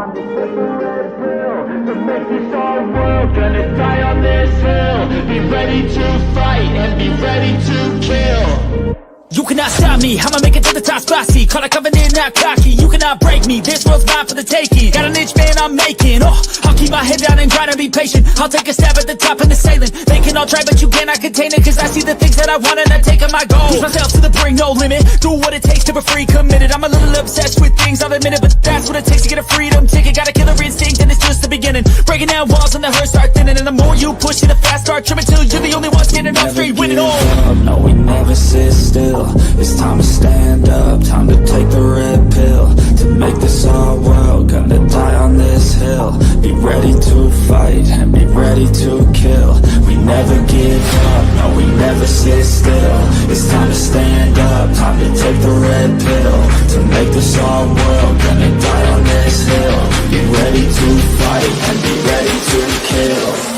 Time to take a red pill to make this our world. Gonna die on this hill. Be ready to fight and be ready to kill. You cannot stop me, I'ma make it to the top spicy. Call a covenant, not cocky. You cannot break me, this world's mine for the taking. Got an itch, man, I'm making. I'll keep my head down and grind and be patient. I'll take a stab at the top and the sailing. They can all try, but you cannot contain it. Cause I see the things that I want and I'm taking my goal. Push myself to the brink, no limit. Do what it takes to be free, committed. I'm a little obsessed with things, I'll admit it. But that's what it takes to get a freedom ticket. Got a killer instinct and it's just the beginning. Breaking down walls and the hurt start thinning. And the more you push it, the fast start trimming. Till you're the only one standing up straight, winning all. No, we never sit still. It's time to stand up, time to take the red pill to make this our world. Gonna die on this hill. Be ready to fight and be ready to kill. We never give up, no, we never sit still. It's time to stand up, time to take the red pill to make this our world. Gonna die on this hill. Be ready to fight and be ready to kill.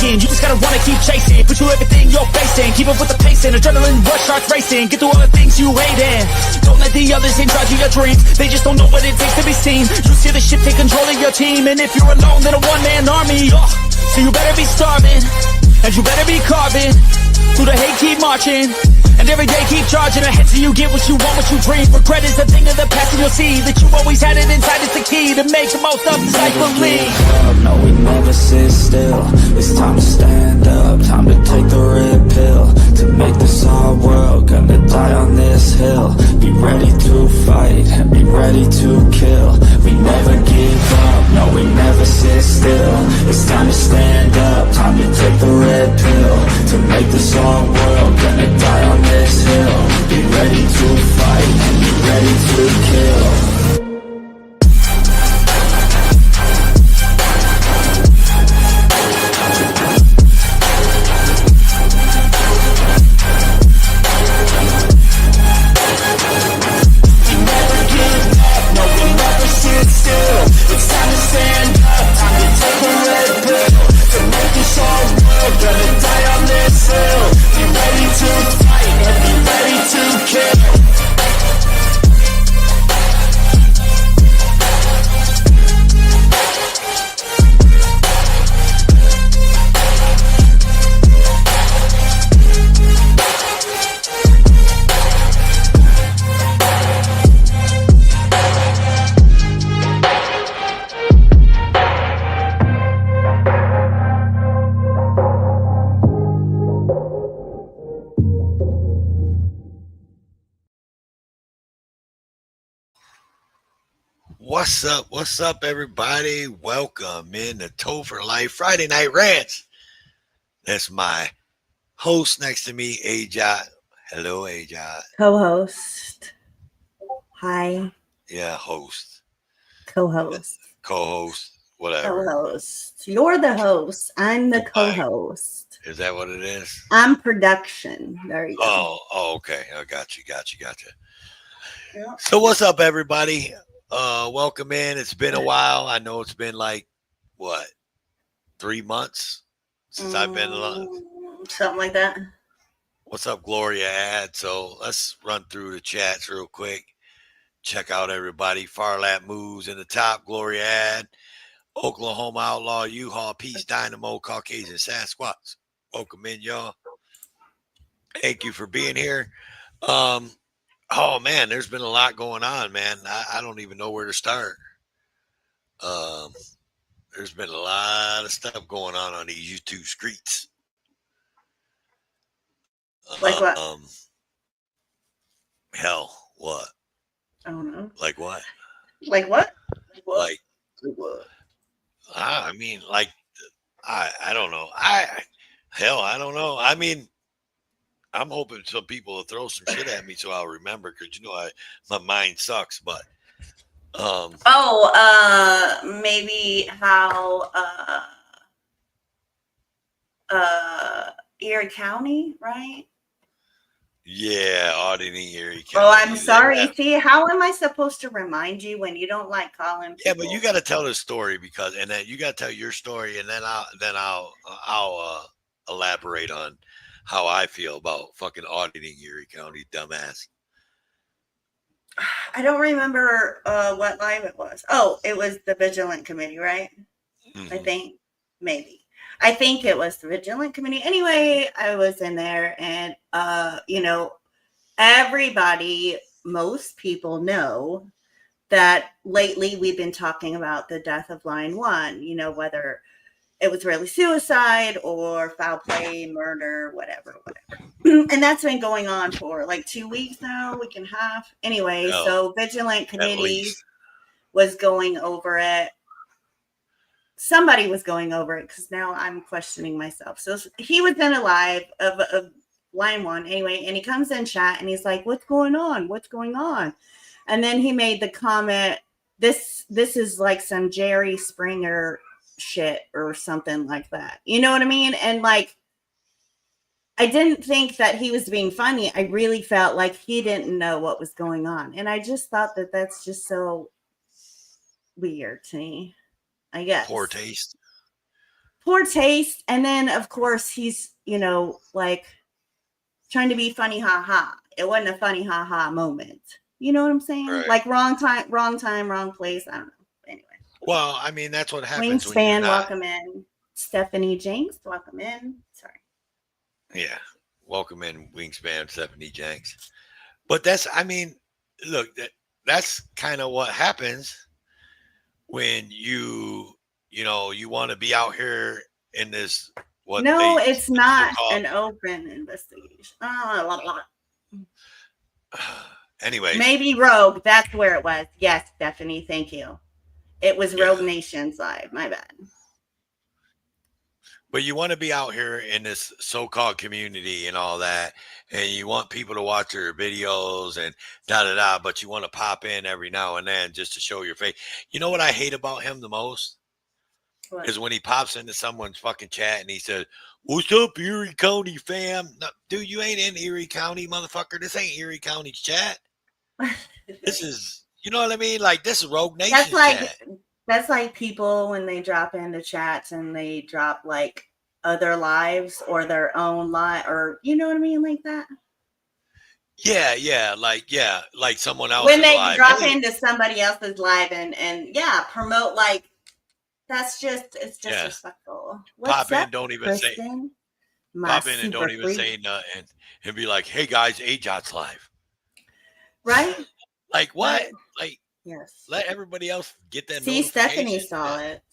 You just gotta wanna keep chasing, put you everything you're facing. Keep up with the pace and adrenaline rush starts racing. Get through all the things you hate in. Don't let the others in charge of your dreams. They just don't know what it takes to be seen. You see the shit take control of your team. And if you're alone, then a one-man army. So you better be starving, and you better be carving. Through the hate, keep marching. And every day keep charging ahead till you get what you want, what you dream. Regret is a thing of the past and you'll see that you always had it inside. It's the key to make the most of this life believe. No, we never sit still. It's time to stand up, time to take the red pill to make this our world. Gonna die on this hill. Be ready to fight and be ready to kill. We never give up, no, we never sit still. It's time to stand up, time to take the red pill to make this our world. Gonna die on this hill. Be ready to fight and be ready to kill. It's time to stand up, time to take a red pill to make this our world. Gonna die on this hill. Be ready to fight and be ready to kill. What's up, everybody? Welcome in to Toe for Life Friday Night Rants. That's my host next to me, Ajot. Hello, Ajot. Co-host. Hi. Yeah, host. Co-host. Co-host, whatever. Co-host. You're the host. I'm the co-host. Is that what it is? I'm production. There you go. Oh, okay. I got you. Yeah. So what's up, everybody? Welcome in. It's been a while. I know it's been like, 3 months since I've been along. Something like that. What's up, Gloria Ad? So let's run through the chats real quick. Check out everybody. Farlat Moves in the top. Gloria Ad. Oklahoma Outlaw, U-Haul, Peace, Dynamo, Caucasian Sasquatch. Welcome in, y'all. Thank you for being here. Oh, man, there's been a lot going on, man. I don't even know where to start. There's been a lot of stuff going on these YouTube streets. Like what? Hell, what? I don't know. Like what? Like what? Like what? I mean, like, I don't know. I don't know. I mean, I'm hoping some people will throw some shit at me so I'll remember, because my mind sucks. But Maybe how Erie County, right? Yeah, auditing Erie County. Oh, I'm sorry. See, how am I supposed to remind you when you don't like calling people? Yeah, but you got to tell the story and then you got to tell your story, and then I'll elaborate on how I feel about fucking auditing Erie County, dumbass. I don't remember what live it was. Oh, it was the Vigilant Committee, right? I think maybe. I think it was the Vigilant Committee. Anyway, I was in there, and everybody, most people know that lately we've been talking about the death of Line 1, whether it was really suicide or foul play, murder, whatever. And that's been going on for like 2 weeks now, week and a half. Anyway, so Vigilant Committee was going over it. Somebody was going over it because now I'm questioning myself. So he was in a live of Line 1 anyway, and he comes in chat and he's like, "What's going on? What's going on?" And then he made the comment, "This is like some Jerry Springer shit or something like that." You know what I mean? And like, I didn't think that he was being funny. I really felt like he didn't know what was going on. And I just thought that that's just so weird to me, I guess. Poor taste. Poor taste. And then, of course, he's, like trying to be funny, ha. It wasn't a funny, ha moment. You know what I'm saying? Right. Like wrong time, wrong place. I don't know. Anyway. Well, I mean, that's what happens. Wingspan, welcome in. Stephanie Jenks, welcome in. Sorry. Yeah. Welcome in, Wingspan, Stephanie Jenks. But that's kind of what happens when you want to be out here in this. No, it's not an open investigation. Anyway. Maybe Rogue. That's where it was. Yes, Stephanie. Thank you. It was Rogue Nations Live. My bad. But you want to be out here in this so-called community and all that, and you want people to watch your videos and da-da-da, but you want to pop in every now and then just to show your face. You know what I hate about him the most? What? Is when he pops into someone's fucking chat and he says, "What's up, Erie County fam?" No, dude, you ain't in Erie County, motherfucker. This ain't Erie County's chat. This is, you know what I mean? Like, this is Rogue Nation chat. That's like people when they drop into chats and they drop like other lives or their own live, or you know what I mean, like that. Yeah, like someone else. When they drop into somebody else's live and promote, like it's disrespectful. Pop in, don't even say. Pop in and don't even say nothing, and be like, "Hey guys, AJOT's live." Right? Like what? Like. Yes. Let everybody else get that. See, Stephanie saw it.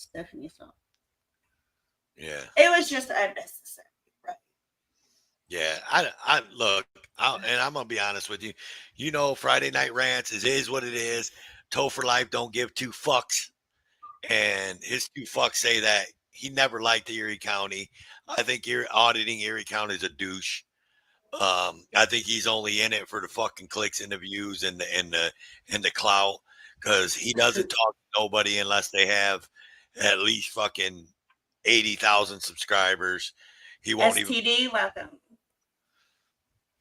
Yeah. It was just unnecessary. Right. Yeah. I look, and I'm gonna be honest with you. Friday Night Rants is what it is. Toe for Life don't give two fucks, and his two fucks say that he never liked Erie County. I think auditing Erie County is a douche. I think he's only in it for the fucking clicks and the views and the clout. Because he doesn't talk to nobody unless they have at least fucking 80,000 subscribers. He won't STD, welcome.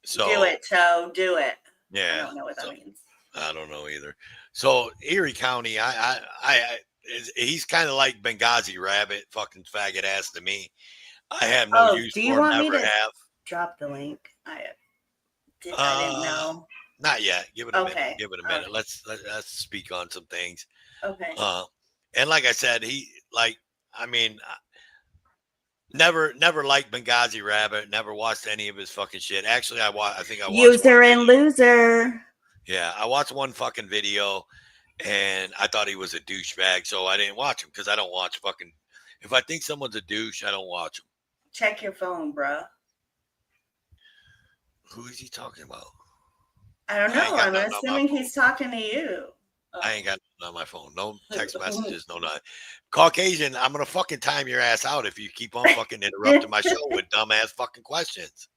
So do it, Toe. Do it. Yeah. I don't know what that means. I don't know either. So Erie County, he's kind of like Benghazi Rabbit, fucking faggot ass to me. I have no use for him. Never have. Drop the link. I didn't know. Not yet. Give it a minute. Give it a minute. Let's speak on some things. Okay. And like I said, never liked Benghazi Rabbit. Never watched any of his fucking shit. Actually, I think I watched User and Loser. Yeah, I watched one fucking video, and I thought he was a douchebag, so I didn't watch him because I don't watch fucking. If I think someone's a douche, I don't watch him. Check your phone, bro. Who is he talking about? I don't know. I'm assuming he's talking to you. I ain't got nothing on my phone. No text messages, no nothing. Caucasian, I'm going to fucking time your ass out if you keep on fucking interrupting my show with dumbass fucking questions.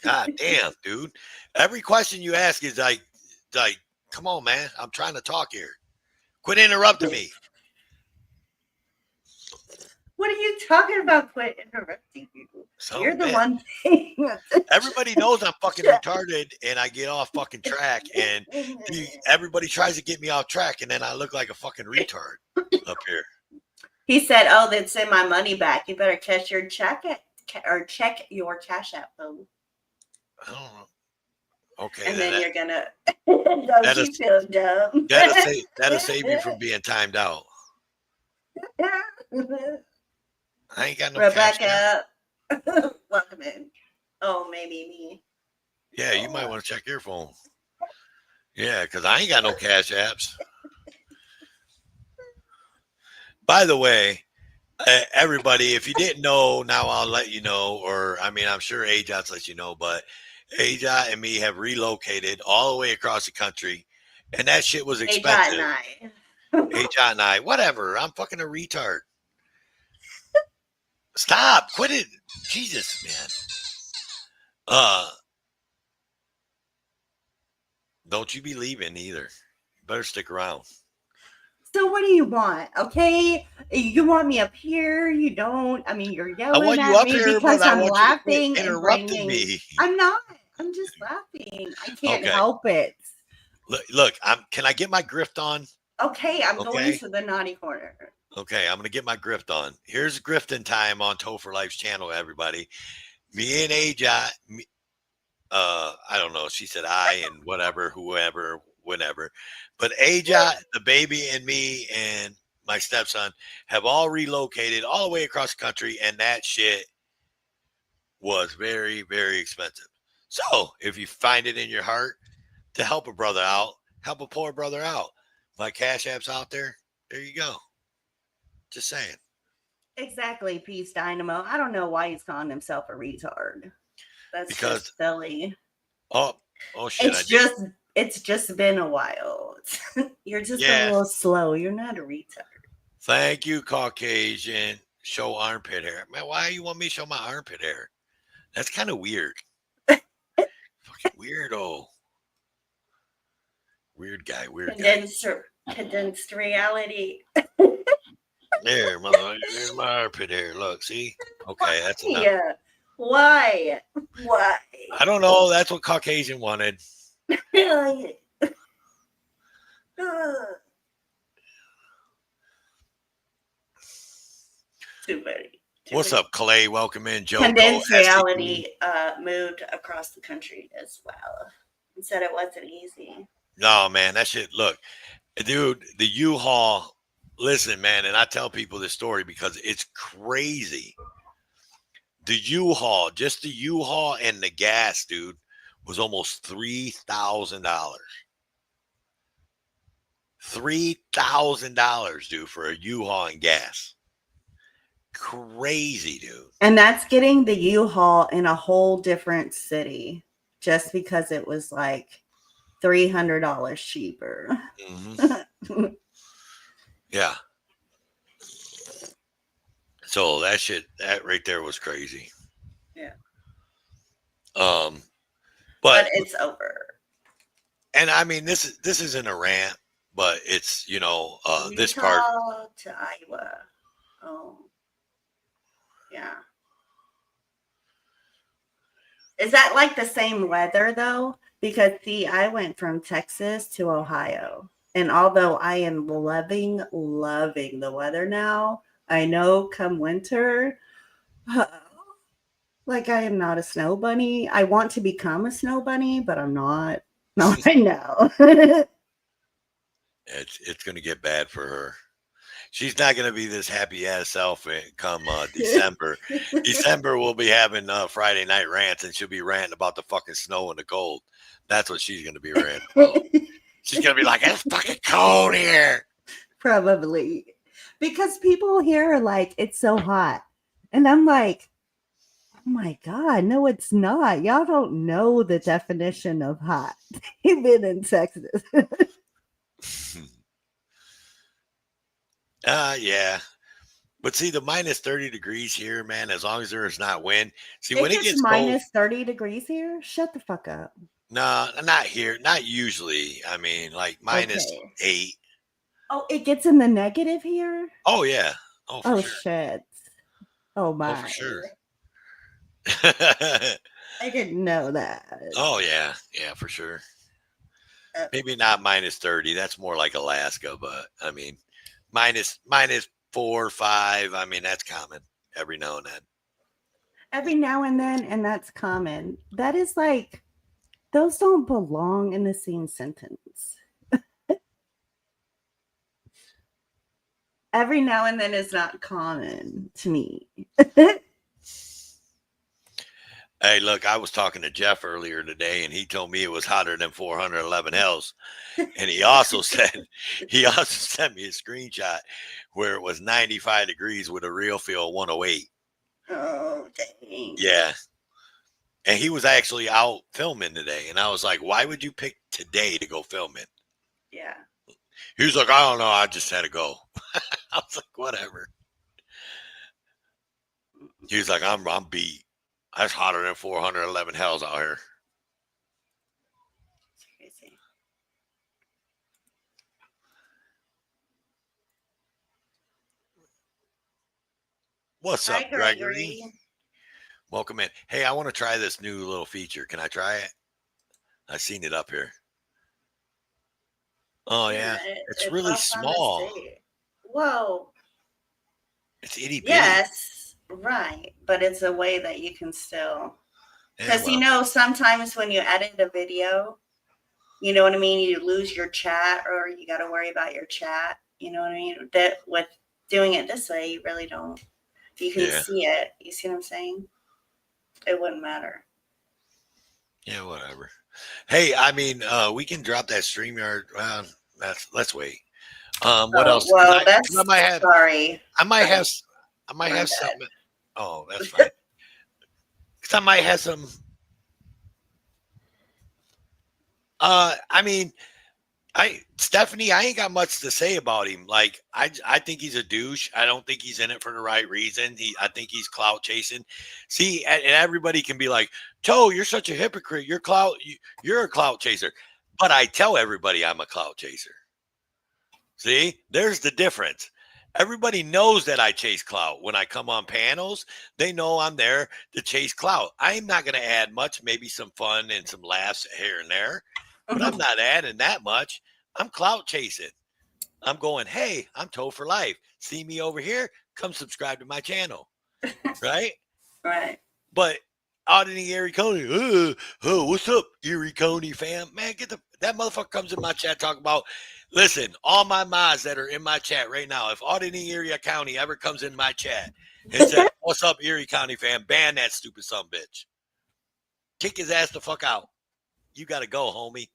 God damn, dude. Every question you ask is like Come on, man. I'm trying to talk here. Quit interrupting me. What are you talking about? Quit interrupting you. You're the one thing. Everybody knows I'm fucking retarded and I get off fucking track, and everybody tries to get me off track, and then I look like a fucking retard up here. He said, "Oh, then send my money back. You better cash your check or check your Cash App, though." I don't know. Okay, and then you're gonna. That'll you feel dumb. that'll save you from being timed out. I ain't got no Rebecca, welcome in. Oh, maybe me. Yeah, you might want to check your phone. Yeah, because I ain't got no cash apps. By the way, everybody, if you didn't know, now I'll let you know. Or, I mean, I'm sure Ajot's let you know, but Ajot and me have relocated all the way across the country, and that shit was expensive. Ajot and I. Whatever. I'm fucking a retard. Stop. Quit it. Jesus, man. Don't you be leaving either. You better stick around. So what do you want? Okay, you want me up here? You don't. I mean, you're yelling at me because I'm laughing and interrupting me. I'm not. I'm just laughing. I can't help it. Look. Can I get my grift on? Okay, I'm going to the naughty corner. Okay, I'm gonna get my grift on. Here's grifting time on Toe for Life's channel, everybody. Me and Ajot. I don't know. She said I and whatever, whoever, whenever. But Ajot, the baby, and me and my stepson have all relocated all the way across the country, and that shit was very, very expensive. So if you find it in your heart to help a brother out, help a poor brother out. My Cash App's out there. There you go. Just saying. Exactly, Peace Dynamo. I don't know why he's calling himself a retard. That's just silly. Oh shit. It's just been a while. You're just a little slow. You're not a retard. Thank you, Caucasian. Show armpit hair. Man, why do you want me to show my armpit hair? That's kind of weird. Fucking weirdo. Weird guy, Condensed reality. There's my armpit hair. Look, see? Okay, that's enough. Yeah. Why? I don't know. That's what Caucasian wanted. Too many. What's up, Clay? Welcome in, Joe. Condensed reality moved across the country as well. He said it wasn't easy. No, man, that shit. Look, dude, the U-Haul. Listen, man, and I tell people this story because it's crazy. The U-Haul, just the U-Haul and the gas, dude, was almost $3,000. $3,000, dude, for a U-Haul and gas. Crazy, dude. And that's getting the U-Haul in a whole different city just because it was like $300 cheaper. Mm-hmm. Yeah. So that right there was crazy. Yeah. But it's over. And I mean, this isn't a rant, but it's, this part to Iowa. Oh. Yeah. Is that like the same weather though? Because see, I went from Texas to Ohio. And although I am loving the weather now, I know come winter, like I am not a snow bunny. I want to become a snow bunny, but I'm not. No, I know. It's going to get bad for her. She's not going to be this happy ass self come December. December we'll be having Friday night rants, and she'll be ranting about the fucking snow and the cold. That's what she's going to be ranting about. She's going to be like, it's fucking cold here. Probably. Because people here are like, it's so hot. And I'm like, oh my God, no, it's not. Y'all don't know the definition of hot. Even in Texas. Yeah. But see, the minus 30 degrees here, man, as long as there's not wind. See, when it gets minus 30 degrees here, shut the fuck up. No, not here. Not usually. I mean, like Okay. -8. Oh, it gets in the negative here? Oh yeah. Oh for Oh, sure. shit. Oh, Oh for my. sure. I didn't know that. Oh yeah. Yeah, for sure. Uh, Maybe not -30. That's more like Alaska, but I mean, minus 4 or 5. I mean, that's common every now and then. every now and then, and that's common. That is like, those don't belong in the same sentence. Every now and then is not common to me. Hey, look, I was talking to Jeff earlier today, and he told me it was hotter than 411 hells. And he also sent me a screenshot where it was 95 degrees with a real feel 108. Oh, dang. Yeah. And he was actually out filming today. And I was like, why would you pick today to go film it? Yeah. He was like, I don't know. I just had to go. I was like, whatever. He was like, I'm beat. That's hotter than 411 hells out here. It's crazy. What's Hi, up, Gregory? Welcome in. Hey, I want to try this new little feature. Can I try it? I've seen it up here. Oh, yeah. It's really pops on the small. stage. Whoa. It's itty bitty. Yes, right. But it's a way that you can still, Yeah, because you well, know, sometimes when you edit a video, you know what I mean? You lose your chat or you got to worry about your chat. You know what I mean? That with doing it this way, you really don't. You can Yeah. see it. You see what I'm saying? It wouldn't matter. Yeah, whatever. Hey, I mean, we can drop that StreamYard. Let's wait. What else? 'Cause Well, I that's might have, sorry. I might have, My bad. something. Oh, that's fine. Because I might have some. I mean, Stephanie, I ain't got much to say about him. Like, I think he's a douche. I don't think he's in it for the right reason. I think he's clout chasing. See, and everybody can be like, Toe, you're such a hypocrite. You're a clout chaser. But I tell everybody I'm a clout chaser. See, there's the difference. Everybody knows that I chase clout. When I come on panels, they know I'm there to chase clout. I'm not going to add much, maybe some fun and some laughs here and there, but I'm not adding that much. I'm clout chasing. I'm going, hey, I'm Toe for life. See me over here? Come subscribe to my channel. Right? Right. But out in the Erie County, what's up, Erie County fam? Man, that motherfucker comes in my chat talking about, listen, all my mods that are in my chat right now, if Audini Erie County ever comes in my chat and says, what's up, Erie County fam? Ban that stupid son bitch. Kick his ass the fuck out. You got to go, homie.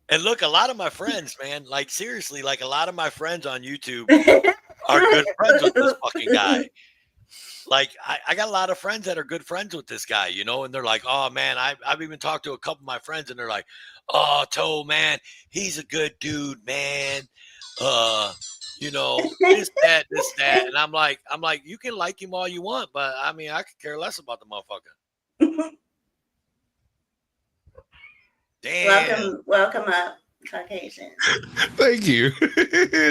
And look, a lot of my friends, man, like seriously, like a lot of my friends on YouTube are good friends with this fucking guy. Like, I got a lot of friends that are good friends with this guy, you know, and they're like, oh, man, I've even talked to a couple of my friends, and they're like, oh, Toe, man, he's a good dude, man. You know, this, that. And I'm like, you can like him all you want, but I mean, I could care less about the motherfucker. Damn. Welcome up, Caucasian. Thank you.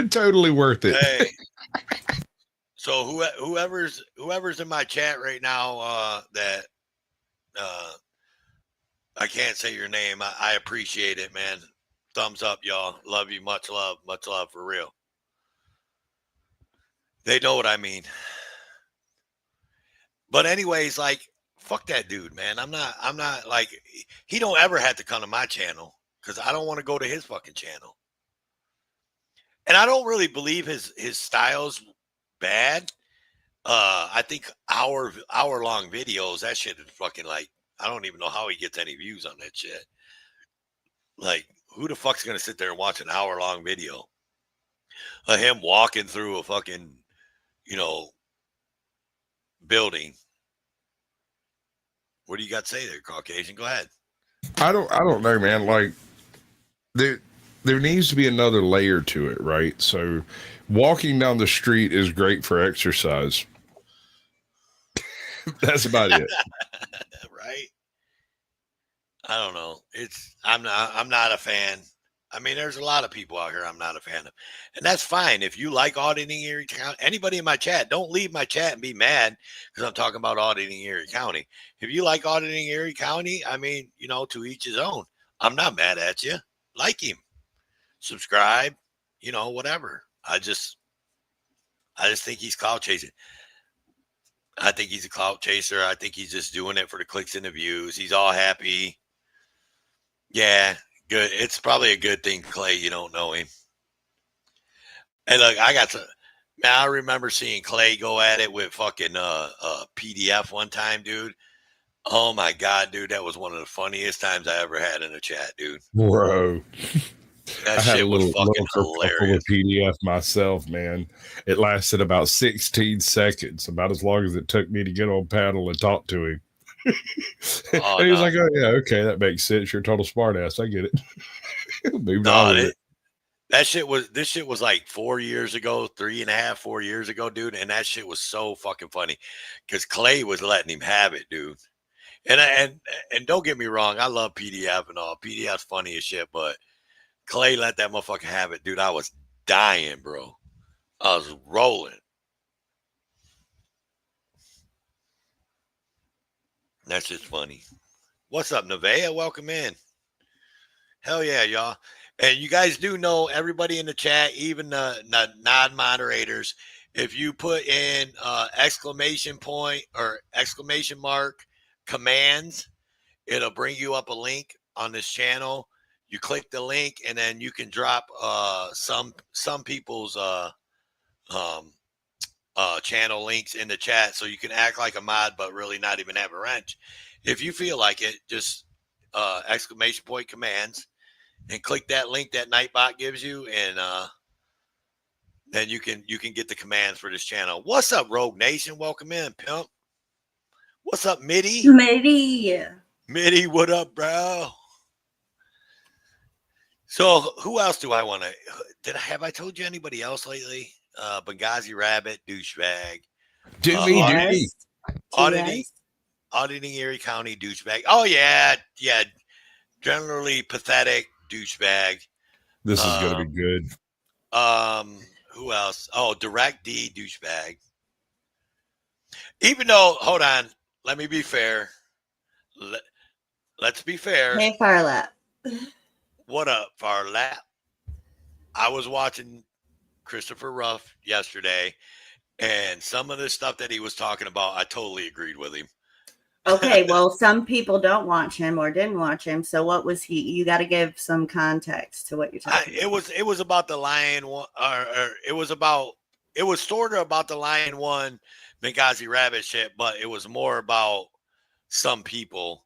Totally worth it. Hey. So whoever's in my chat right now, that I can't say your name. I appreciate it, man. Thumbs up, y'all. Love you. Much love for real. They know what I mean. But anyways, like, fuck that dude, man. I'm not like, he don't ever have to come to my channel because I don't want to go to his fucking channel. And I don't really believe his style's bad. I think hour long videos, that shit is fucking like, I don't even know how he gets any views on that shit. Like, who the fuck's gonna sit there and watch an hour long video of him walking through a fucking, you know, building? What do you got to say there, Caucasian? Go ahead. I don't know, man. Like, there needs to be another layer to it, right? So walking down the street is great for exercise. That's about it. Right. I don't know. I'm not a fan. I mean, there's a lot of people out here I'm not a fan of. And that's fine. If you like auditing Erie County, anybody in my chat, don't leave my chat and be mad because I'm talking about auditing Erie County. If you like auditing Erie County, I mean, you know, to each his own. I'm not mad at you. Like him. Subscribe, you know, whatever. I just think he's clout chasing. I think he's a clout chaser. I think he's just doing it for the clicks and the views. He's all happy. Yeah, good. It's probably a good thing, Clay, you don't know him. And look, I remember seeing Clay go at it with fucking PDF one time, dude. Oh my God, dude, that was one of the funniest times I ever had in a chat, dude. Bro. That I had a shit was little fucking kerfuffle hilarious. with PDF myself, man. It lasted about 16 seconds, about as long as it took me to get on paddle and talk to him. Oh, and he was no. like, "Oh yeah, okay, that makes sense. You're a total smartass. I get it." Moved No, on with it. this shit was like 4 years ago, 3.5, 4 years ago, dude. And that shit was so fucking funny because Clay was letting him have it, dude. And don't get me wrong, I love PDF and all. PDF's funny as shit, but Clay let that motherfucker have it, dude. I was dying, bro. I was rolling. That's just funny. What's up, Nevaeh? Welcome in. Hell yeah, y'all. And you guys do know, everybody in the chat, even the non-moderators, if you put in exclamation point or exclamation mark commands, it'll bring you up a link on this channel. You click the link and then you can drop some people's channel links in the chat so you can act like a mod but really not even have a wrench. If you feel like it, just exclamation point commands and click that link that Nightbot gives you, and then you can get the commands for this channel. What's up, Rogue Nation? Welcome in, pimp. What's up, Mitty? Mitty, what up, bro? So who else do I want to? Have I told you anybody else lately? Benghazi Rabbit, douchebag. Do me. Auditing Erie County, douchebag. Oh yeah. Generally pathetic, douchebag. This is going to be good. Who else? Oh, Direct D, douchebag. Even though, hold on, let me be fair. Let's be fair. Hey, Farlap. What up, Farlap? I was watching Christopher Ruff yesterday, and some of the stuff that he was talking about, I totally agreed with him. Okay, well, some people don't watch him or didn't watch him. So what was he? You got to give some context to what you're talking about. It was about the Lion one, or it was sort of about the Lion one Benghazi Rabbit shit, but it was more about some people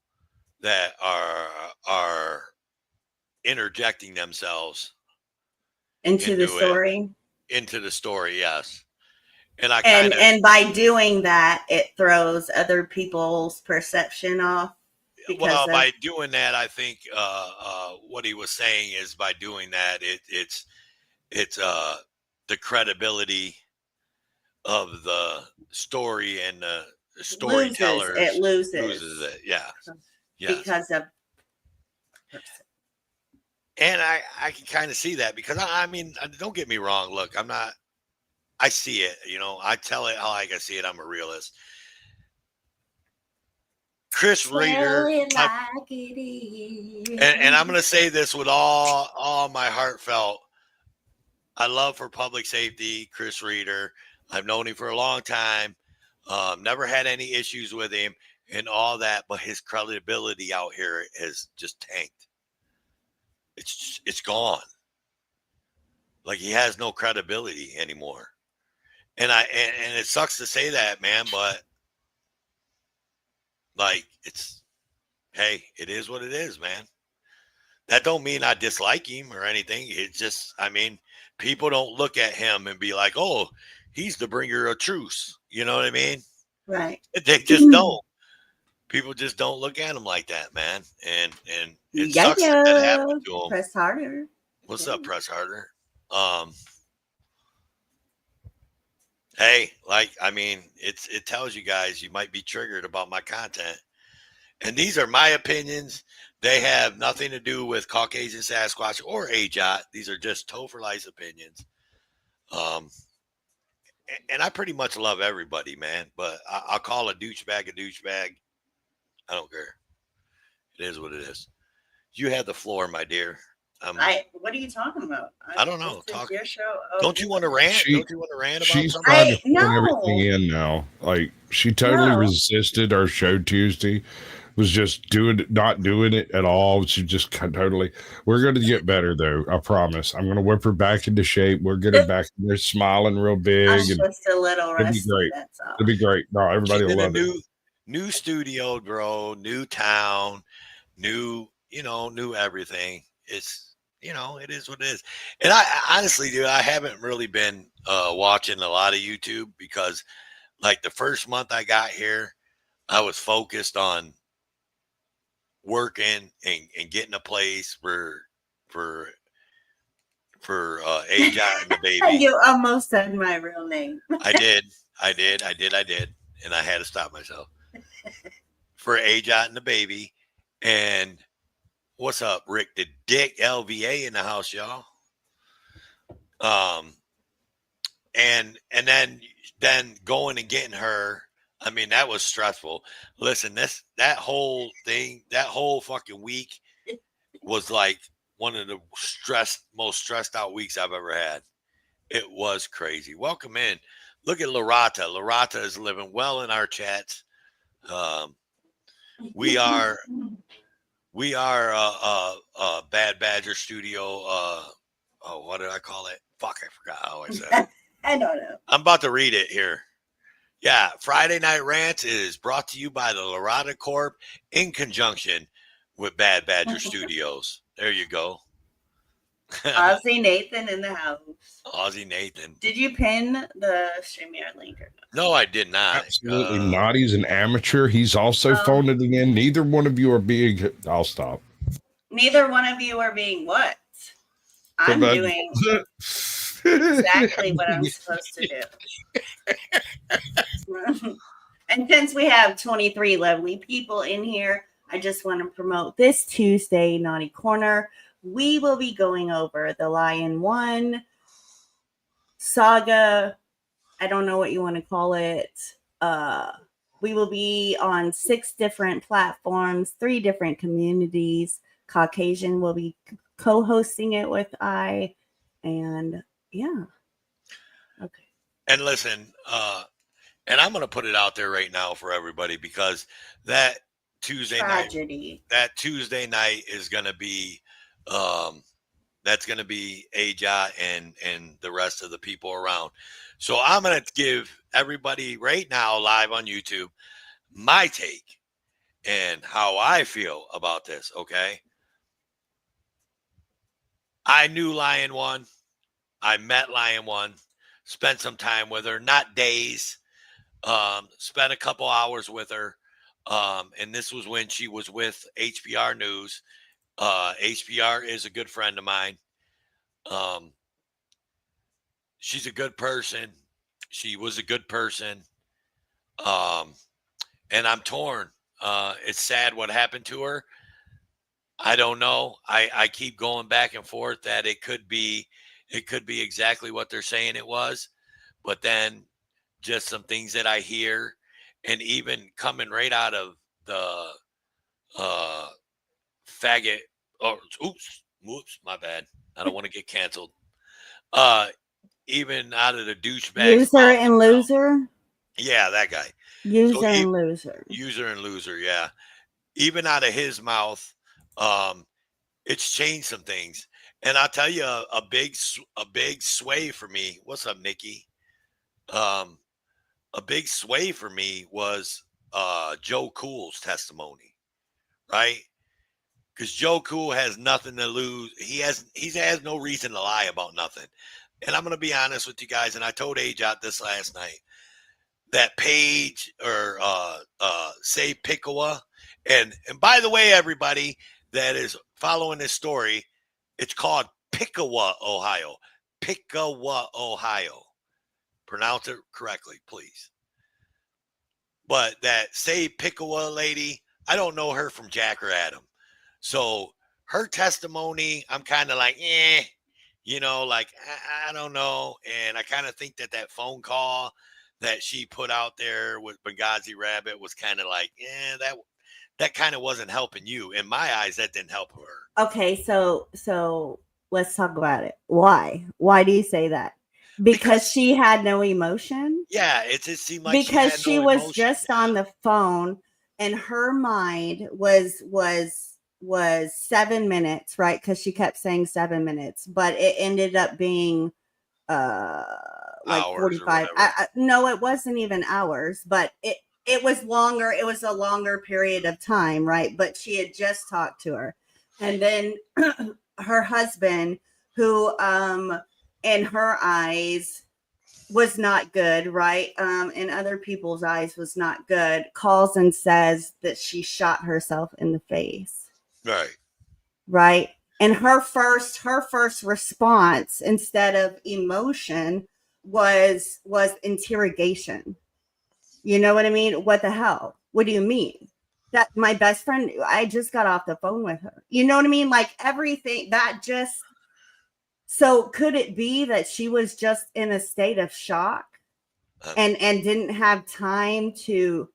that are interjecting themselves into the story. Into the story, yes. And and by doing that, it throws other people's perception off. Well, by doing that, I think what he was saying is by doing that, it's the credibility of the story and the storytellers. It loses it, yeah. Because of. And I can kind of see that because I mean, don't get me wrong. Look, I see it, you know, I tell it how I can see it. I'm a realist. Chris Reader, and I'm going to say this with all my heartfelt. I love for public safety, Chris Reader. I've known him for a long time. Never had any issues with him and all that, but his credibility out here has just tanked. It's gone. Like he has no credibility anymore. And it sucks to say that, man, but like hey, it is what it is, man. That don't mean I dislike him or anything. It's just, I mean, people don't look at him and be like, oh, he's the bringer of truce. You know what I mean? Right. They just don't. People just don't look at him like that, man. And it sucks that happened to him. Press harder. What's up, Press Harder? Hey, like, I mean, it tells you guys you might be triggered about my content. And these are my opinions. They have nothing to do with Caucasian Sasquatch or AJOT. These are just Topher Life's opinions. And I pretty much love everybody, man. But I'll call a douchebag a douchebag. I don't care. It is what it is. You have the floor, my dear. What are you talking about? I don't know. This is Talk. your show. Oh, Don't you want to rant? Don't you want to rant about She's something? trying to no. phone everything in now. Like she totally No. resisted our show Tuesday. Was just not doing it at all. She just totally. We're going to get better though. I promise. I'm going to whip her back into shape. We'll get her back in there smiling real big. I'm And just a little it'll be rusty. great. That's all. It'll be great. No, everybody will love it. New studio, bro. New town. New everything. It's it is what it is. And I honestly, dude, I haven't really been watching a lot of YouTube because, like, the first month I got here, I was focused on working and getting a place for AJOT and the baby. You almost said my real name. I did, and I had to stop myself for AJOT and the baby. And what's up, Rick? The Dick LVA in the house, y'all. And then going and getting her. I mean, that was stressful. Listen, that whole fucking week was like one of the most stressed out weeks I've ever had. It was crazy. Welcome in. Look at Lorata. Lorata is living well in our chats. We are Bad Badger Studio. What did I call it? Fuck, I forgot how I said it. I don't know. I'm about to read it here. Yeah, Friday Night Rants is brought to you by the Lorata Corp in conjunction with Bad Badger Studios. There you go. Aussie Nathan in the house. Aussie Nathan. Did you pin the StreamYard link or not? No, I did not. Absolutely not. He's an amateur. He's also phoned it in. Neither one of you are being. I'll stop. Neither one of you are being what? I'm doing exactly what I'm supposed to do. And since we have 23 lovely people in here, I just want to promote this Tuesday Naughty Corner. We will be going over the Lion 1 saga. I don't know what you want to call it. We will be on 6 different platforms, 3 different communities. Caucasian will be co-hosting it with I. And yeah. Okay. And listen, and I'm going to put it out there right now for everybody because that Tuesday night is going to be, that's going to be AJOT and the rest of the people around. So I'm going to give everybody right now live on YouTube my take and how I feel about this. Okay. I knew Lion 1. I met Lion 1, spent some time with her, not days, spent a couple hours with her. And this was when she was with HPR News. HPR is a good friend of mine. She's a good person. She was a good person. And I'm torn. It's sad what happened to her. I don't know. I keep going back and forth that it could be exactly what they're saying it was, but then just some things that I hear, and even coming right out of the faggot. Oh, oops, my bad. I don't want to get canceled. Even out of the douchebag. User and loser. Yeah, that guy. User and loser. User and loser. Yeah. Even out of his mouth, it's changed some things. And I'll tell you a big sway for me. What's up, Nikki? A big sway for me was Joe Cool's testimony, right? Because Joe Cool has nothing to lose. He has no reason to lie about nothing. And I'm going to be honest with you guys. And I told AJOT this last night. That page or say Pickawa. And by the way, everybody that is following this story, it's called Pickawa, Ohio. Pickawa, Ohio. Pronounce it correctly, please. But that say Pickawa lady, I don't know her from Jack or Adam. So her testimony, I'm kind of like, like, I don't know. And I kind of think that phone call that she put out there with Benghazi Rabbit was kind of like, that kind of wasn't helping you. In my eyes, that didn't help her. Okay, so let's talk about it. Why? Why do you say that? Because she had no emotion? Yeah, it just seemed like because she had no was emotion. Just on the phone, and her mind was 7 minutes, right? Because she kept saying 7 minutes, but it ended up being like Hours 45. No, it wasn't even hours, but it was longer. It was a longer period of time, right? But she had just talked to her, and then her husband, who in her eyes was not good, right? In other people's eyes was not good, calls and says that she shot herself in the face. Right. Right. And her first response, instead of emotion, was interrogation. You know what I mean? What the hell? What do you mean? That my best friend, I just got off the phone with her. You know what I mean? Like everything that just. So could it be that she was just in a state of shock and didn't have time to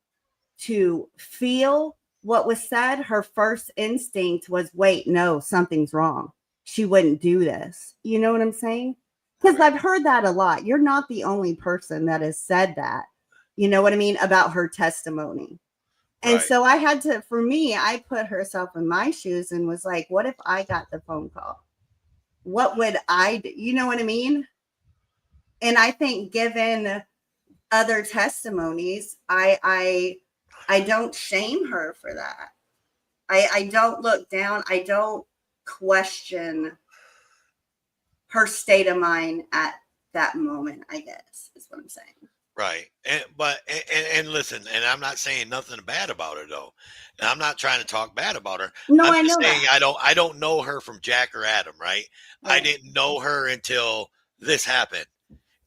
feel what was said? Her first instinct was, wait, no, something's wrong. She wouldn't do this. You know what I'm saying? Because I've heard that a lot. You're not the only person that has said that. You know what I mean? About her testimony. And so I had to, for me, I put herself in my shoes and was like, what if I got the phone call? What would I do? You know what I mean? And I think given other testimonies, I don't shame her for that. I don't look down. I don't question her state of mind at that moment, I guess, is what I'm saying. Right. And listen, and I'm not saying nothing bad about her though. And I'm not trying to talk bad about her. No, I'm I just know saying that. I don't know her from Jack or Adam, right? I didn't know her until this happened.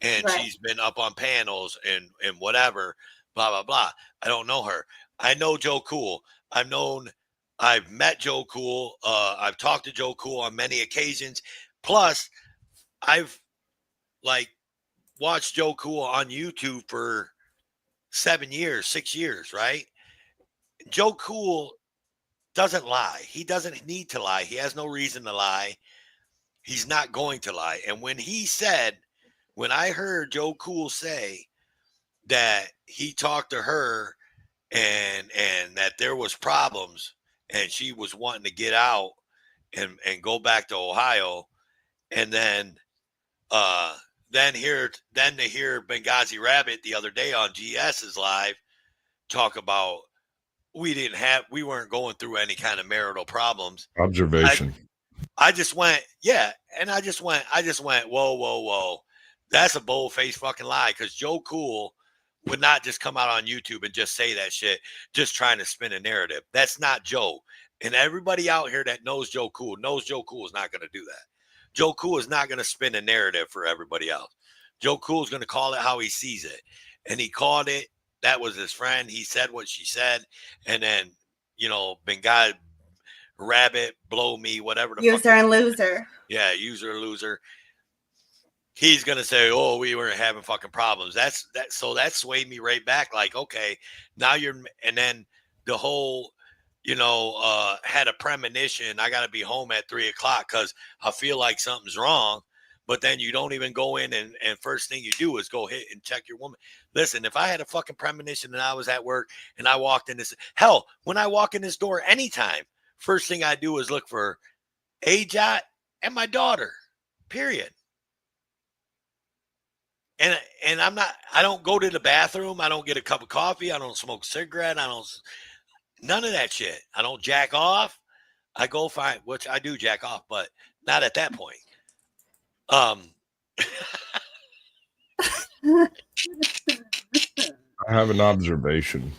And she's been up on panels and whatever, blah, blah, blah. I don't know her. I know Joe Cool. I've met Joe Cool. I've talked to Joe Cool on many occasions. Plus, I've watched Joe Cool on YouTube for 6 years, right? Joe Cool doesn't lie. He doesn't need to lie. He has no reason to lie. He's not going to lie. And when I heard Joe Cool say that he talked to her and that there was problems and she was wanting to get out and go back to Ohio, and then to hear Benghazi Rabbit the other day on GS's live talk about we weren't going through any kind of marital problems. Observation. I just went, yeah, and I just went, whoa. That's a bold-faced fucking lie, because Joe Cool would not just come out on YouTube and just say that shit, just trying to spin a narrative. That's not Joe. And everybody out here that knows Joe Cool is not going to do that. Joe Cool is not going to spin a narrative for everybody else. Joe Cool is going to call it how he sees it. And he called it. That was his friend. He said what she said. And then, Benghazi Rabbit, blow me, whatever the user and loser. Yeah, user loser. He's gonna say, "Oh, we were having fucking problems." So that swayed me right back. Like, okay, now and then the whole, had a premonition. I got to be home at 3:00 because I feel like something's wrong. But then you don't even go in and first thing you do is go hit and check your woman. Listen, if I had a fucking premonition and I was at work and I walked in this, hell, when I walk in this door anytime, first thing I do is look for AJot and my daughter, period. And I don't go to the bathroom. I don't get a cup of coffee. I don't smoke a cigarette. None of that shit. I don't jack off. I go find, which I do jack off, but not at that point. I have an observation.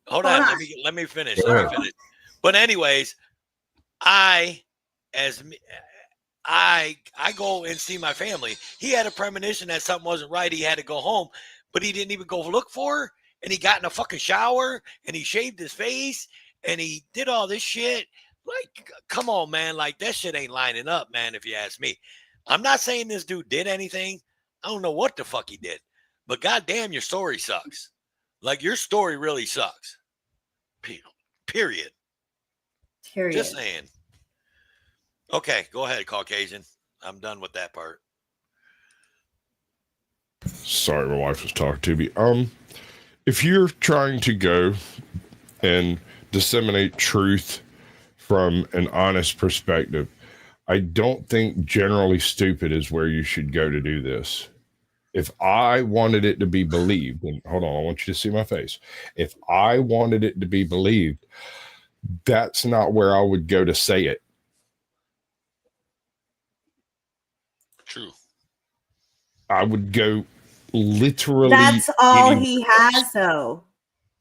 Hold on. Let me finish. But anyways, I go and see my family. He had a premonition that something wasn't right. He had to go home, but he didn't even go look for her. And he got in a fucking shower and he shaved his face and he did all this shit. Like, come on, man. Like, that shit ain't lining up, man, if you ask me. I'm not saying this dude did anything. I don't know what the fuck he did. But goddamn, your story sucks. Like, your story really sucks. Period. Just saying. Okay, go ahead, Caucasian. I'm done with that part. Sorry, my wife was talking to me. If you're trying to go and disseminate truth from an honest perspective, I don't think generally stupid is where you should go to do this. If I wanted it to be believed, and hold on, I want you to see my face. If I wanted it to be believed, that's not where I would go to say it. True. I would go literally. That's all he has, though.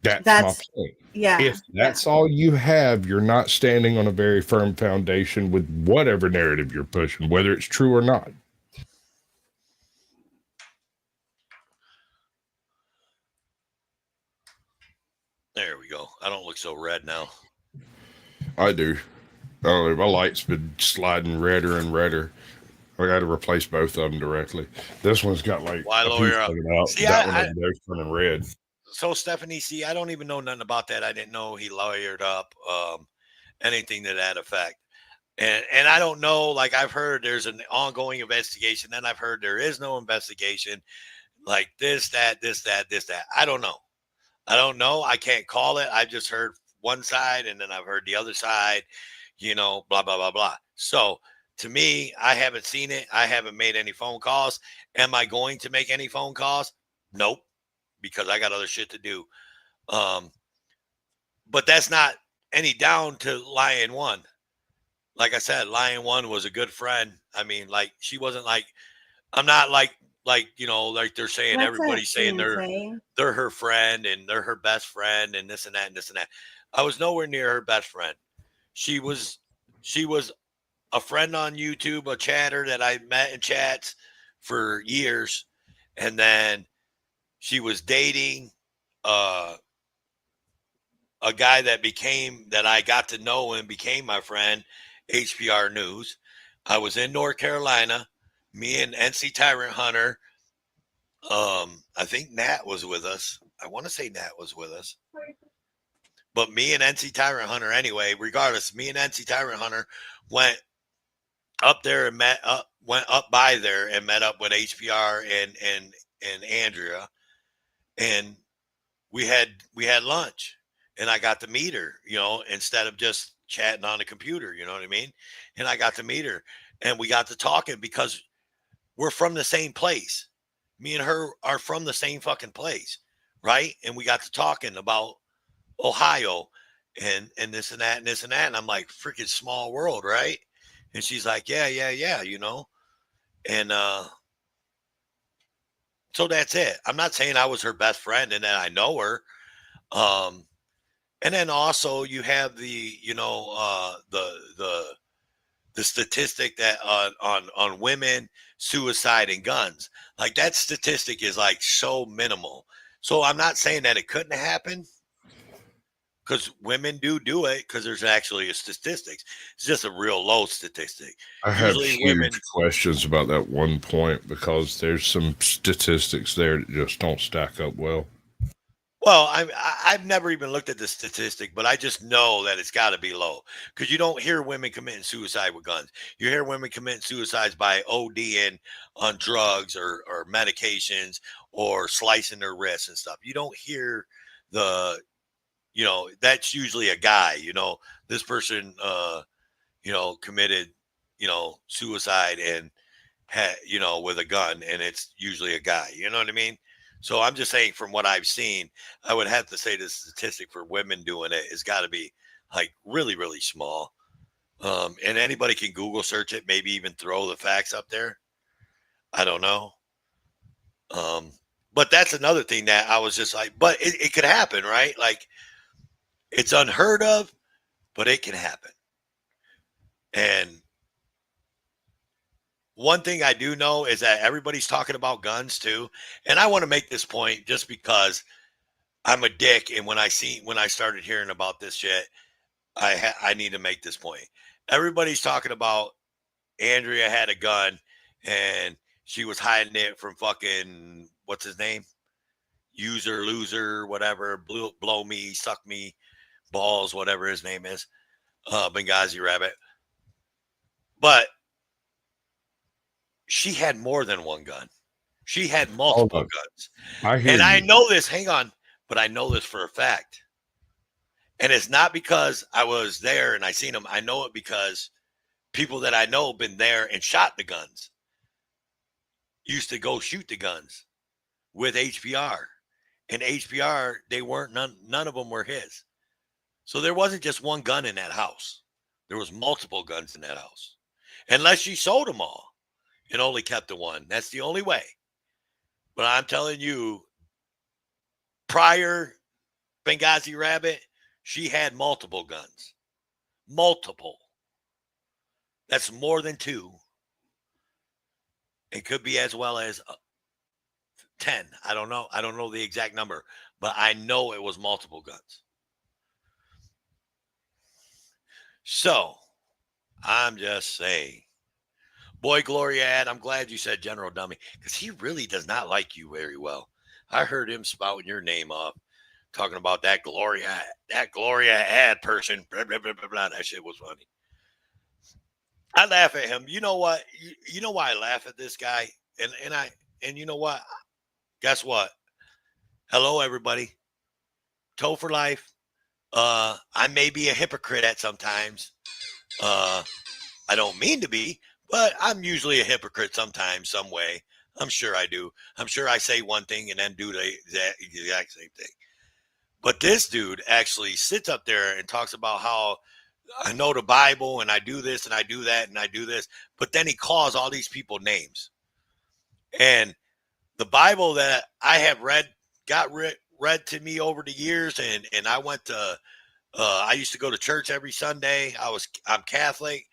That's my point. Yeah. If that's all you have, you're not standing on a very firm foundation with whatever narrative you're pushing, whether it's true or not. There we go. I don't look so red now. I do. I don't know. My light's been sliding redder and redder. I got to replace both of them directly. This one's got like why lower up? See, that one over there's turning red. So Stephanie, see, I don't even know nothing about that. I didn't know he lawyered up anything to that effect. And I don't know, like I've heard there's an ongoing investigation, then I've heard there is no investigation. Like this, that. I don't know. I can't call it. I just heard one side and then I've heard the other side, blah, blah, blah, blah. So to me, I haven't seen it. I haven't made any phone calls. Am I going to make any phone calls? Nope, because I got other shit to do. But that's not any down to Lion One. Like I said, Lion One was a good friend. I mean, like she wasn't like, I'm not like like they're saying, everybody's saying they're her friend and they're her best friend and this and that and this and that. I was nowhere near her best friend. She was a friend on YouTube, a chatter that I met in chats for years, and then she was dating a guy that I got to know and became my friend, HPR News. I was in North Carolina. Me and NC Tyrant Hunter. I think Nat was with us. I want to say Nat was with us. But me and NC Tyrant Hunter, anyway, regardless, me and NC Tyrant Hunter went up there and went up by there and met up with HPR and Andrea. And we had lunch. And I got to meet her, instead of just chatting on the computer, you know what I mean? And I got to meet her and we got to talking because we're from the same place. Me and her are from the same fucking place, right? And we got to talking about Ohio and this and that and this and that. And I'm like, freaking small world, right? And she's like, yeah. And so that's it. I'm not saying I was her best friend and that I know her. And then also you have the statistic that on women, suicide and guns, like that statistic is like so minimal. So I'm not saying that it couldn't happen because women do it because there's actually a statistics. It's just a real low statistic. I have huge questions about that one point because there's some statistics there that just don't stack up well. Well, I've never even looked at the statistic, but I just know that it's got to be low because you don't hear women committing suicide with guns. You hear women committing suicides by ODing on drugs or medications or slicing their wrists and stuff. You don't hear that's usually a guy, this person, committed, suicide and had, with a gun, and it's usually a guy, you know what I mean? So I'm just saying from what I've seen, I would have to say the statistic for women doing it has got to be like really, really small. And anybody can Google search it, maybe even throw the facts up there. I don't know. But that's another thing that I was just like, but it could happen, right? Like it's unheard of, but it can happen. And one thing I do know is that everybody's talking about guns too. And I want to make this point just because I'm a dick. And when I started hearing about this shit, I need to make this point. Everybody's talking about Andrea had a gun and she was hiding it from fucking what's his name? User, loser, whatever, blow me, suck me, balls, whatever his name is. Benghazi Rabbit. But she had more than one gun. She had multiple guns. I hear and I you. know this, hang on, but I know this for a fact. And it's not because I was there and I seen them. I know it because people that I know have been there and shot the guns. Used to go shoot the guns with HPR. And HPR, they weren't, none of them were his. So there wasn't just one gun in that house. There was multiple guns in that house. Unless she sold them all and only kept the one. That's the only way. But I'm telling you, prior Benghazi Rabbit, she had multiple guns. Multiple. That's more than two. It could be as well as 10. I don't know. I don't know the exact number, but I know it was multiple guns. So I'm just saying. Boy, Gloria Ad, I'm glad you said General Dummy because he really does not like you very well. I heard him spouting your name off, talking about that Gloria Ad person. Blah, blah, blah, blah, blah. That shit was funny. I laugh at him. You know what? You know why I laugh at this guy? And you know what? Guess what? Hello, everybody. Toe for life. I may be a hypocrite at sometimes. I don't mean to be, but I'm usually a hypocrite sometimes, some way. I'm sure I do. I'm sure I say one thing and then do the exact same thing. But this dude actually sits up there and talks about how I know the Bible and I do this and I do that and I do this. But then he calls all these people names. And the Bible that I have read, got read to me over the years. And I went to, I used to go to church every Sunday. I'm Catholic.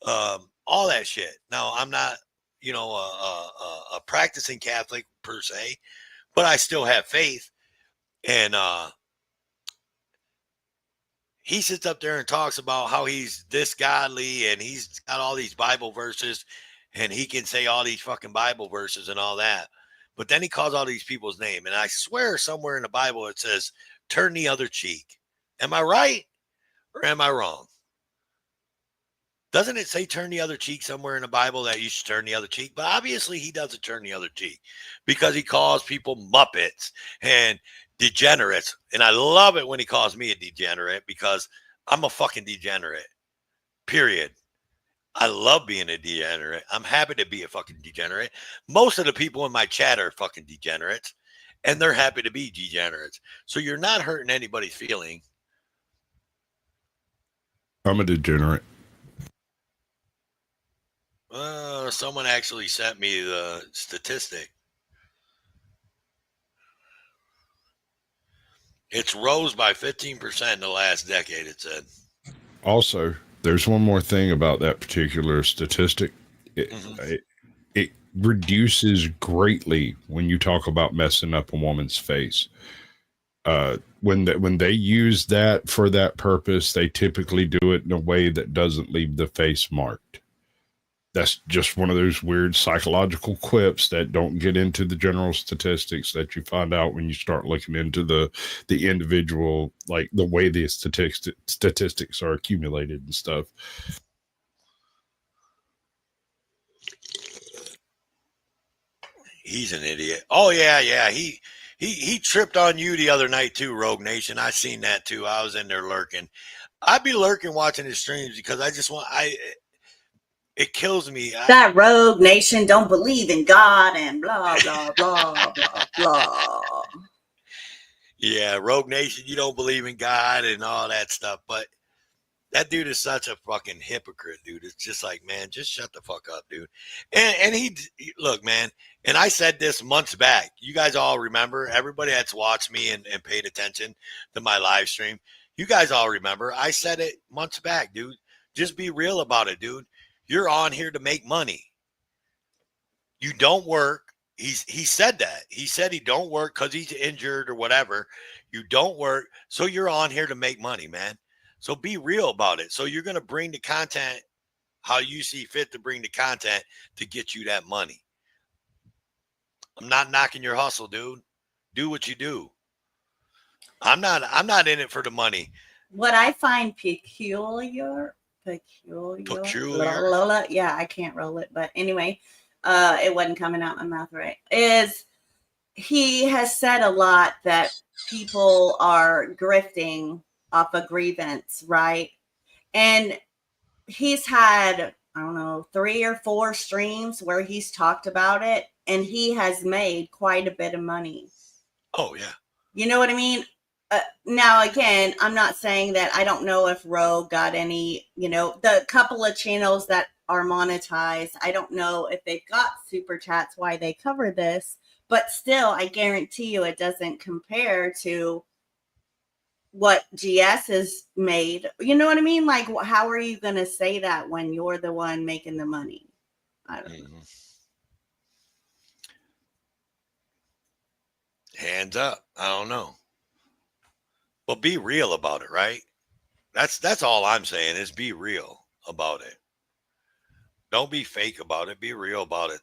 All that shit. Now I'm not, a practicing Catholic per se, but I still have faith. And he sits up there and talks about how he's this godly and he's got all these Bible verses and he can say all these fucking Bible verses and all that. But then he calls all these people's name. And I swear somewhere in the Bible it says, turn the other cheek. Am I right or am I wrong? Doesn't it say turn the other cheek somewhere in the Bible that you should turn the other cheek? But obviously he doesn't turn the other cheek because he calls people Muppets and degenerates. And I love it when he calls me a degenerate because I'm a fucking degenerate, period. I love being a degenerate. I'm happy to be a fucking degenerate. Most of the people in my chat are fucking degenerates and they're happy to be degenerates. So you're not hurting anybody's feeling. I'm a degenerate. Someone actually sent me the statistic. It's rose by 15% in the last decade, it said. Also, there's one more thing about that particular statistic. It reduces greatly when you talk about messing up a woman's face. When they use that for that purpose, they typically do it in a way that doesn't leave the face marked. That's just one of those weird psychological quips that don't get into the general statistics that you find out when you start looking into the individual, like the way the statistics are accumulated and stuff. He's an idiot. Oh yeah. He tripped on you the other night too, Rogue Nation. I seen that too. I was in there lurking. I'd be lurking watching his streams because I just want it kills me. That Rogue Nation don't believe in God and blah, blah, blah, blah, blah. Yeah, Rogue Nation, you don't believe in God and all that stuff. But that dude is such a fucking hypocrite, dude. It's just like, man, just shut the fuck up, dude. And he, look, man, and I said this months back. You guys all remember, everybody that's watched me and paid attention to my live stream, you guys all remember. I said it months back, dude. Just be real about it, dude. You're on here to make money. You don't work. He said that. He said he don't work because he's injured or whatever. You don't work. So you're on here to make money, man. So be real about it. So you're going to bring the content how you see fit to bring the content to get you that money. I'm not knocking your hustle, dude. Do what you do. I'm not in it for the money. What I find peculiar, yeah, I can't roll it, but anyway, it wasn't coming out my mouth right, is he has said a lot that people are grifting off a grievance, right? And he's had, I don't know, 3 or 4 streams where he's talked about it, and he has made quite a bit of money. Oh, yeah. You know what I mean? Now, again, I'm not saying that I don't know if Roe got any, the couple of channels that are monetized, I don't know if they've got super chats why they cover this, but still, I guarantee you it doesn't compare to what GS has made. You know what I mean? Like, how are you going to say that when you're the one making the money? I don't know. Hands up. I don't know. But be real about it, right? That's all I'm saying is be real about it. Don't be fake about it. Be real about it.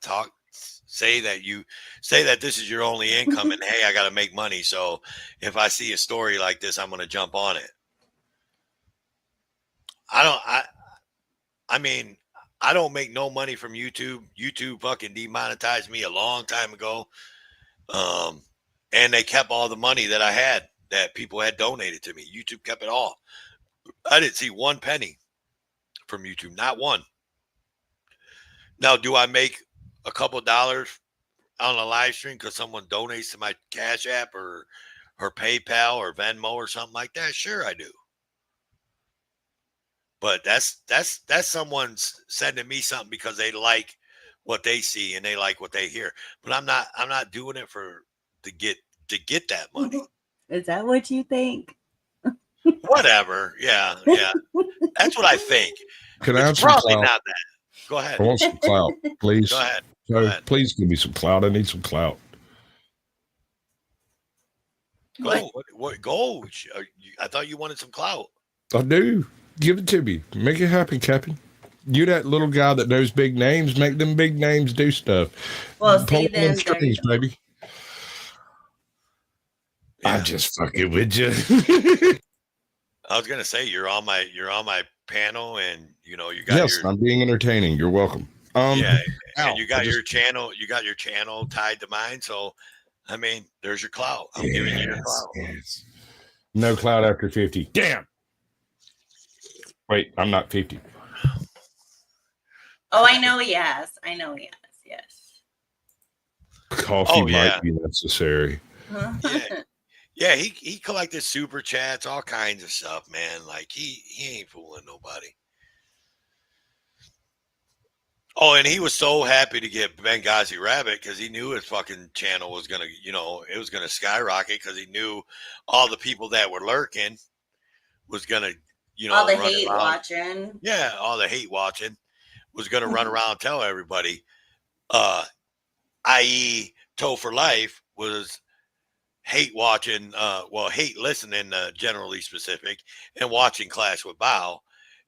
Say that this is your only income and hey, I got to make money. So if I see a story like this, I'm going to jump on it. I mean, I don't make no money from YouTube. YouTube fucking demonetized me a long time ago. And they kept all the money that I had that people had donated to me. YouTube kept it all. I didn't see one penny from YouTube, not one. Now, do I make a couple dollars on a live stream because someone donates to my Cash App or PayPal or Venmo or something like that? Sure, I do. But that's someone sending me something because they like what they see and they like what they hear. But I'm not doing it to get that money. Is that what you think? Whatever. Yeah. That's what I think. Can I have It's some probably clout? not that. Go ahead. I want some clout, please. Go ahead. So please give me some clout. I need some clout. Go. What? Go. I thought you wanted some clout. I do. Give it to me. Make it happen, Captain. You that little guy that knows big names. Make them big names do stuff. Well, pull see, them then strings, baby. Yeah. I'm just fucking with you. I was gonna say you're on my panel, and you got yes, I'm being entertaining. You're welcome. And you got your channel. You got your channel tied to mine, so I mean, there's your clout. I'm giving you your clout. Yes. No clout after 50. Damn. Wait, I'm not 50. Oh, I know he has. Yes. Coffee might be necessary. Yeah, he collected super chats, all kinds of stuff, man. Like he ain't fooling nobody. Oh, and he was so happy to get Benghazi Rabbit because he knew his fucking channel was gonna, it was gonna skyrocket because he knew all the people that were lurking was gonna, all the hate watching. Yeah, all the hate watching was gonna run around and tell everybody. I.e., Toe for Life was hate watching, hate listening, generally specific, and watching Clash with Bow.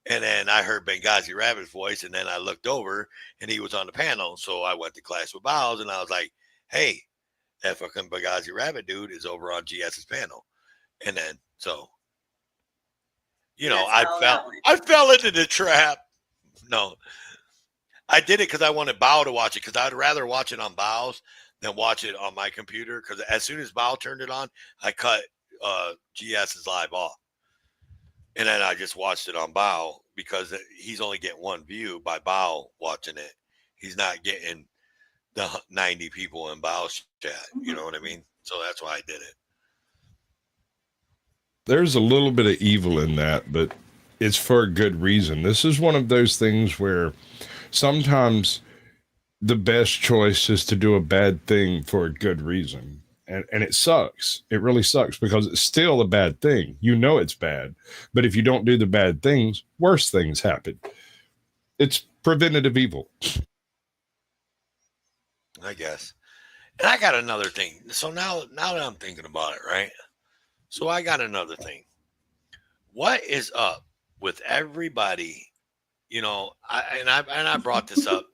And then I heard Benghazi Rabbit's voice, and then I looked over, and he was on the panel. So I went to Clash with Bows, and I was like, hey, that fucking Benghazi Rabbit dude is over on GS's panel. And then, so, I fell into the trap. No. I did it because I wanted Bow to watch it, because I'd rather watch it on Bow's than watch it on my computer, because as soon as Bow turned it on, I cut GS's live off. And then I just watched it on Bow because he's only getting one view by Bow watching it. He's not getting the 90 people in Bow's chat. You know what I mean? So that's why I did it. There's a little bit of evil in that, but it's for a good reason. This is one of those things where sometimes the best choice is to do a bad thing for a good reason. And it sucks. It really sucks because it's still a bad thing. It's bad. But if you don't do the bad things, worse things happen. It's preventative evil. I guess. And I got another thing. So now that I'm thinking about it, right? So I got another thing. what is up with everybody? I brought this up.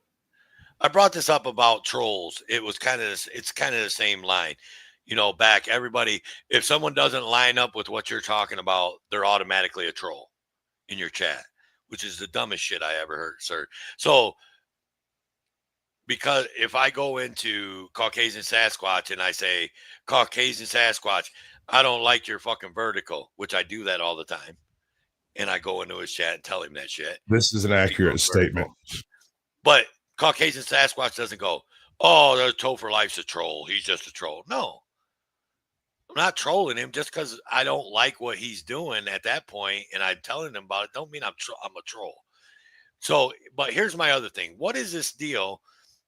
I brought this up about trolls. It's kind of the same line. Back everybody. If someone doesn't line up with what you're talking about, they're automatically a troll in your chat, which is the dumbest shit I ever heard, sir. So because if I go into Caucasian Sasquatch and I say, Caucasian Sasquatch, I don't like your fucking vertical, which I do that all the time. And I go into his chat and tell him that shit. This is an accurate statement. But Caucasian Sasquatch doesn't go, oh, the Topher Life's a troll. He's just a troll. No. I'm not trolling him just because I don't like what he's doing at that point and I'm telling him about it. Don't mean I'm a troll. So, but here's my other thing. What is this deal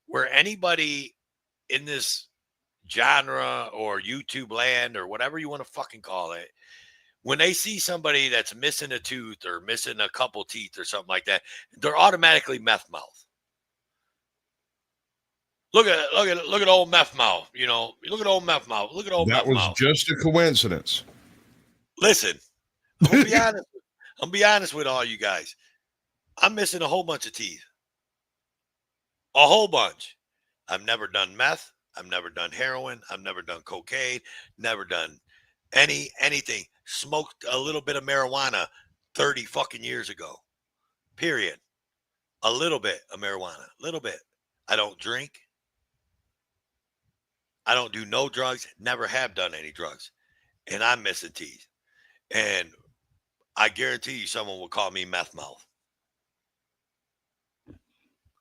where anybody in this genre or YouTube land or whatever you want to fucking call it, when they see somebody that's missing a tooth or missing a couple teeth or something like that, they're automatically meth mouth. Look at old meth mouth. Look at old meth mouth. Look at old meth mouth. That was just a coincidence. Listen, I'm gonna be honest. I'm gonna be honest with all you guys. I'm missing a whole bunch of teeth. A whole bunch. I've never done meth. I've never done heroin. I've never done cocaine. Never done anything. Smoked a little bit of marijuana 30 fucking years ago. Period. A little bit of marijuana. A little bit. I don't drink. I don't do no drugs. Never have done any drugs. And I'm missing teeth. And I guarantee you someone will call me meth mouth.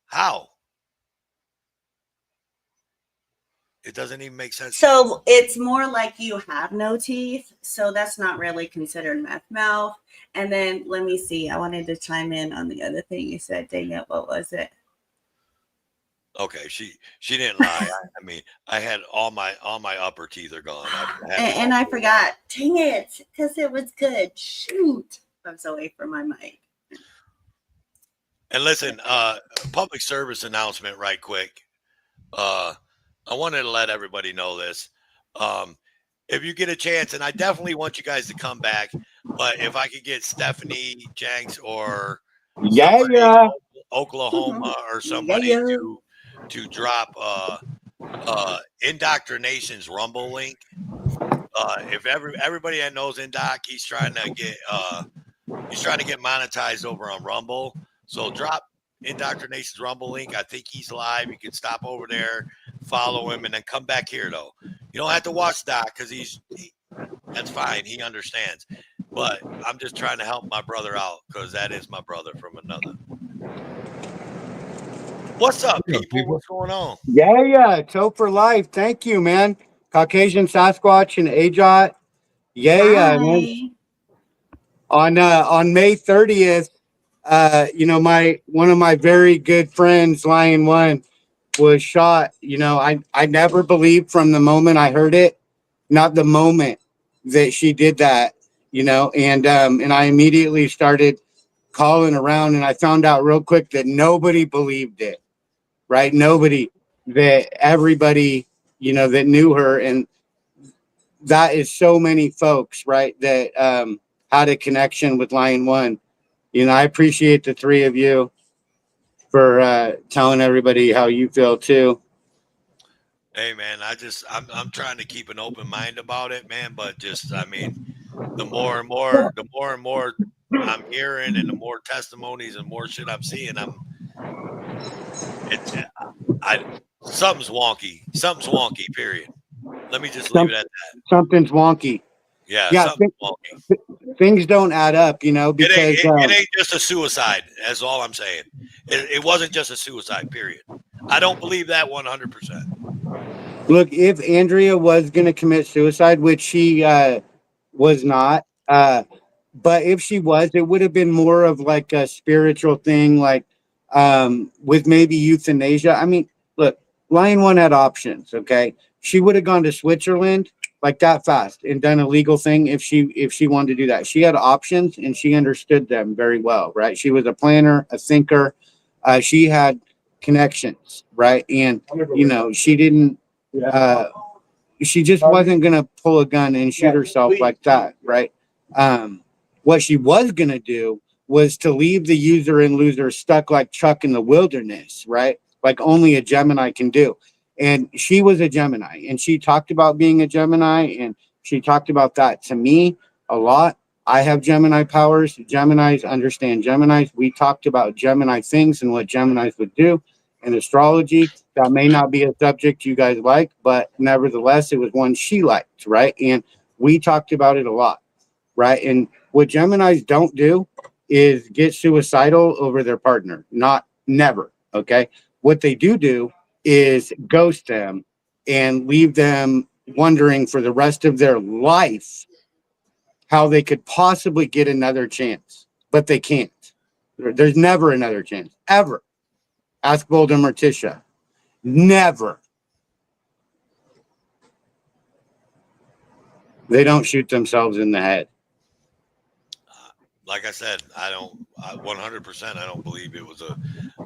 How? It doesn't even make sense. So it's more like you have no teeth. So that's not really considered meth mouth. And then let me see. I wanted to chime in on the other thing you said. Dang it. What was it? Okay, she didn't lie. I mean, I had all my upper teeth are gone. And I forgot. Dang it, because it was good. Shoot, I was away from my mic. And listen, public service announcement, right quick. I wanted to let everybody know this. If you get a chance, and I definitely want you guys to come back, but if I could get Stephanie Jenks or Oklahoma or somebody to drop Indoctrination's Rumble link. If everybody that knows Indoc, he's trying to get monetized over on Rumble. So drop Indoctrination's Rumble link. I think he's live. You can stop over there, follow him, and then come back here though. You don't have to watch Doc because that's fine. He understands. But I'm just trying to help my brother out because that is my brother from another. What's up, people? What's going on? Yeah. Topher Life. Thank you, man. Caucasian Sasquatch and AJOT. Yeah, man. On May 30th, one of my very good friends, Lion One, was shot. I never believed from the moment I heard it, not the moment that she did that, and I immediately started calling around and I found out real quick that nobody believed it, right? Nobody, that everybody, that knew her. And that is so many folks, right? That had a connection with Lion One. I appreciate the three of you for telling everybody how you feel too. Hey man, I'm trying to keep an open mind about it, man. But the more and more I'm hearing, and the more testimonies and more shit I'm seeing, something's wonky. Something's wonky. Period. Let me just leave it at that. Something's wonky. Yeah, something's wonky. Things don't add up, because it ain't just a suicide. That's all I'm saying. It wasn't just a suicide. Period. I don't believe that 100%. Look, if Andrea was going to commit suicide, which she was not, but if she was, it would have been more of like a spiritual thing, like with maybe euthanasia. I mean, look, Lion One had options. Okay, she would have gone to Switzerland like that fast and done a legal thing if she wanted to do that. She had options and she understood them very well, right? She was a planner, a thinker. She had connections, right? And she didn't. She just wasn't gonna pull a gun and shoot herself like that, right? What she was going to do was to leave the user and loser stuck like Chuck in the wilderness, right? Like only a Gemini can do. And she was a Gemini, and she talked about being a Gemini, and she talked about that to me a lot. I have Gemini powers. Geminis understand Geminis. We talked about Gemini things and what Geminis would do in astrology. That may not be a subject you guys like, but nevertheless, it was one she liked, right? And we talked about it a lot, right? And what Geminis don't do is get suicidal over their partner. Not never, okay? What they do is ghost them and leave them wondering for the rest of their life how they could possibly get another chance, but they can't. There's never another chance, ever. Ask Golda Morticia. Never. They don't shoot themselves in the head. Like I said, I don't 100%. I don't believe it was a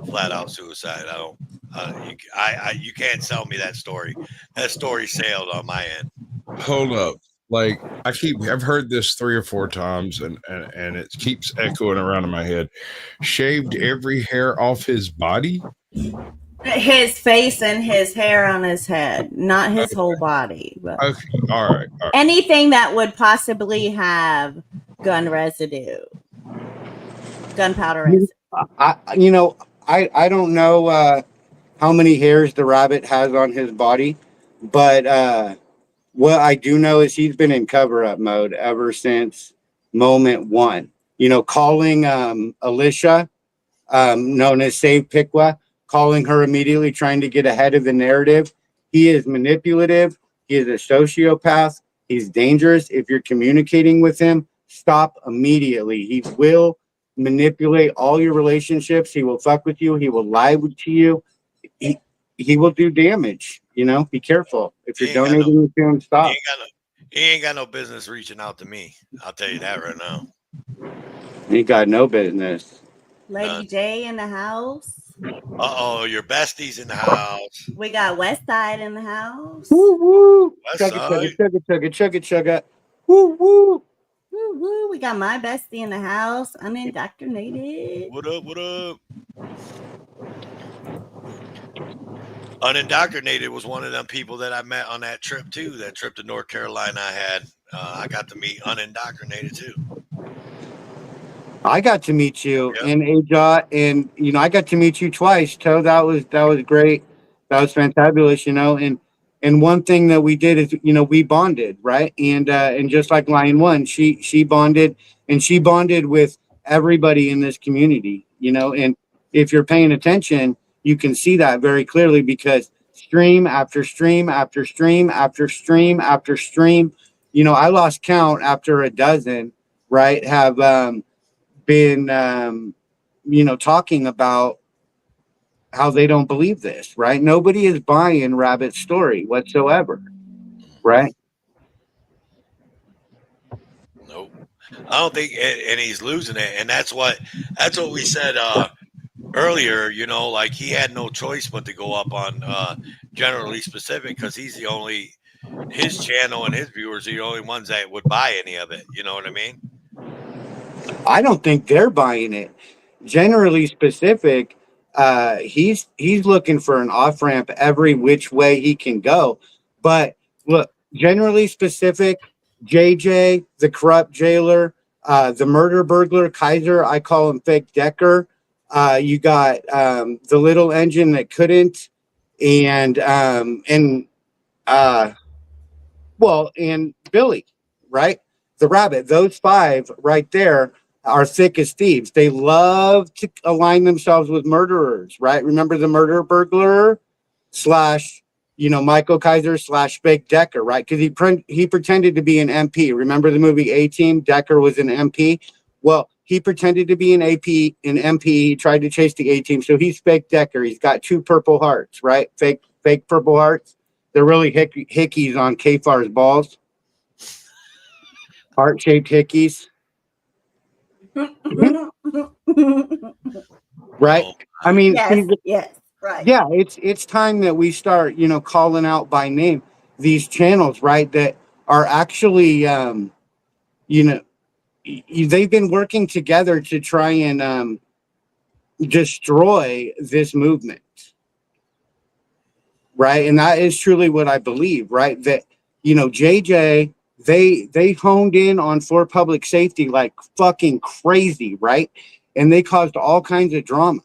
flat out suicide. I don't. You can't sell me that story. That story sailed on my end. Hold up. Like I've heard this 3 or 4 times, and it keeps echoing around in my head. Shaved every hair off his body. His face and his hair on his head, not his whole body. But Okay, all right. anything that would possibly have gun residue, gunpowder residue. I don't know how many hairs the rabbit has on his body, but what I do know is he's been in cover-up mode ever since moment one. Calling Alicia, known as Save Piqua, calling her immediately, trying to get ahead of the narrative. He is manipulative. He is a sociopath. He's dangerous. If you're communicating with him, stop immediately. He will manipulate all your relationships. He will fuck with you. He will lie to you. He will do damage. Be careful. If you're donating to him, stop. He ain't got no business reaching out to me. I'll tell you that right now. He got no business. Lady J in the house. Uh-oh, your bestie's in the house. We got West Side in the house. Woo woo. West Chugga chugga. Woo woo. Woo woo. We got my bestie in the house. Unindoctrinated. What up? What up? Unindoctrinated was one of them people that I met on that trip too. That trip to North Carolina I had. I got to meet Unindoctrinated too. I got to meet you in Aja, and I got to meet you twice. So that was great. That was fantabulous. And one thing that we did is we bonded, right? And just like Lion One, she bonded, and she bonded with everybody in this community. And if you're paying attention, you can see that very clearly, because stream after stream after stream after stream after stream, I lost count after a dozen, right? Have been talking about how they don't believe this, right? Nobody is buying Rabbit's story whatsoever, right? Nope. I don't think, and he's losing it, and that's what we said earlier. Like he had no choice but to go up on Generally Specific, because he's the only, his channel and his viewers are the only ones that would buy any of it. You know what I mean? I don't think they're buying it. Generally Specific, he's looking for an off ramp every which way he can go. But look, Generally Specific, JJ, the corrupt jailer, the murder burglar, Kaiser, I call him Fake Decker. You got the little engine that couldn't, and Billy, right? The rabbit. Those 5 right there are thick as thieves. They love to align themselves with murderers, right? Remember the murder burglar / Michael Kaiser / Fake Decker, right? Because he pretended to be an MP. Remember the movie A-Team? Decker was an MP. Well, he pretended to be an MP. He tried to chase the A-Team, so he's Fake Decker. He's got 2 purple hearts, right? Fake purple hearts. They're really hickeys on Kafar's balls. Heart-shaped hickeys. Right? I mean, yes, right. Yeah, it's time that we start, calling out by name these channels, right? That are actually, they've been working together to try and destroy this movement, right? And that is truly what I believe, right? That, JJ, they honed in on for public safety like fucking crazy, right? And they caused all kinds of drama,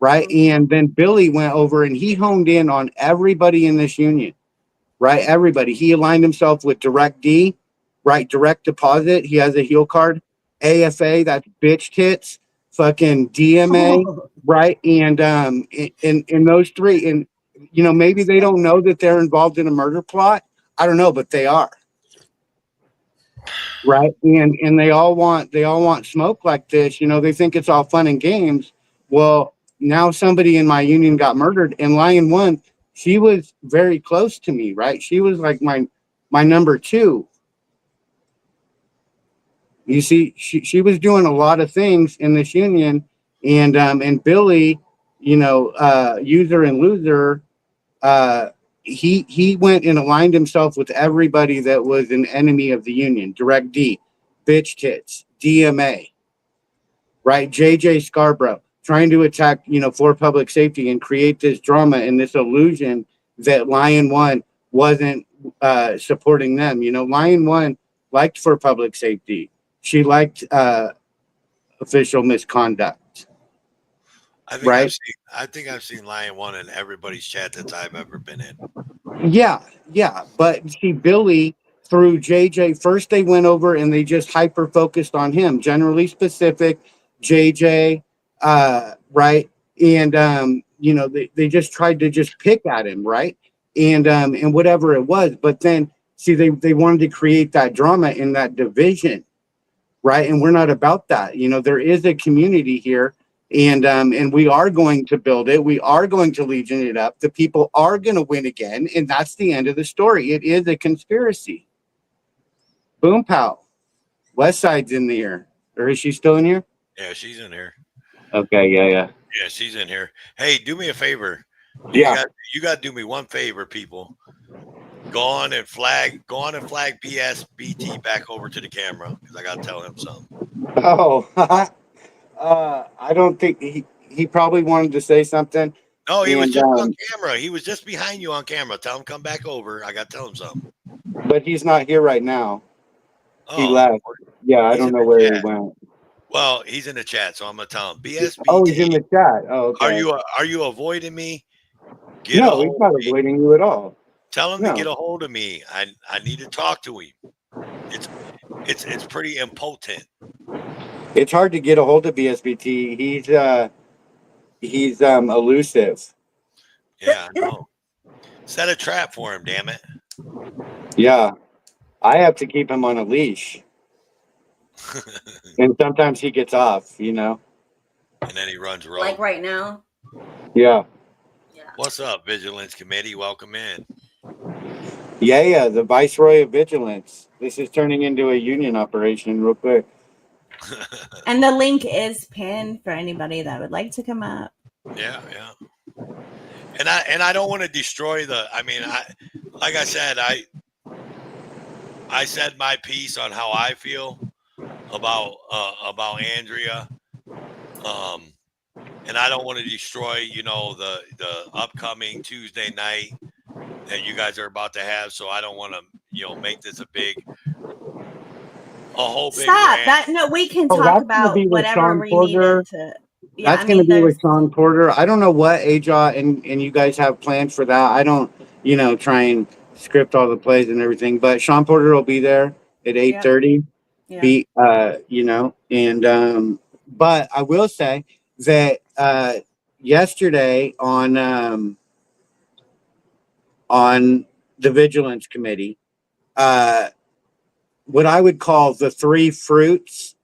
right? And then Billy went over and he honed in on everybody in this union, right? Everybody. He aligned himself with Direct D, right? Direct deposit. He has a heel card. AFA, that's bitch tits. Fucking DMA, right? And in those three, and maybe they don't know that they're involved in a murder plot. I don't know, but they are. Right. And they all want smoke like this. They think it's all fun and games. Well, now somebody in my union got murdered, and Lion One, she was very close to me, right? She was like my number two. You see, she was doing a lot of things in this union, and Billy, user and loser, he went and aligned himself with everybody that was an enemy of the union. Direct D, bitch tits, DMA, right? JJ Scarborough trying to attack, for public safety and create this drama and this illusion that Lion One wasn't supporting them. Lion One liked for public safety. She liked official misconduct. I think I've seen Lion One in everybody's chat that I've ever been in. Yeah. But see, Billy through JJ, first they went over and they just hyper focused on him, generally specific, JJ, right? And they just tried to just pick at him, right? And whatever it was. But then see, they wanted to create that drama in that division, right? And we're not about that. There is a community here. And we are going to build it. We are going to legion it up. The people are going to win again. And that's the end of the story. It is a conspiracy. Boom pow. West Side's in the air. Or is she still in here? Yeah, she's in here. Okay, yeah. Yeah, she's in here. Hey, do me a favor. You got to do me one favor, people. Go on and flag BSBT back over to the camera because I got to tell him something. Oh, I don't think he probably wanted to say something. No, he was just on camera. He was just behind you on camera. Tell him come back over. I got to tell him something. But he's not here right now. He Oh, left. Yeah, I don't know where he went. Well, he's in the chat, so I'm gonna tell him. BSBT. Oh, he's in the chat. Oh, okay. Are you avoiding me? No, he's not avoiding you at all. Tell him to get a hold of me. I need to talk to him. It's pretty impotent. It's hard to get a hold of BSBT. He's elusive. Yeah, I know. Set a trap for him, damn it. Yeah. I have to keep him on a leash. And sometimes he gets off, And then he runs rogue. Like right now? Yeah. What's up, Vigilance Committee? Welcome in. Yeah, the Viceroy of Vigilance. This is turning into a union operation real quick. And the link is pinned for anybody that would like to come up. Yeah. And I don't want to destroy like I said, I said my piece on how I feel about Andrea. And I don't want to destroy, the upcoming Tuesday night that you guys are about to have. So I don't want to, make this a whole big Stop rant. that. No, we can talk about whatever we needed to. Yeah, that's going to be with Sean Porter. I don't know what Aja and you guys have planned for that. I don't, try and script all the plays and everything, but Sean Porter will be there at 8:30. Yeah. But I will say that yesterday on the Vigilance Committee, what I would call the three fruits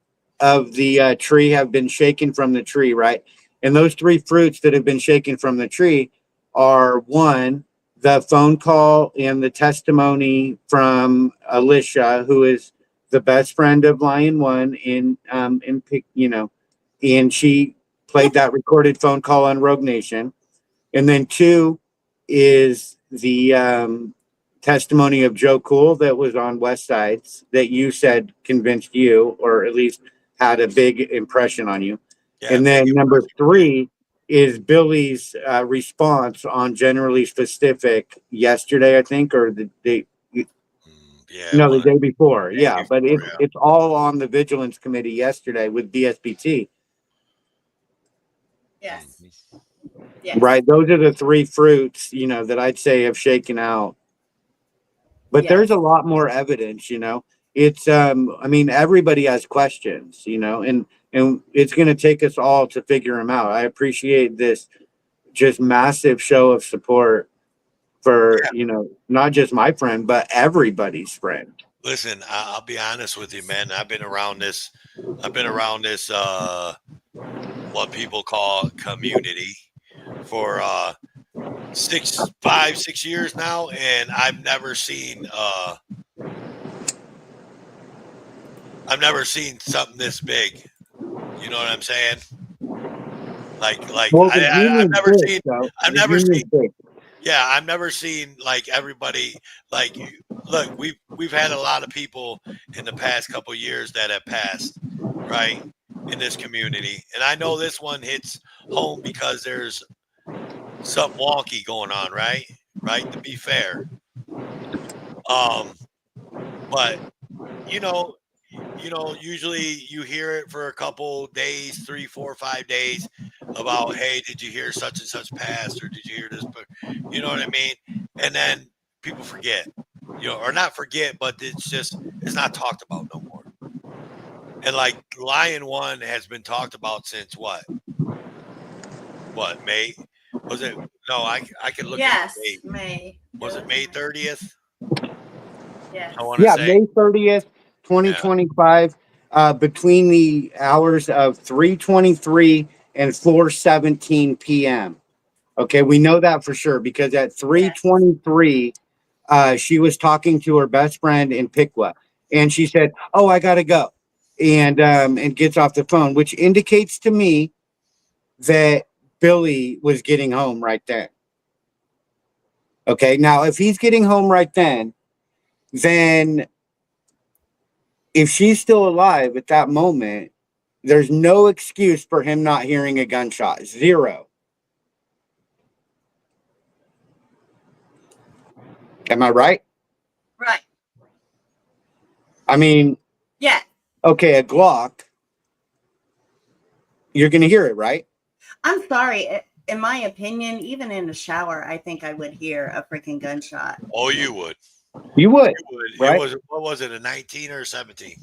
of the tree have been shaken from the tree, right? And those three fruits that have been shaken from the tree are, one, the phone call and the testimony from Alicia, who is the best friend of Lion One and she played that recorded phone call on Rogue Nation. And then two is the testimony of Joe Cool that was on West Sides that you said convinced you, or at least had a big impression on you. Yeah, And big then number impression. three is Billy's response on Generally Specific yesterday, I think, or the day. Yeah, No, the one day before. day Yeah, but before, yeah. it's all on the Vigilance Committee yesterday with BSPT. Yes. Mhm. Yes. Right. Those are the three fruits, that I'd say have shaken out. But Yes. there's a lot more evidence, It's I mean, everybody has questions, and it's gonna take us all to figure them out. I appreciate this just massive show of support for, not just my friend, but everybody's friend. Listen, I'll be honest with you, man. I've been around this. What people call community for 6 years now, and I've never seen something this big. You know what I'm saying? Well, the I've union's never big, seen. though. I've The never seen. union's big. Yeah, I've never seen like everybody like. Look, we've had a lot of people in the past couple years that have passed, right, in this community, and I know this one hits home because there's something wonky going on, right? Right, to be fair. But you know, usually you hear it for a couple days, 3, 4, 5 days about, hey, did you hear such and such passed, or did you hear this? But you know what I mean? And then people forget, or not forget, but it's not talked about no more. And like Lion One has been talked about since what? What, May? Was it? No, I can look at Yes. the date. May. Was it May 30th? Yes. I want to Yeah, say. May 30th, Yeah. 2025, between the hours of 3:23 and 4:17 p.m. Okay, we know that for sure because at 3:23, she was talking to her best friend in Piqua, and she said, "Oh, I gotta go," and gets off the phone, which indicates to me that Billy was getting home right then. Okay, now if he's getting home right then if she's still alive at that moment, there's no excuse for him not hearing a gunshot. Zero. Am I right? Right. I mean, Yeah. okay, a Glock, you're going to hear it, right? I'm sorry. In my opinion, even in the shower, I think I would hear a freaking gunshot. Oh, you would. You would, You would. right? It was. What was it? A 19 or 17?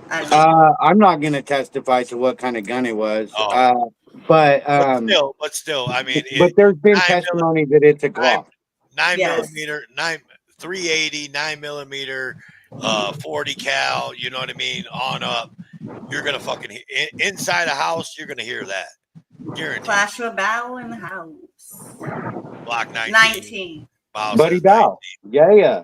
I'm not going to testify to what kind of gun it was. Oh. But Still, I mean, but there's been 9 testimony that it's a Glock. 9 millimeter, 380, 9 millimeter, 40 cal. You know what I mean? On up, you're gonna fucking inside a house. You're gonna hear that. Guaranteed. Flash of a bow in the house. Block 19. 19. Bow Buddy says Bow. Yeah.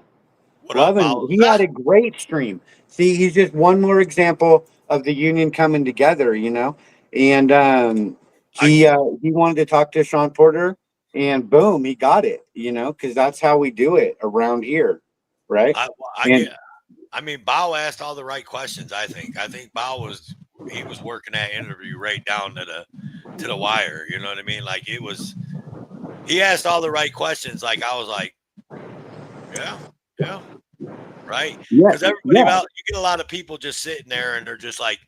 What Loving up, it. Bow? He had a great stream. See, he's just one more example of the union coming together, And he wanted to talk to Sean Porter, and boom, he got it, because that's how we do it around here, right? I mean, Bow asked all the right questions. I think Bow was working that interview right down to the wire. You know what I mean? Like he asked all the right questions. Like I was like, yeah, right? Yeah, Because everybody else, you get a lot of people just sitting there and they're just like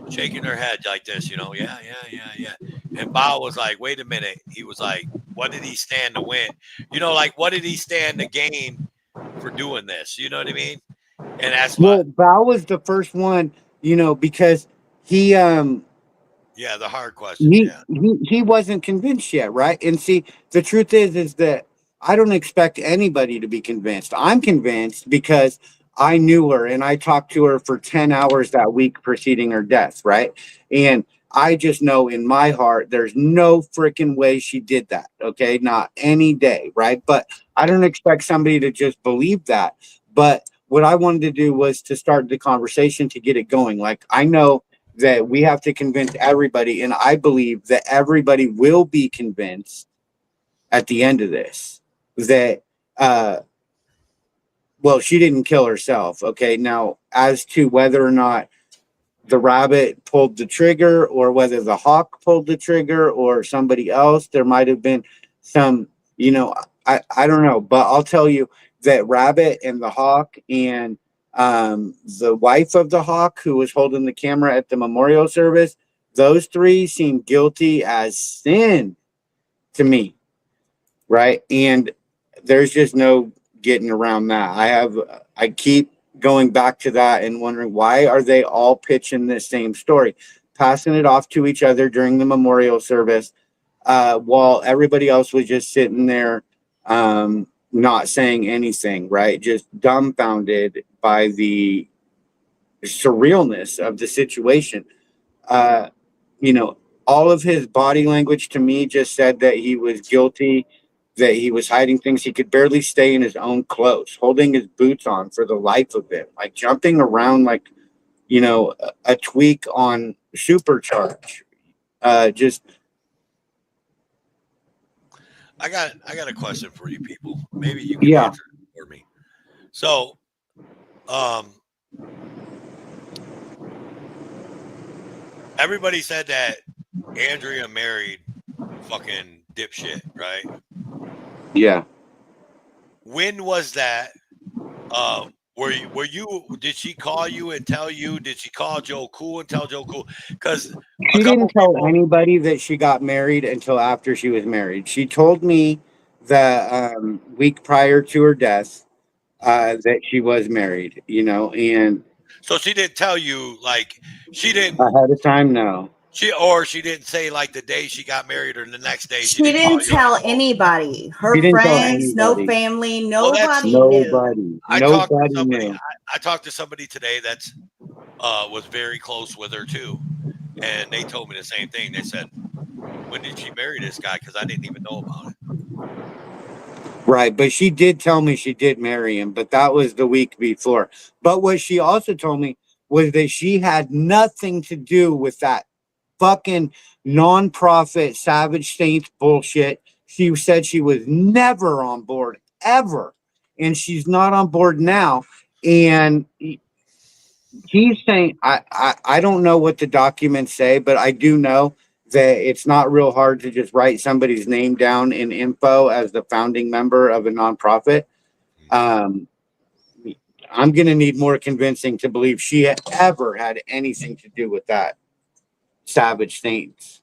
shaking their head like this, yeah. And Bow was like, wait a minute. He was like, what did he stand to win? Like what did he stand to gain for doing this? You know what I mean? And that's why. Well, Bow was the first one, because he the hard question. he wasn't convinced yet, right? And see, the truth is that I don't expect anybody to be convinced. I'm convinced because I knew her and I talked to her for 10 hours that week preceding her death, right? And I just know in my heart there's no freaking way she did that, okay? Not any day, right? But I don't expect somebody to just believe that. But what I wanted to do was to start the conversation to get it going. Like, I know that we have to convince everybody, and I believe that everybody will be convinced at the end of this that uh, well, she didn't kill herself. Okay. Now, as to whether or not the rabbit pulled the trigger or whether the hawk pulled the trigger or somebody else, there might have been some, I don't know, but I'll tell you that rabbit and the hawk and the wife of the hawk who was holding the camera at the memorial service, those three seem guilty as sin to me, right? And there's just no getting around that. I keep going back to that and wondering, why are they all pitching the same story, passing it off to each other during the memorial service, while everybody else was just sitting there, not saying anything, right? Just dumbfounded by the surrealness of the situation. Uh, you know, all of his body language to me just said that he was guilty, that he was hiding things. He could barely stay in his own clothes, holding his boots on for the life of him, like jumping around like, a tweak on supercharge. Just I got a question for you people. Maybe you can yeah, answer it for me. So, everybody said that Andrea married fucking dipshit, right? yeah. When was that? Were you? Did she call you and tell you? Did she call Joe Cool and tell Joe Cool? Because a She couple didn't tell people. anybody that she got married until after she was married. She told me the week prior to her death that she was married, and So she didn't tell you, like, she didn't. ahead of time, no. She didn't say, like, the day she got married or the next day she She didn't call didn't you on tell the phone. anybody. Her She didn't tell friends, no anybody. family, Well, that's nobody knew. Nobody. I talked to Nobody somebody. knew. I talked to somebody today that's was very close with her too, and they told me the same thing. They said, "When did she marry this guy?" Because I didn't even know about it. Right, but she did tell me she did marry him, but that was the week before. But what she also told me was that she had nothing to do with that fucking nonprofit Savage Saints bullshit. She said she was never on board ever, and she's not on board now. And he's saying, I don't know what the documents say, but I do know that it's not real hard to just write somebody's name down in info as the founding member of a nonprofit. Um, I'm going to need more convincing to believe she ever had anything to do with that Savage Saints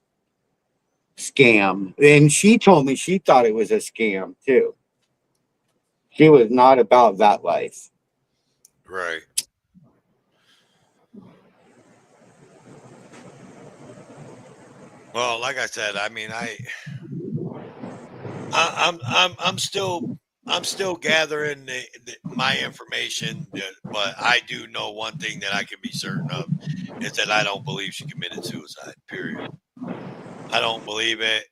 scam. And she told me she thought it was a scam too. She was not about that life. Right. Well, like I said, I mean, I'm still gathering my information, but I do know one thing that I can be certain of is that I don't believe she committed suicide. Period. I don't believe it.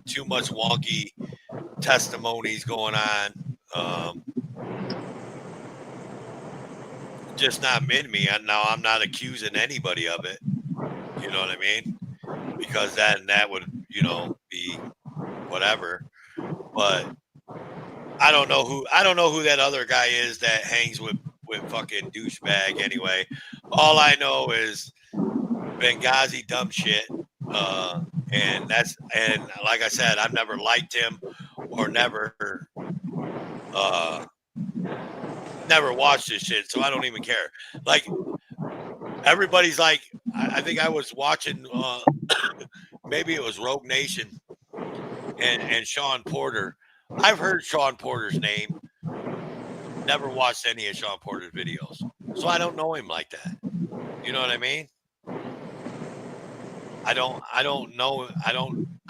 Too much wonky testimonies going on. Just not in me. And now I'm not accusing anybody of it. You know what I mean? Because that would, be whatever. But I don't know who that other guy is that hangs with fucking douchebag anyway. All I know is Benghazi dumb shit. And like I said, I've never liked him or never watched this shit, so I don't even care. Like, everybody's like, I think I was watching maybe it was Rogue Nation and Sean Porter. I've heard Sean Porter's name, never watched any of Sean Porter's videos, so I don't know him like that. You know what I mean? I don't know.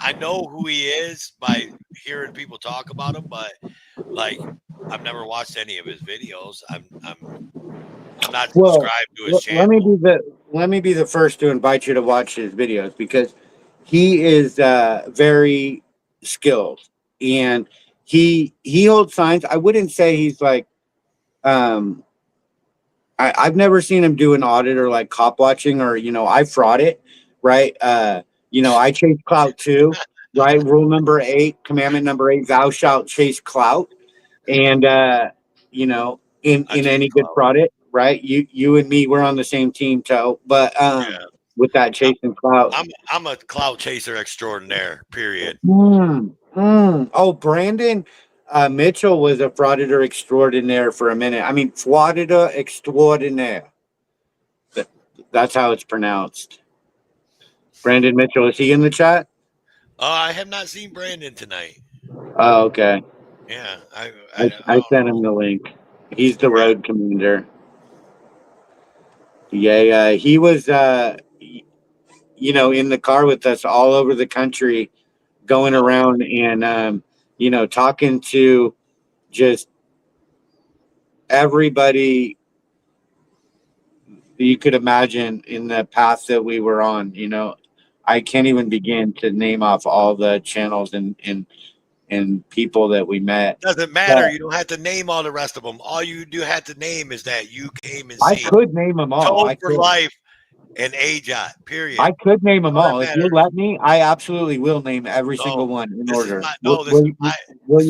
I know who he is by hearing people talk about him, but like, I've never watched any of his videos. I'm not subscribed to his channel. Let me be the first to invite you to watch his videos, because he is very skilled, and he holds signs. I wouldn't say he's like I've never seen him do an audit or like cop watching, or I fraud it, right? I chase clout too, right? Rule number 8, commandment number 8, thou shalt chase clout. And you know, in I just any good clout. product, right? You and me, we're on the same team, Toe. But Yeah. with that chasing clout. I'm a clout chaser extraordinaire. Period. Oh, Brandon Mitchell was a frauditor extraordinaire for a minute. I mean, frauditor extraordinaire. That's how it's pronounced. Brandon Mitchell, is he in the chat? I have not seen Brandon tonight. Oh, okay. Yeah, I I don't sent know. him the link. He's the Okay. road commander. Yeah, he was, in the car with us all over the country, going around and, talking to just everybody you could imagine in the path that we were on. I can't even begin to name off all the channels and people that we met. Doesn't matter. But You don't have to name all the rest of them. All you do have to name is that you came and I seen could name them all. Told I for could. Life and AJOT. Period. I could name them All that all. If you matters. let me, I absolutely will name every No, single one in this is order. my Will this is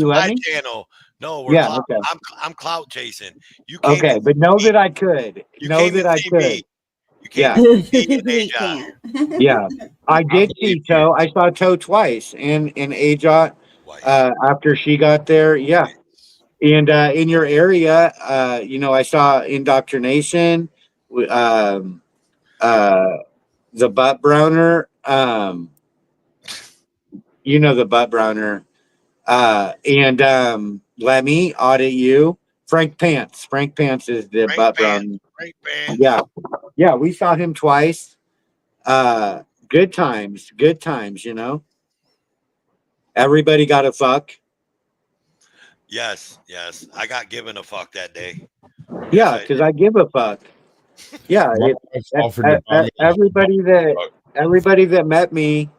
you let my me? channel. No, Yeah, okay. I'm clout chasing. You came Okay, and but know that I could. you Know came that and I see me. could. You came Yeah, and see me and He AJOT. can. yeah. I I did believe see you Toe. I saw Toe twice in AJOT twice. after she got there. Yeah. And in your area, I saw Indoctrination, uh, the Butt Browner, the Butt Browner, and Lemmy, Audit You, Frank Pants. Frank Pants is the Frank Butt Pants. Browner. Frank Pants. Yeah. Yeah, we saw him twice. Good times. Good times, Everybody got a fuck. Yes. I got given a fuck that day. Yes, Yeah, I because did. I give a fuck. Yeah, My wife offered to buy me a everybody that met me,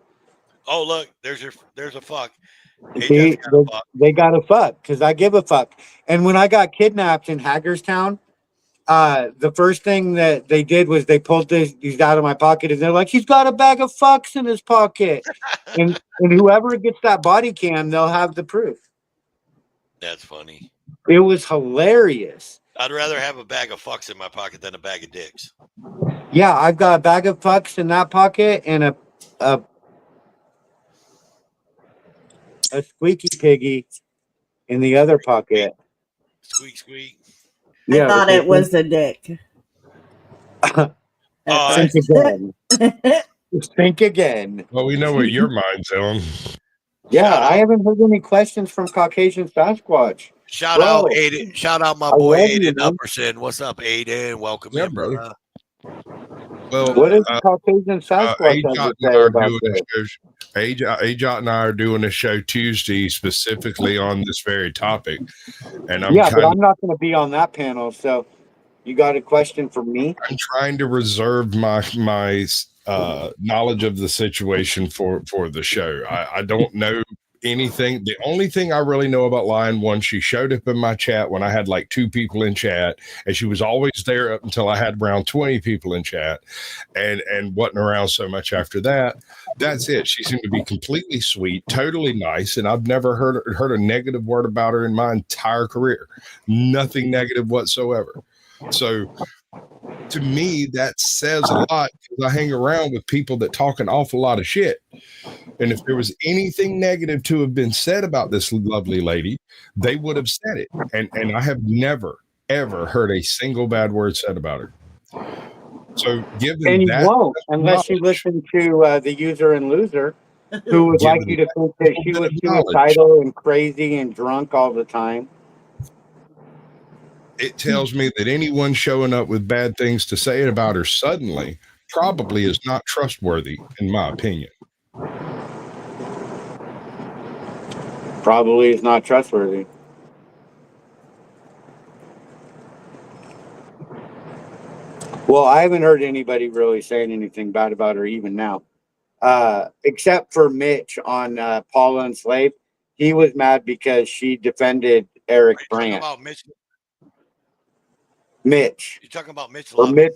Oh, look, there's a fuck. AJOT's see, got a fuck. they got a fuck because I give a fuck. And when I got kidnapped in Hagerstown, the first thing that they did was they pulled these out of my pocket, and they're like, "He's got a bag of fucks in his pocket." And whoever gets that body cam, they'll have the proof. That's funny. It was hilarious. I'd rather have a bag of fucks in my pocket than a bag of dicks. Yeah, I've got a bag of fucks in that pocket and a squeaky piggy in the other pocket. Squeak, squeak. I Yeah, thought it was a dick. Oh, think again. Think again. Well, we know what your mind's on. Yeah, Shout I out, haven't heard any questions from Caucasian Sasquatch. shout Bro, out, Aiden. Shout out my I boy love you, Aiden man. Upperson. What's up, Aiden? Welcome Yeah, in, brother. brother. Well, What does Caucasian Sasquatch have AJOT to and I say are about doing this? a show. AJOT and I are doing a show Tuesday specifically on this very topic, and I'm Yeah, but I'm not going to be on that panel. So, you got a question for me? I'm trying to reserve my knowledge of the situation for the show. I don't know anything. The only thing I really know about Line One, she showed up in my chat when I had like 2 people in chat, and she was always there up until I had around 20 people in chat, and wasn't around so much after that. That's it. She seemed to be completely sweet, totally nice, and I've never heard a negative word about her in my entire career. Nothing negative whatsoever. So to me, that says a lot because I hang around with people that talk an awful lot of shit. And if there was anything negative to have been said about this lovely lady, they would have said it. And I have never, ever heard a single bad word said about her. So given And you that won't unless you knowledge, listen to the user and loser who would like you to think that she was knowledge, suicidal and crazy and drunk all the time. it tells me that anyone showing up with bad things to say about her suddenly probably is not trustworthy, in my opinion. Probably is not trustworthy. Well, I haven't heard anybody really saying anything bad about her even now. Except for Mitch on Paula Enslaved. He was mad because she defended Eric Are you talking Brandt. about Mitch? Mitch. You talking about Mitch Or Lovett?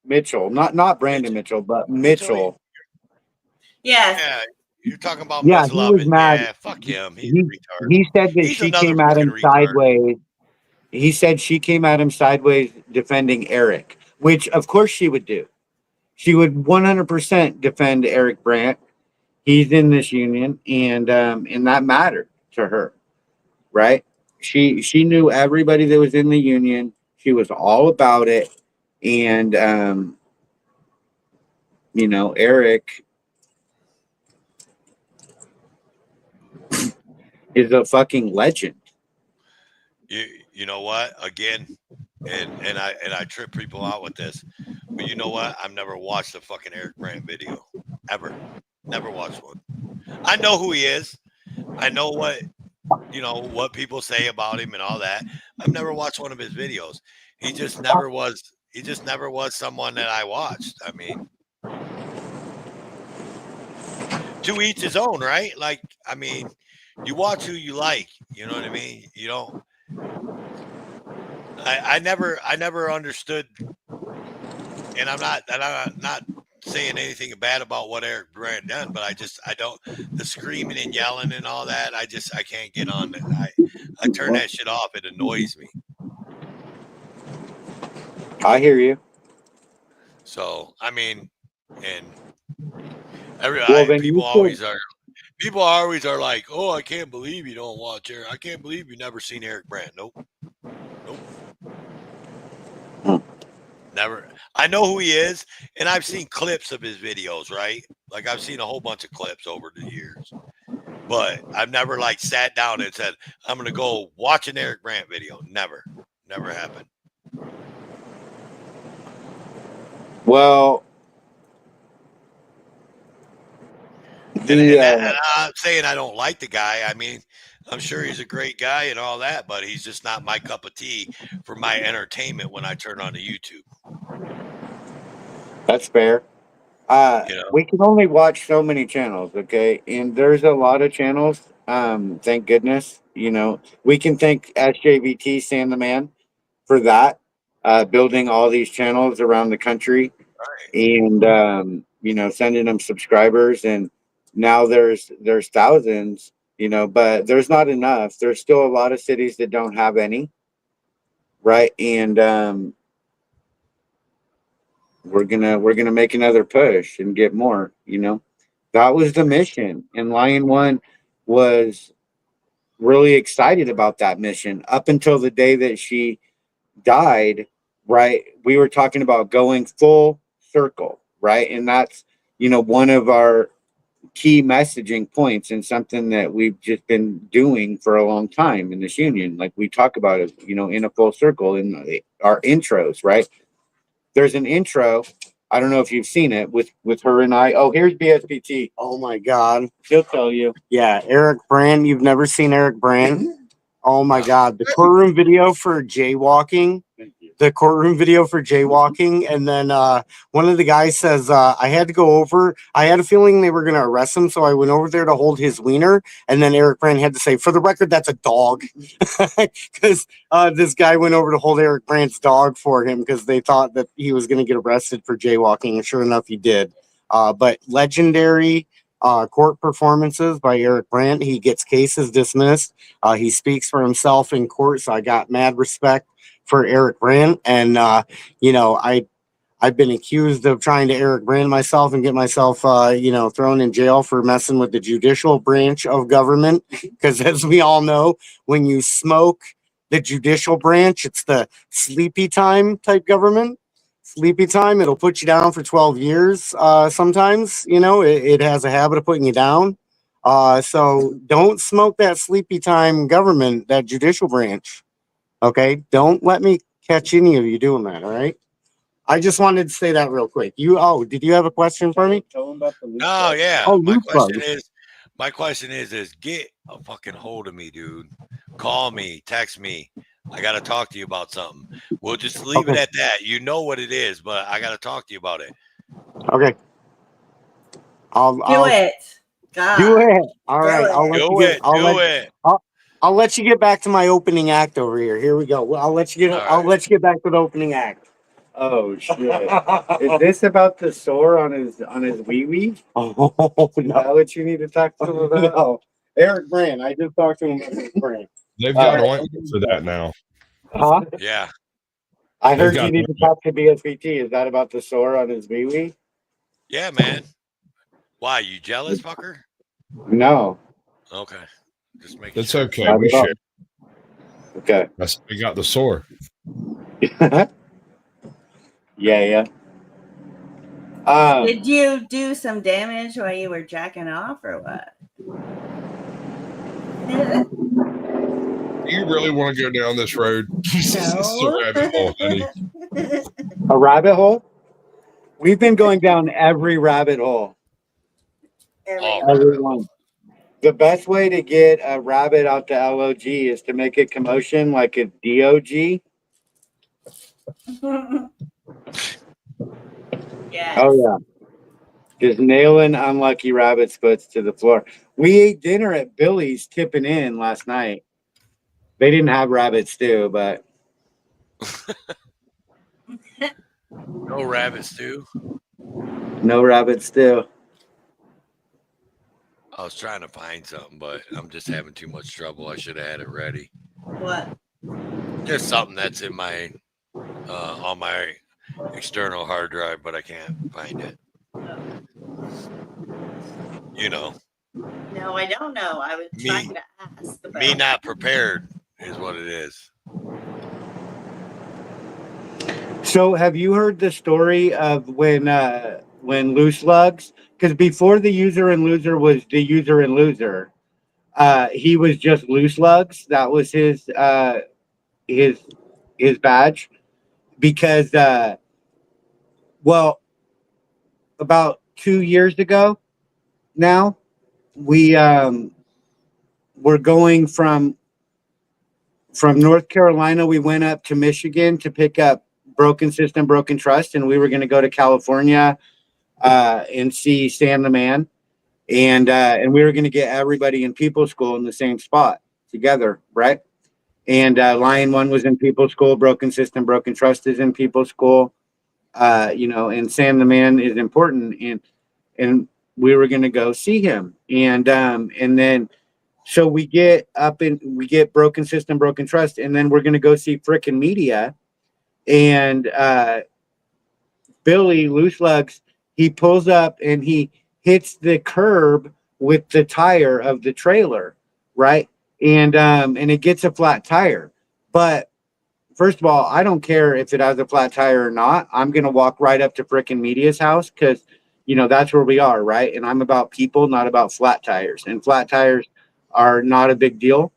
Mitchell. Not Brandon Mitchell, but Mitchell. Yes. Yeah. You're talking about Yeah, Ms. he was Lovin. mad. Yeah, fuck him. He's He a retard. he said that He's she another came at fucking him retard. sideways. He said she came at him sideways defending Eric, which of course she would do. She would 100% defend Eric Brandt. He's in this union, and that mattered to her, right? She knew everybody that was in the union. She was all about it, and Eric is a fucking legend. You know what? Again, and I trip people out with this, but you know what? I've never watched a fucking Eric Brandt video ever. Never watched one. I know who he is. I know what people say about him and all that. I've never watched one of his videos. He just never was. He just never was someone that I watched. I mean, to each his own, right? Like, I mean, you watch who you like. You know what I mean? You don't. I never understood, and I'm not saying anything bad about what Eric Brandt done, but I don't, the screaming and yelling and all that. I can't get on it. I turn that shit off. It annoys me. I hear you. So I mean, and Then people always are like, oh, I can't believe you don't watch Eric. I can't believe you never seen Eric Brandt. Nope. Never. I know who he is, and I've seen clips of his videos, right? Like I've seen a whole bunch of clips over the years, but I've never like sat down and said, I'm going to go watch an Eric Brandt video. Never happened. Well, and I'm not saying I don't like the guy. I mean, I'm sure he's a great guy and all that, but he's just not my cup of tea for my entertainment when I turn on the YouTube. That's fair. We can only watch so many channels, okay? And there's a lot of channels. Thank goodness. We can thank SJVT Stan the Man for that, building all these channels around the country, and sending them subscribers. And now there's thousands, but there's not enough. There's still a lot of cities that don't have any, right? And we're gonna make another push and get more. That was the mission, and Lion One was really excited about that mission up until the day that she died. Right, we were talking about going full circle, right? And that's one of our key messaging points, and something that we've just been doing for a long time in this union. Like we talk about it, in a full circle in our intros, right? There's an intro. I don't know if you've seen it with her and I. Oh, here's BSPT. Oh my God. He'll tell you. Yeah, Eric Brandt. You've never seen Eric Brandt? Oh my God. The courtroom video for jaywalking. The courtroom video for jaywalking. And then one of the guys says, I had to go over. I had a feeling they were going to arrest him. So I went over there to hold his wiener. And then Eric Brandt had to say, for the record, that's a dog. Because this guy went over to hold Eric Brandt's dog for him because they thought that he was going to get arrested for jaywalking. And sure enough, he did. But legendary court performances by Eric Brandt. He gets cases dismissed. He speaks for himself in court. So I got mad respect for Eric Brandt. And, I've been accused of trying to Eric Brandt myself and get myself, thrown in jail for messing with the judicial branch of government. Because as we all know, when you smoke the judicial branch, it's the sleepy time type government. Sleepy time, it'll put you down for 12 years. Sometimes, it has a habit of putting you down. So don't smoke that sleepy time government, that judicial branch. Okay, don't let me catch any of you doing that. All right. I just wanted to say that real quick. Did you have a question for me? Tell him about the loot No, bug. yeah. Oh, My question is get a fucking hold of me, dude. Call me, text me. I got to talk to you about something. We'll just leave it at that. You know what it is, but I got to talk to you about it. Okay. Do it. God. Do it. All Do right. it. Do it. I'll let you get back to my opening act over here. Here we go. I'll let you get. All I'll right. let you get back to the opening act. Oh shit! Is this about the sore on his wee wee? Oh Is no, that what you need to talk to him about? No, Eric Brand. I just talked to him about Eric Brand. They've got ointment for that now. Huh? Yeah. I They've heard got you need to talk to BSBT. Is that about the sore on his wee wee? Yeah, man. Why, you jealous, fucker? No. Okay. Just making It's sure. okay. Not We at all. share. Okay. We got the sore. Yeah. Did you do some damage while you were jacking off or what? Do you really want to go down this road? This is a rabbit hole, honey. A rabbit hole? We've been going down every rabbit hole. All Everyone. rabbit Everyone. The best way to get a rabbit out to LOG is to make a commotion like a DOG. Yes. Oh yeah. Just nailing unlucky rabbit sputs to the floor. We ate dinner at Billy's Tipping In last night. They didn't have rabbit stew, but No rabbit stew. no rabbit stew. I was trying to find something, but I'm just having too much trouble. I should have had it ready. What? Just something that's in my on my external hard drive, but I can't find it. You know, No, I don't know. I was trying to ask. But... me not prepared is what it is. So have you heard the story of when Loose Lugs? Because before the User and Loser was the User and Loser, he was just Loose Lugs. That was his badge. Because well, about 2 years ago now, we were going from North Carolina. We went up to Michigan to pick up Broken System, Broken Trust, and we were going to go to California and see Stan the Man, and we were going to get everybody in People School in the same spot together, right? And Lion One was in People School, Broken System, Broken Trust is in People School, and Sam the Man is important, and we were going to go see him, and then so we get Broken System, Broken Trust, and then we're going to go see Frickin' Media, and Billy Loose Lugs, he pulls up and he hits the curb with the tire of the trailer, right? And it gets a flat tire. But first of all, I don't care if it has a flat tire or not. I'm gonna walk right up to Frickin' Media's house because that's where we are, right? And I'm about people, not about flat tires. And flat tires are not a big deal.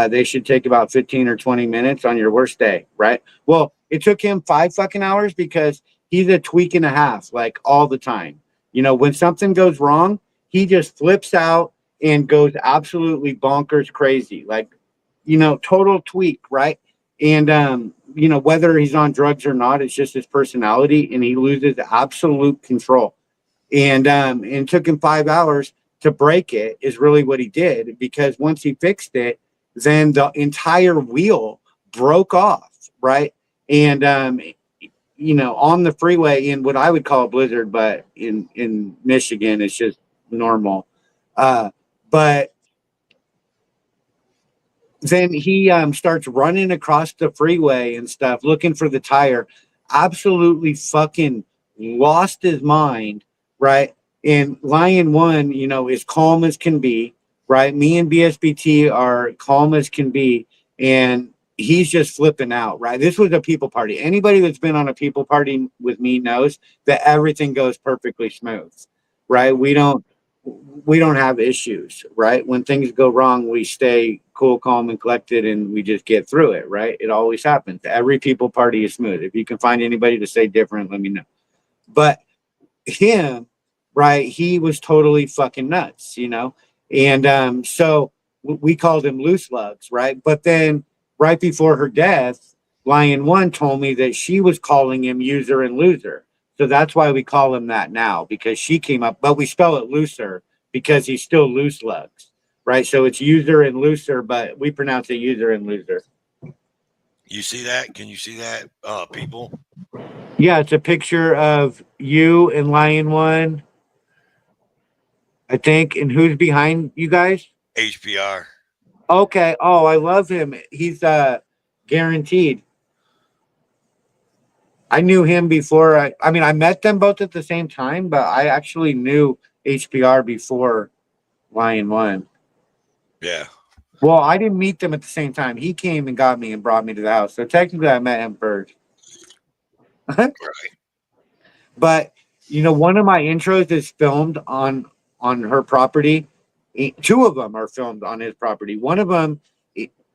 They should take about 15 or 20 minutes on your worst day, right? Well, it took him 5 fucking hours because he's a tweak and a half, like all the time. When something goes wrong, he just flips out and goes absolutely bonkers crazy, like, total tweak, right? And, whether he's on drugs or not, it's just his personality, and he loses absolute control. And it took him 5 hours to break it is really what he did, because once he fixed it, then the entire wheel broke off, right? And on the freeway in what I would call a blizzard, but in Michigan it's just normal. But then he starts running across the freeway and stuff, looking for the tire. Absolutely fucking lost his mind, right? And Lion One, is calm as can be, right? Me and BSBT are calm as can be, and he's just flipping out, right? This was a people party. Anybody that's been on a people party with me knows that everything goes perfectly smooth, right? We don't have issues, right? When things go wrong, we stay cool, calm, and collected, and we just get through it, right? It always happens. Every people party is smooth. If you can find anybody to say different, let me know. But him, right, he was totally fucking nuts, And so we called him Loose Lugs, right? But then right before her death, Lion One told me that she was calling him User and Loser. So that's why we call him that now, because she came up, but we spell it looser because he's still Loose Lugs, right? So it's User and Looser, but we pronounce it User and Loser. You see that? Can you see that, people? Yeah, it's a picture of you and Lion One, I think. And who's behind you guys? HPR. Okay. Oh, I love him. He's guaranteed. I knew him before. I mean, I met them both at the same time, but I actually knew HPR before Lion One. Yeah. Well, I didn't meet them at the same time. He came and got me and brought me to the house. So technically, I met him first. Right. But you know, one of my intros is filmed on her property. Two of them are filmed on his property. One of them,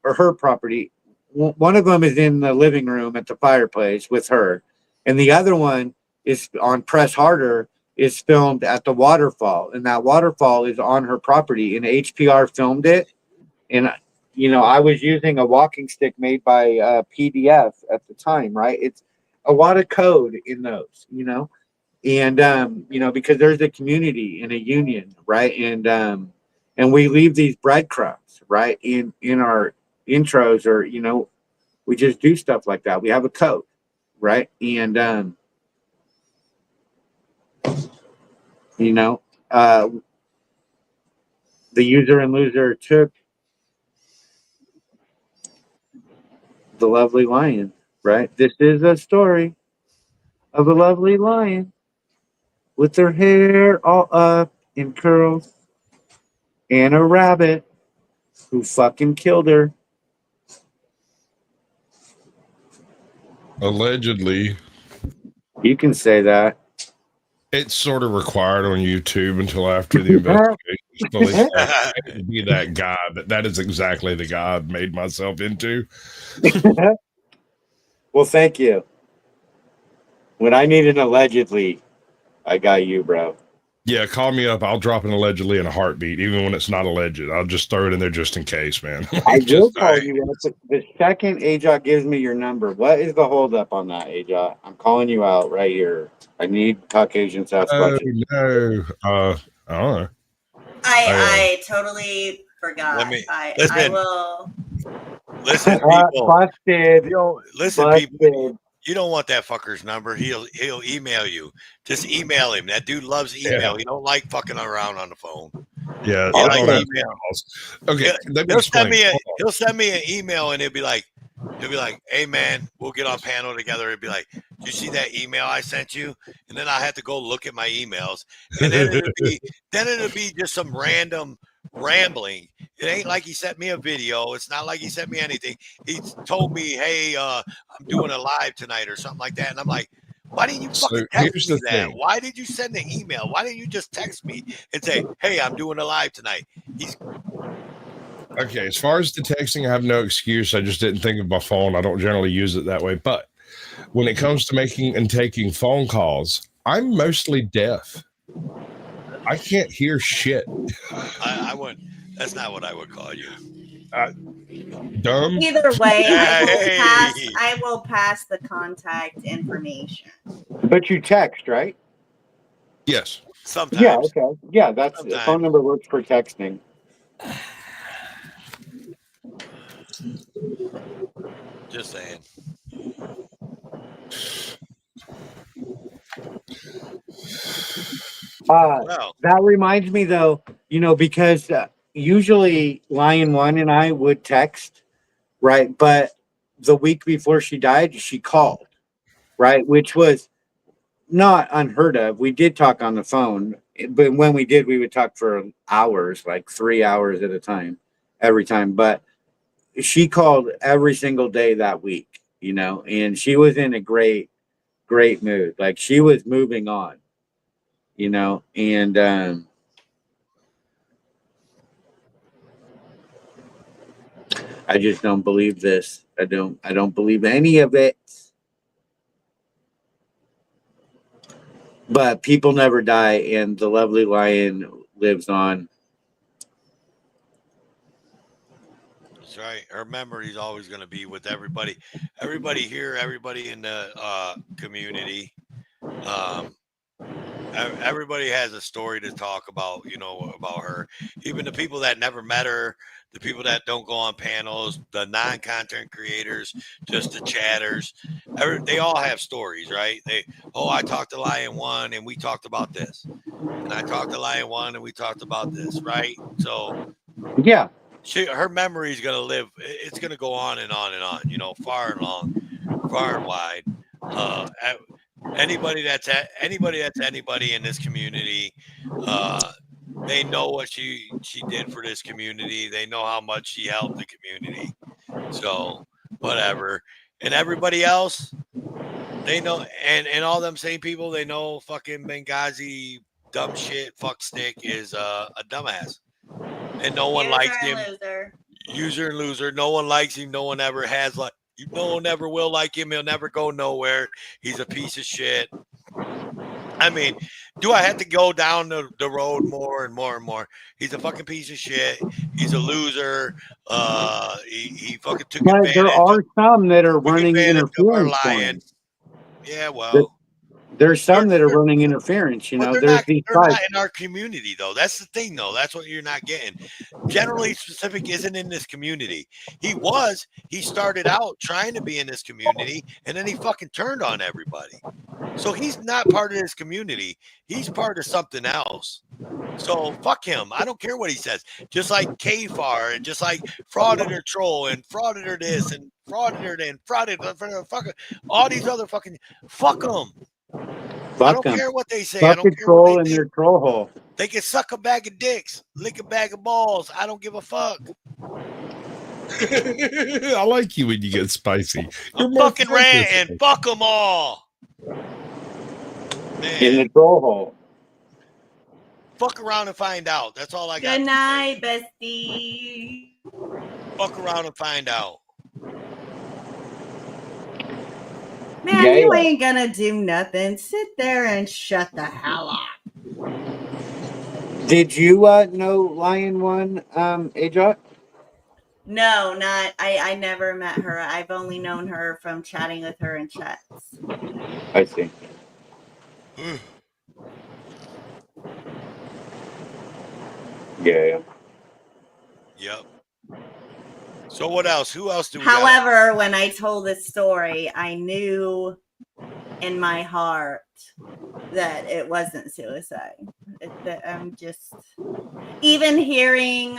or her property. One of them is in the living room at the fireplace with her, and the other one is on Press Harder. Is filmed at the waterfall, and that waterfall is on her property. And HPR filmed it, and you know, I was using a walking stick made by PDF at the time. Right, it's a lot of code in those, you know, and you know, because there's a community and a union, right, and we leave these breadcrumbs, right, in our intros, or you know, we just do stuff like that. We have a code, right, and you know, the user and loser took the lovely lion, right. This is a story of a lovely lion with her hair all up in curls and a rabbit who fucking killed her. Allegedly, You can say that. it's sort of required on YouTube until after the investigation is fully done. I hate to be that guy, but that is exactly the guy I've made myself into. Well, thank you. When I need an allegedly, I got you, bro. Yeah, call me up. I'll drop an allegedly in a heartbeat, even when it's not alleged. I'll just throw it in there just in case, man. I will Just, call you the second AJOT gives me your number. What is the holdup on that, AJOT? I'm calling you out right here. I need Caucasian oh Sasquatch. no. I don't know. I totally forgot. Let me I listen. will. Listen, people. Busted. Listen, people. Busted. You don't want that fucker's number. He'll email you. Just email him. That dude loves email. Yeah. He don't like fucking around on the phone. Yeah, He I likes don't have email. calls. Okay, let me He'll explain. send me an email, and he'll be like, hey man, we'll get on panel together. He'll be like, did you see that email I sent you? And then I have to go look at my emails, and then it'll be just some random rambling. It ain't like he sent me a video. It's not like he sent me anything. He told me, hey, I'm doing a live tonight or something like that, and I'm like, why didn't you fucking text me that? Why did you send the email? Why didn't you just text me and say, hey, I'm doing a live tonight? Okay, as far as the texting, I have no excuse. I just didn't think of my phone. I don't generally use it that way. But when it comes to making and taking phone calls, I'm mostly deaf. I can't hear shit. I wouldn't. That's not what I would call you. Dumb. Either way, Hey. I will pass the contact information. But you text, right? Yes. Sometimes. Yeah, okay. Yeah, that's the Sometimes. phone number works for texting. Just saying. Well, That reminds me, though, you know, because usually Lion One and I would text, right? But the week before she died, she called, right? Which was not unheard of. We did talk on the phone, but when we did, we would talk for hours, like 3 hours at a time, every time. But she called every single day that week, you know, and she was in a great mood. Like she was moving on, you know, and I just don't believe this. I don't believe any of it. But people never die, and the lovely lion lives on. that's right. Her memory is always going to be with everybody. Everybody here, everybody in the community. everybody has a story to talk about, you know, about her. Even the people that never met her, the people that don't go on panels, the non-content creators, just the chatters. They all have stories, right? I talked to Lion One and we talked about this, and I talked to Lion One and we talked about this, right? So Yeah. her memory is gonna live. It's gonna go on and on and on, you know, far and long, far and wide. Anybody that's anybody in this community, they know what she did for this community. They know how much she helped the community. So whatever. And everybody else, they know, and all them same people, they know fucking Benghazi dumb shit fuck stick is a dumbass, and no one User likes and him. loser. User and loser. No one likes him. No one ever has like. No one ever will like him. He'll never go nowhere. He's a piece of shit. I mean, do I have to go down the road more and more and more? He's a fucking piece of shit. He's a loser. He fucking took But there advantage are some that are running of our interference for him. lions. Yeah, well, There's some that are they're- running interference. You but know, they're there's not. these They're not sites. in our community though. That's the thing though. That's what you're not getting. Generally Specific isn't in this community. He was. He started out trying to be in this community, and then he fucking turned on everybody. So he's not part of this community. He's part of something else. So fuck him. I don't care what he says. Just like KFAR and just like Frauditor Troll and Frauditor this and Frauditor and Frauditor fuck all these other fucking fuck them. I don't care what they say. I Fuck don't the care what troll they in think. their troll hole. They can suck a bag of dicks, lick a bag of balls. I don't give a fuck. I like you when you get spicy. I'm fucking ranting. Fuck them all. In Man, the troll hole. fuck around and find out. That's all I got. Good night, bestie. Fuck around and find out. Man, Yeah, you yeah. ain't gonna do nothing. Sit there and shut the hell up. Did you know Lion One, Ajot? No, not. I never met her. I've only known her from chatting with her in chats. I see. Yeah. Yep. So what else? Who else do we got? However, when I told this story, I knew in my heart that it wasn't suicide. That I'm just even hearing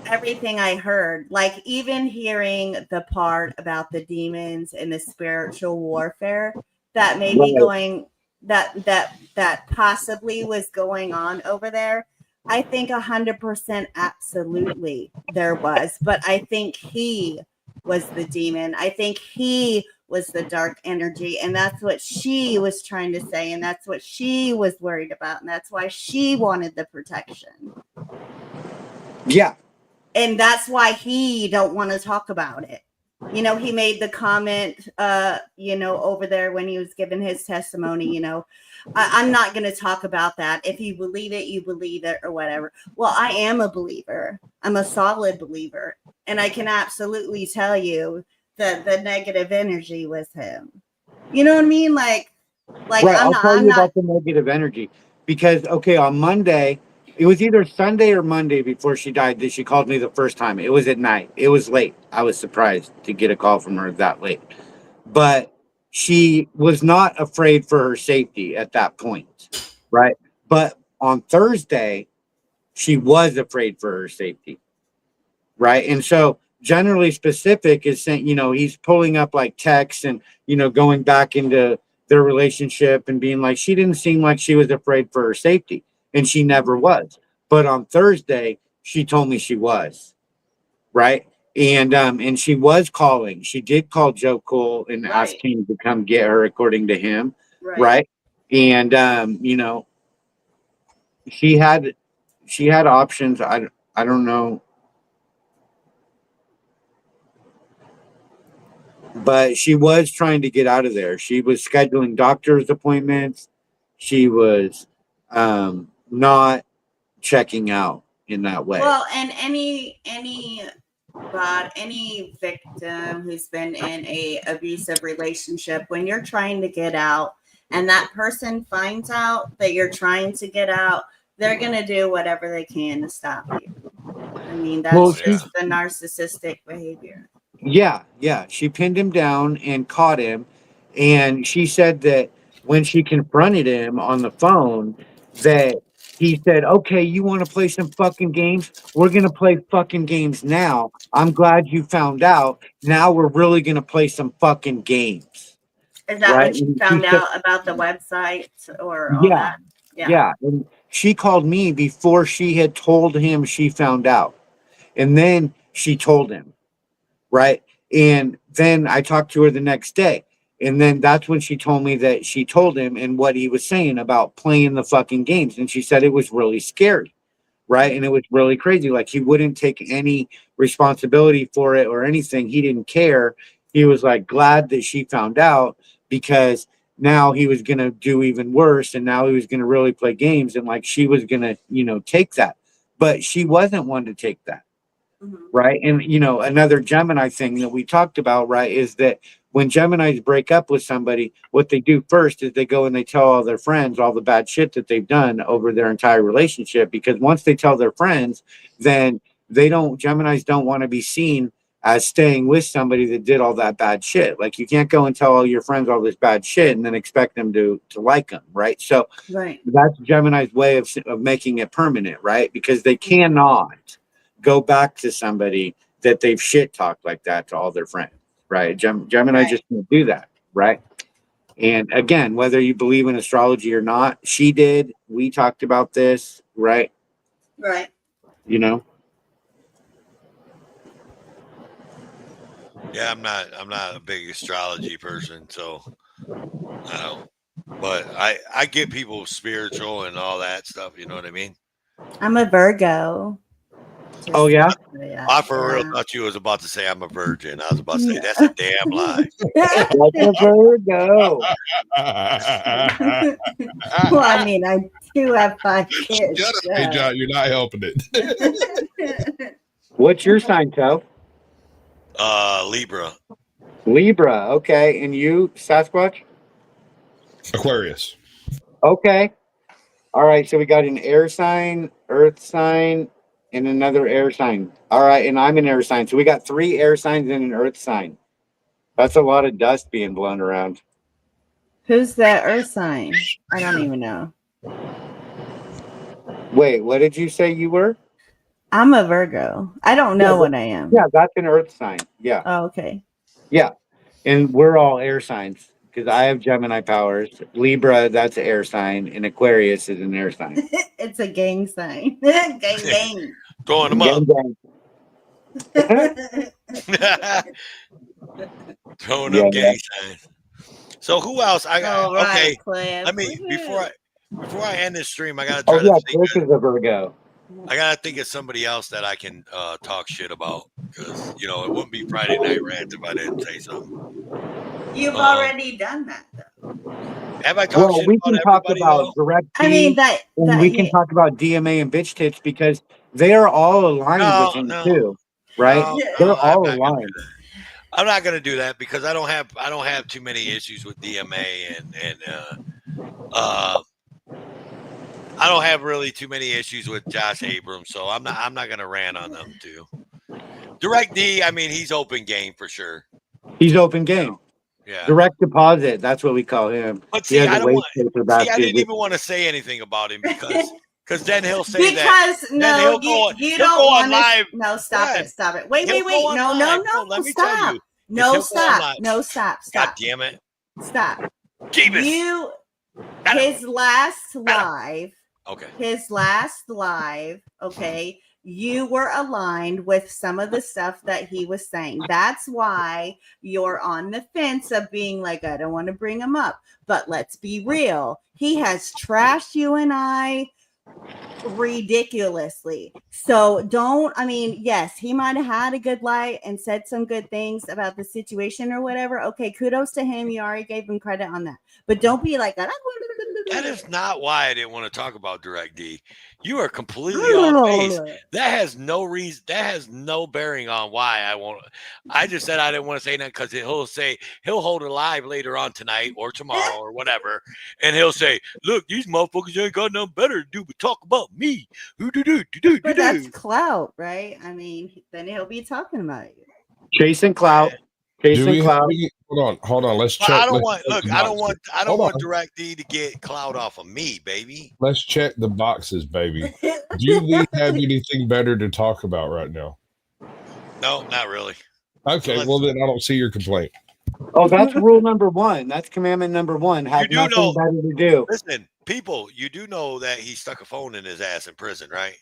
everything I heard, like even hearing the part about the demons and the spiritual warfare that may be going that possibly was going on over there. I think 100% absolutely there was, but I think he was the demon. I think he was the dark energy, and that's what she was trying to say, and that's what she was worried about, and that's why she wanted the protection. Yeah. And that's why he don't want to talk about it. You know, he made the comment, over there when he was giving his testimony, I'm not going to talk about that. If you believe it, you believe it or whatever. Well, I am a believer. I'm a solid believer. And I can absolutely tell you that the negative energy was him. You know what I mean? Like Right. I'll tell you about the negative energy. Because, okay, on Monday, it was either Sunday or Monday before she died that she called me the first time. It was at night. It was late. I was surprised to get a call from her that late. But she was not afraid for her safety at that point, right? But on Thursday, she was afraid for her safety, right? And so generally Specific is saying, he's pulling up like texts and, going back into their relationship and being like, she didn't seem like she was afraid for her safety. And she never was. But on Thursday, she told me she was, right? And she was calling. She did call Joe Cool and ask him to come get her, according to him, right? And she had options. I don't know, but she was trying to get out of there. She was scheduling doctor's appointments. She was not checking out in that way. Well, and any victim who's been in a abusive relationship, when you're trying to get out, and that person finds out that you're trying to get out, they're going to do whatever they can to stop you. I mean, Well, that's just the narcissistic behavior. Yeah, she pinned him down and caught him, and she said that when she confronted him on the phone, that he said, "Okay, you want to play some fucking games? We're gonna play fucking games now. I'm glad you found out. Now we're really gonna play some fucking games." Is that Right? when she And found she said, out about the website or all yeah, that? Yeah. yeah. And she called me before she had told him she found out, and then she told him. Right. And then I talked to her the next day. And then that's when she told me that she told him and what he was saying about playing the fucking games. And she said it was really scary. Right. And it was really crazy. Like he wouldn't take any responsibility for it or anything. He didn't care. He was like glad that she found out because now he was going to do even worse. And now he was going to really play games. And like she was going to, take that. But she wasn't one to take that. Right. And, another Gemini thing that we talked about, right, is that when Geminis break up with somebody, what they do first is they go and they tell all their friends all the bad shit that they've done over their entire relationship. Because once they tell their friends, then Geminis don't want to be seen as staying with somebody that did all that bad shit. Like you can't go and tell all your friends all this bad shit and then expect them to like them. Right. So that's Gemini's way of making it permanent. Right. Because they cannot go back to somebody that they've shit talked like that to all their friends, right? Gemini just can't do that, right? And again, whether you believe in astrology or not, she did. We talked about this, right? Right. Yeah, I'm not a big astrology person, so I don't. But I get people spiritual and all that stuff. You know what I mean? I'm a Virgo. Oh yeah. I for real thought you was about to say I'm a virgin. I was about to say that's a damn lie. That's a Virgo. Well, I mean, I do have 5 kids. Shut up, hey, John, you're not helping it. What's your sign, Toe? Libra. Libra. Okay. And you, Sasquatch? Aquarius. Okay. All right. So we got an air sign, earth sign, and another air sign. All right. And I'm an air sign. So we got 3 air signs and an earth sign. That's a lot of dust being blown around. Who's that earth sign? I don't even know. Wait, what did you say you were? I'm a Virgo. I don't know what I am. Yeah, that's an earth sign. Yeah. Oh, okay. Yeah. And we're all air signs because I have Gemini powers. Libra, that's an air sign. And Aquarius is an air sign. It's a gang sign. Gang, gang. Throwing them up. Throwing up gang signs. So who else? I got okay. Cliff. Let me before I end this stream, I gotta try to think. Cliff is a Virgo. I gotta think of somebody else that I can talk shit about because it wouldn't be Friday Night Rant if I didn't say something. You've already done that, though. Have I talked shit we can talk about though? direct. I mean we can talk about DMA and bitch tits because they are all aligned with him too, right? They're all aligned. I'm not gonna do that because I don't have too many issues with DMA and I don't have really too many issues with Josh Abrams, so I'm not gonna rant on them too. Direct D, I mean he's open game for sure. He's open game. Yeah. Direct deposit, that's what we call him. But see, I didn't even want to say anything about him because then he'll say that. Because no, you don't go want on live. No, stop it. Wait. No, let me stop. tell you. No, stop. No, stop. God damn it. Stop. Jeebus. His last live. Okay. His last live, okay, you were aligned with some of the stuff that he was saying. That's why you're on the fence of being like, I don't want to bring him up. But let's be real. He has trashed you and I ridiculously. So yes, he might have had a good light and said some good things about the situation or whatever. Okay, kudos to him. You already gave him credit on that. But don't be like, That is not why I didn't want to talk about Direct D. You are completely off base. That has no reason. That has no bearing on why I won't. I just said I didn't want to say that because he'll hold it live later on tonight or tomorrow or whatever, and he'll say, "Look, these motherfuckers ain't got nothing better to do but talk about me." But that's clout, right? I mean, then he'll be talking about you. Chasing clout. Chasing clout. Hold on. Let's check. I don't want Direct D to get clout off of me, baby. Let's check the boxes, baby. Do we have anything better to talk about right now? No, not really. Okay, well then I don't see your complaint. Oh, that's rule number 1. That's commandment number 1. Have nothing better to do. Listen, people, you do know that he stuck a phone in his ass in prison, right?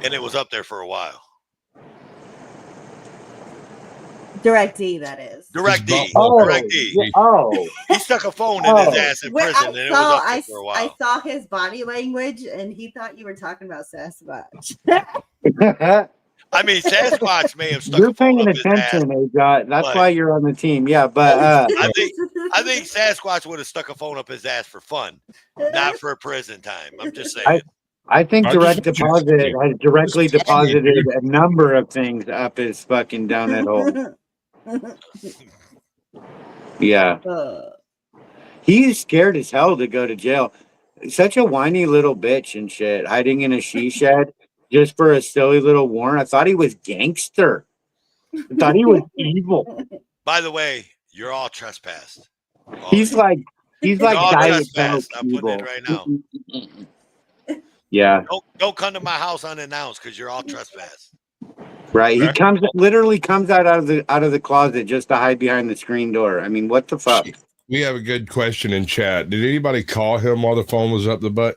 And it was up there for a while. Direct D, that is. Direct D. Oh, Direct D. Oh. He stuck a phone in his ass in prison, and it was up there for a while. I saw his body language, and he thought you were talking about Sasquatch. I mean, Sasquatch may have stuck You're a phone paying up his ass. attention, AJ. That's why you're on the team. Yeah, but I think Sasquatch would have stuck a phone up his ass for fun, not for prison time. I'm just saying. I think direct deposit has directly deposited a number of things up his fucking down that hole. Yeah. He's scared as hell to go to jail. Such a whiny little bitch and shit, hiding in a she shed just for a silly little warrant. I thought he was gangster. I thought he was evil. By the way, you're all trespassed. He's like Diet Coke I'm putting it right now. Yeah. Don't come to my house unannounced because you're all trespassed. Right. He literally comes out of the closet just to hide behind the screen door. I mean, what the fuck? We have a good question in chat. Did anybody call him while the phone was up the butt?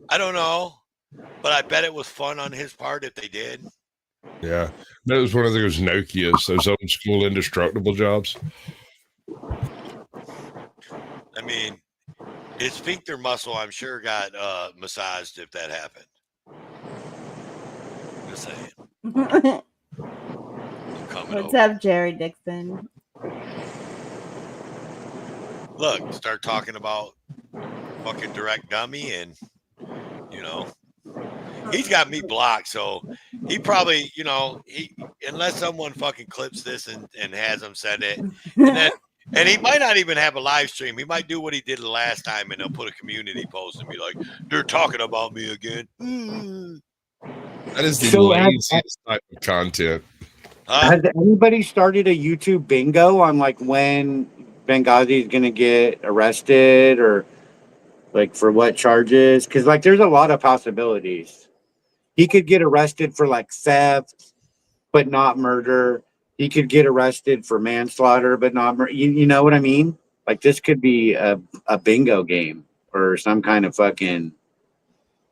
I don't know, but I bet it was fun on his part if they did. Yeah. But it was one of those Nokias, those old school indestructible jobs. I mean, his sphincter muscle, I'm sure, got massaged if that happened. Just saying. What's up, Jerry Dixon? Look, start talking about fucking Direct Dummy, and he's got me blocked, so he probably, unless someone fucking clips this and has him send it, and he might not even have a live stream. He might do what he did the last time, and he'll put a community post and be like, "They're talking about me again." That is the laziest type of content. Has anybody started a YouTube bingo on like when Benghazi is going to get arrested or like for what charges? Because like there's a lot of possibilities. He could get arrested for like theft, but not murder. He could get arrested for manslaughter, but not murder. You know what I mean? Like this could be a bingo game or some kind of fucking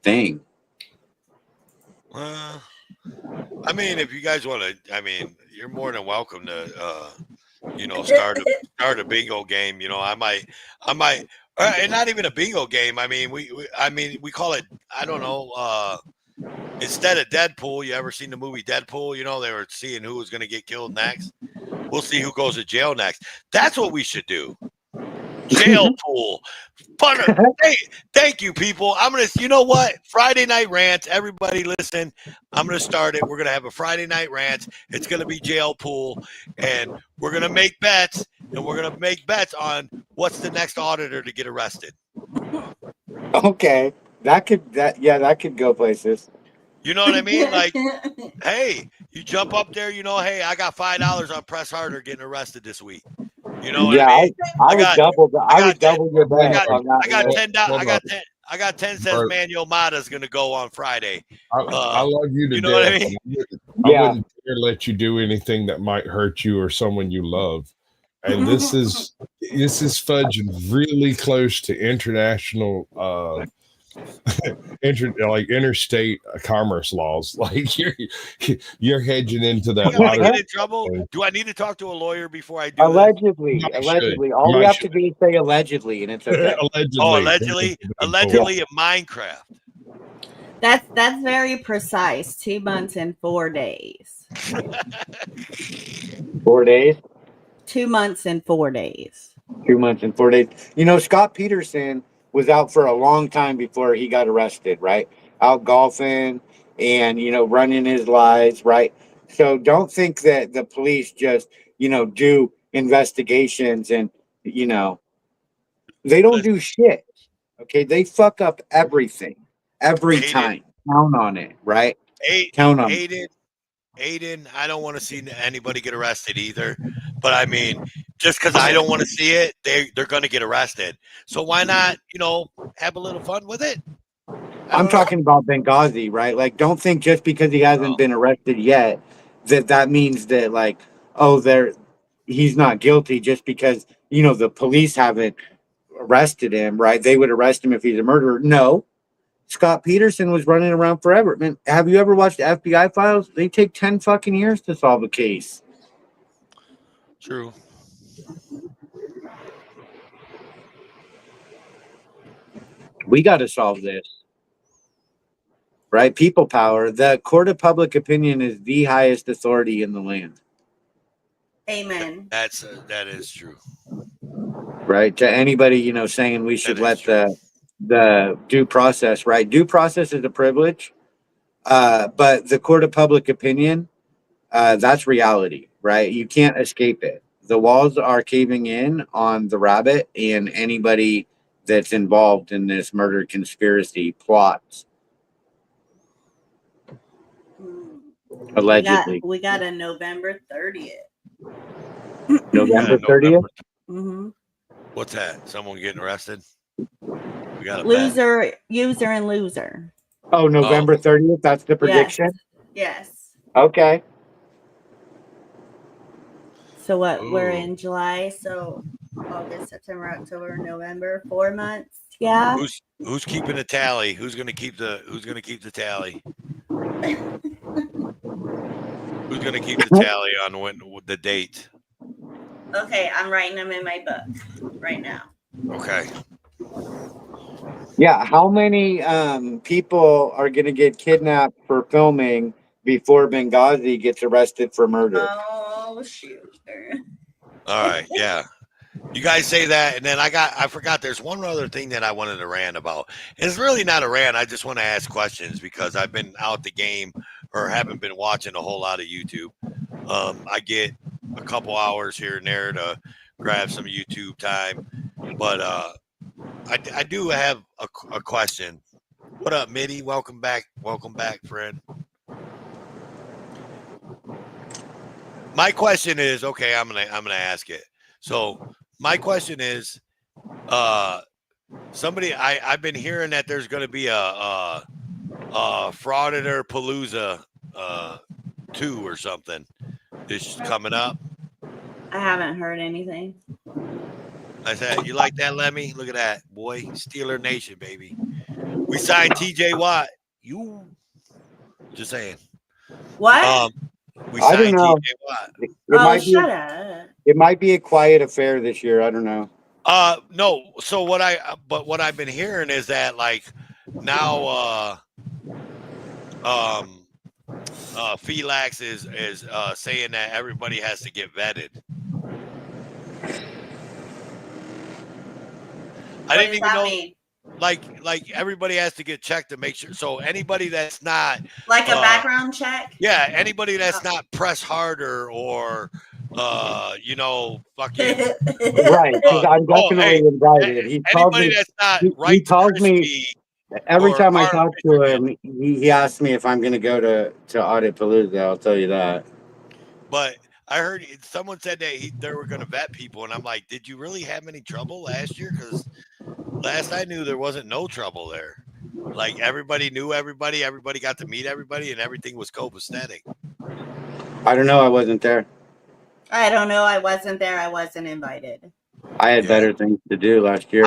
thing. I mean, if you guys want to, I mean, you're more than welcome to, start a bingo game. I might, and not even a bingo game. I mean, we call it, I don't know, instead of Deadpool, you ever seen the movie Deadpool? They were seeing who was going to get killed next. We'll see who goes to jail next. That's what we should do. Jail pool. Fun. Thank you, people. I'm going to, you know what? Friday night rants. Everybody listen. I'm going to start it. We're going to have a Friday night rant. It's going to be jail pool. And we're going to make bets. And we're going to make bets on what's the next auditor to get arrested. Okay. That could go places. You know what I mean? Like, hey, you jump up there, hey, I got $5 on Press Harder getting arrested this week. You know what I mean? I would double your bet. I got 10 cents Manuel Mata's going to go on Friday. I love you to you know death. What I mean? I wouldn't dare let you do anything that might hurt you or someone you love. And this is fudging really close to international interstate commerce laws. Like you're hedging into that. Do I get in trouble? Do I need to talk to a lawyer before I do allegedly all we have to do is say allegedly and it's okay. allegedly in Minecraft. That's very precise. 2 months and 4 days. 4 days. 2 months and 4 days. 2 months and 4 days. Scott Peterson was out for a long time before he got arrested, right? Out golfing and, running his lives, right? So don't think that the police just, do investigations and, they don't do shit. Okay. They fuck up everything every Aiden, time. Count on it, right? A- Count on it. Aiden, I don't want to see anybody get arrested either. But I mean, just because I don't want to see it, they're going to get arrested. So why not, have a little fun with it? I'm talking about Benghazi, right? Like, don't think just because he hasn't been arrested yet that means that, like, oh, he's not guilty just because, the police haven't arrested him, right? They would arrest him if he's a murderer. No. Scott Peterson was running around forever. Man, have you ever watched the FBI files? They take 10 fucking years to solve a case. True. We got to solve this. Right? People power. The court of public opinion is the highest authority in the land. Amen. That is true. Right? To anybody, saying we should let the due process, right? Due process is a privilege. But the court of public opinion, that's reality, right? You can't escape it. The walls are caving in on the rabbit and anybody that's involved in this murder conspiracy plots. Allegedly. We got a November 30th. November 30th? Mm-hmm. What's that? Someone getting arrested? We got user and loser. Oh, November 30th? That's the prediction? Yes. Okay. So what? Ooh. We're in July, so August, September, October, November, 4 months. Yeah. Who's keeping the tally? Who's gonna keep the tally? Who's gonna keep the tally on the date? Okay, I'm writing them in my book right now. Okay. Yeah, how many people are going to get kidnapped for filming before Benghazi gets arrested for murder? Oh, shoot. All right, yeah. You guys say that, and then I forgot there's one other thing that I wanted to rant about. It's really not a rant. I just want to ask questions because I've been out the game or haven't been watching a whole lot of YouTube. I get a couple hours here and there to grab some YouTube time, but I do have a question. What up, Mitty? Welcome back, friend. My question is, okay, I'm gonna ask it. So my question is, somebody I've been hearing that there's gonna be a Frauditor Palooza 2 or something. This coming up. I haven't heard anything. I said, you like that, Lemmy? Look at that, boy. Steeler Nation, baby. We signed TJ Watt. You just saying. What? We signed TJ Watt. Shut up. It might be a quiet affair this year. I don't know. No. So what I've been hearing is that like now Felix is saying that everybody has to get vetted. I didn't even know. Mean? Like everybody has to get checked to make sure. So anybody that's not like a background check. Yeah, anybody that's not press harder or fucking right. Because I'm definitely invited. He calls me. That's not he calls me every time I talk to him. He asks me if I'm going to go to Audit Palooza. I'll tell you that. But I heard someone said that they were going to vet people, and I'm like, did you really have any trouble last year? Because last I knew, there wasn't no trouble there. Like everybody knew everybody got to meet everybody, and everything was copacetic. I don't know. I wasn't there. I don't know. I wasn't there. I wasn't invited. I had better things to do last year.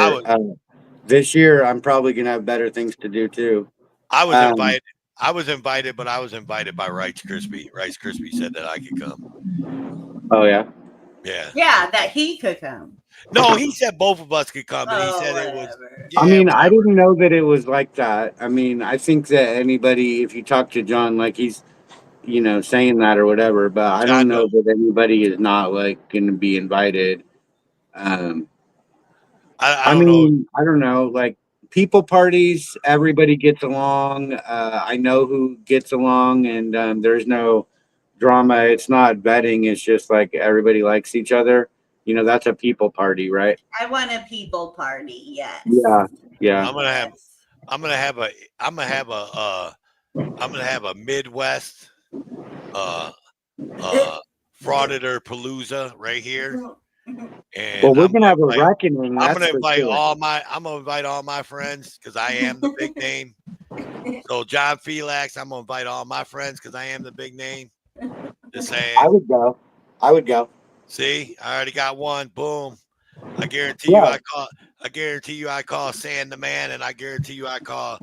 This year, I'm probably going to have better things to do too. I was invited. But I was invited by Rice Krispie. Rice Krispie said that I could come. Oh yeah. Yeah. Yeah, that he could come. No, he said both of us could come, and he said whatever. It was. Yeah, I mean, I didn't know that it was like that. I mean, I think that anybody, if you talk to John, like he's, saying that or whatever, but I don't know that anybody is not like going to be invited. I I don't know. mean, I don't know, like people parties, everybody gets along. I know who gets along, and there's no drama. It's not vetting. It's just like everybody likes each other. You know, that's a people party, right? I want a people party. Yes. Yeah, yeah. I'm gonna have Yes. I'm gonna have a I'm gonna have a I'm gonna have a Midwest uh frauditor palooza right here, and Well, we're gonna have a reckoning, I'm that's gonna for invite sure. all my friends because I am the big name. So John Felix, I'm gonna invite all my friends because I am the big name. Just saying. I would go. I would go. See, I already got one. Boom. I guarantee you, Yeah. I call Sand the Man, and I guarantee you, I call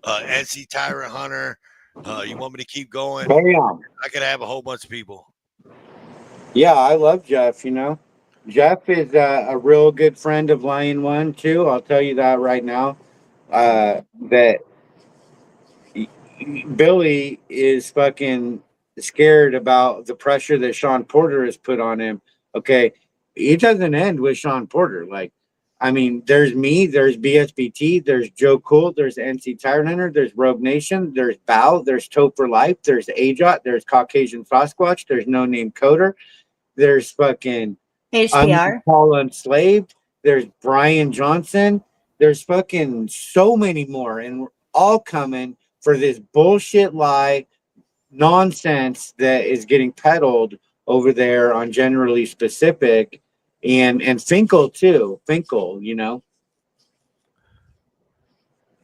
NC Tyrant Hunter. You want me to keep going? Bam. I could have a whole bunch of people. Yeah, I love Jeff. You know, Jeff is a real good friend of Lion One too. I'll tell you that right now. That Billy is fucking scared about the pressure that Sean Porter has put on him. Okay, it doesn't end with Sean Porter. Like, I mean, there's me, there's BSBT, there's Joe Cool, there's NC Tyrant Hunter, there's Rogue Nation, there's Bow, there's Tope for Life, there's Ajot, there's Caucasian Sasquatch, there's No Name Coder, there's fucking HDR. Paul Enslaved, there's Brian Johnson, there's fucking so many more, and we're all coming for this bullshit lie nonsense that is getting peddled over there on Generally Specific and Finkel too. Finkel, you know.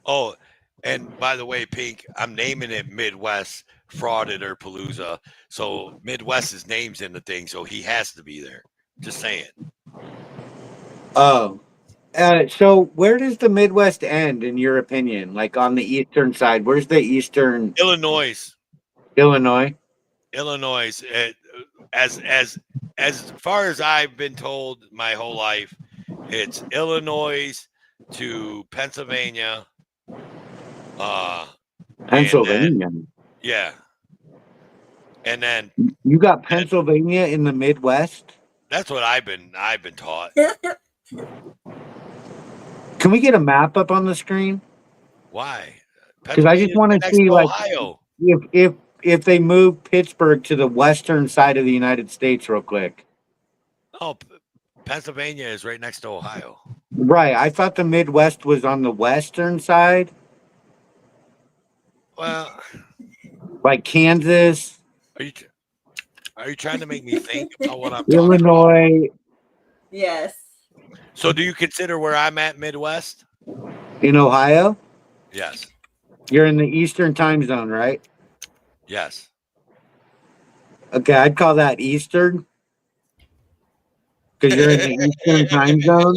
Oh, and by the way, Pink, I'm naming it Midwest Frauditor Palooza. So Midwest's name's in the thing, so he has to be there. Just saying. Oh. So where does the Midwest end in your opinion? Like on the eastern side, where's the eastern Illinois. Illinois? As far as I've been told my whole life, it's Illinois to Pennsylvania. Pennsylvania. Yeah. And then You got Pennsylvania in the Midwest? that's what I've been taught. Can we get a map up on the screen? Why? Because I just want to see like Ohio. if they move Pittsburgh to the western side of the United States real quick. Oh, Pennsylvania is right next to Ohio. Right. I thought the Midwest was on the western side. Well, like Kansas. Are you trying to make me think about what I'm talking about? Illinois. Yes. So do you consider where I'm at Midwest? In Ohio? Yes. You're in the Eastern time zone, right? Yes. Okay, I'd call that Eastern. Because you're in the Eastern time zone.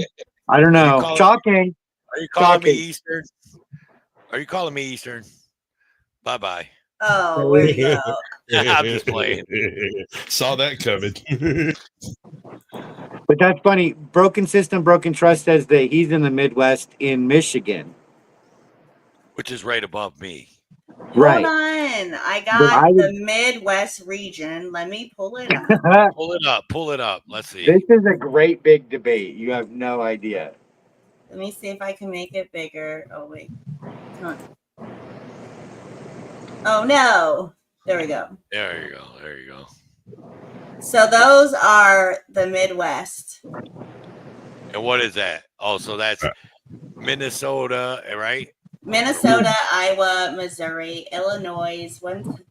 I don't know. Shocking. Are you calling me Eastern? Are you calling me Eastern? Bye-bye. Oh, where'd he go? I'm just playing. Saw that coming. But that's funny. Broken System, Broken Trust says that he's in the Midwest in Michigan. Which is right above me. Right. Hold on. I got the Midwest region. Let me pull it up. Pull it up. Let's see. This is a great big debate. You have no idea. Let me see if I can make it bigger. Oh, wait. Come on. Oh, no. There we go. There you go. There you go. So those are the Midwest. And what is that? Oh, so that's Minnesota, right? Minnesota, Iowa, Missouri, Illinois,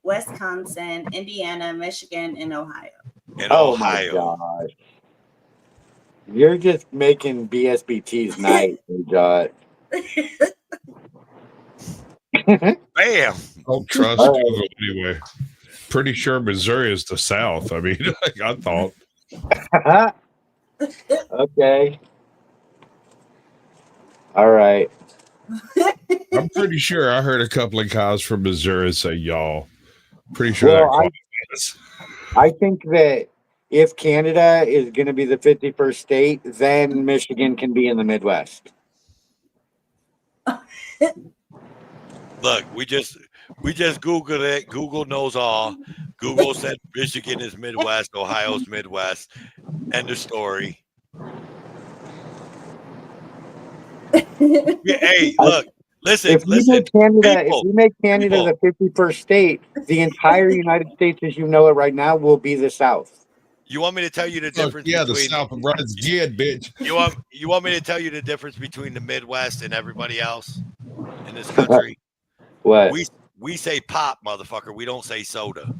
Wisconsin, Indiana, Michigan, and Ohio. And Ohio. My gosh. You're just making BSBT's night, Jot. Bam. Don't trust Google anyway. Pretty sure Missouri is the South. I mean, I thought. Okay. All right. I'm pretty sure I heard a couple of guys from Missouri say y'all. Pretty sure I think that if Canada is going to be the 51st state, then Michigan can be in the Midwest. Look, we just Googled it. Google knows all. Google said Michigan is Midwest, Ohio's Midwest. End of story. Yeah, hey, look, listen, If we listen, make Canada, if people, we make Canada people. the 51st state, the entire United States, as you know it right now, will be the South. You want me to tell you the Fuck difference yeah, the between South of Runs dead, bitch. you want me to tell you the difference between the Midwest and everybody else in this country? What? We say pop, motherfucker. We don't say soda.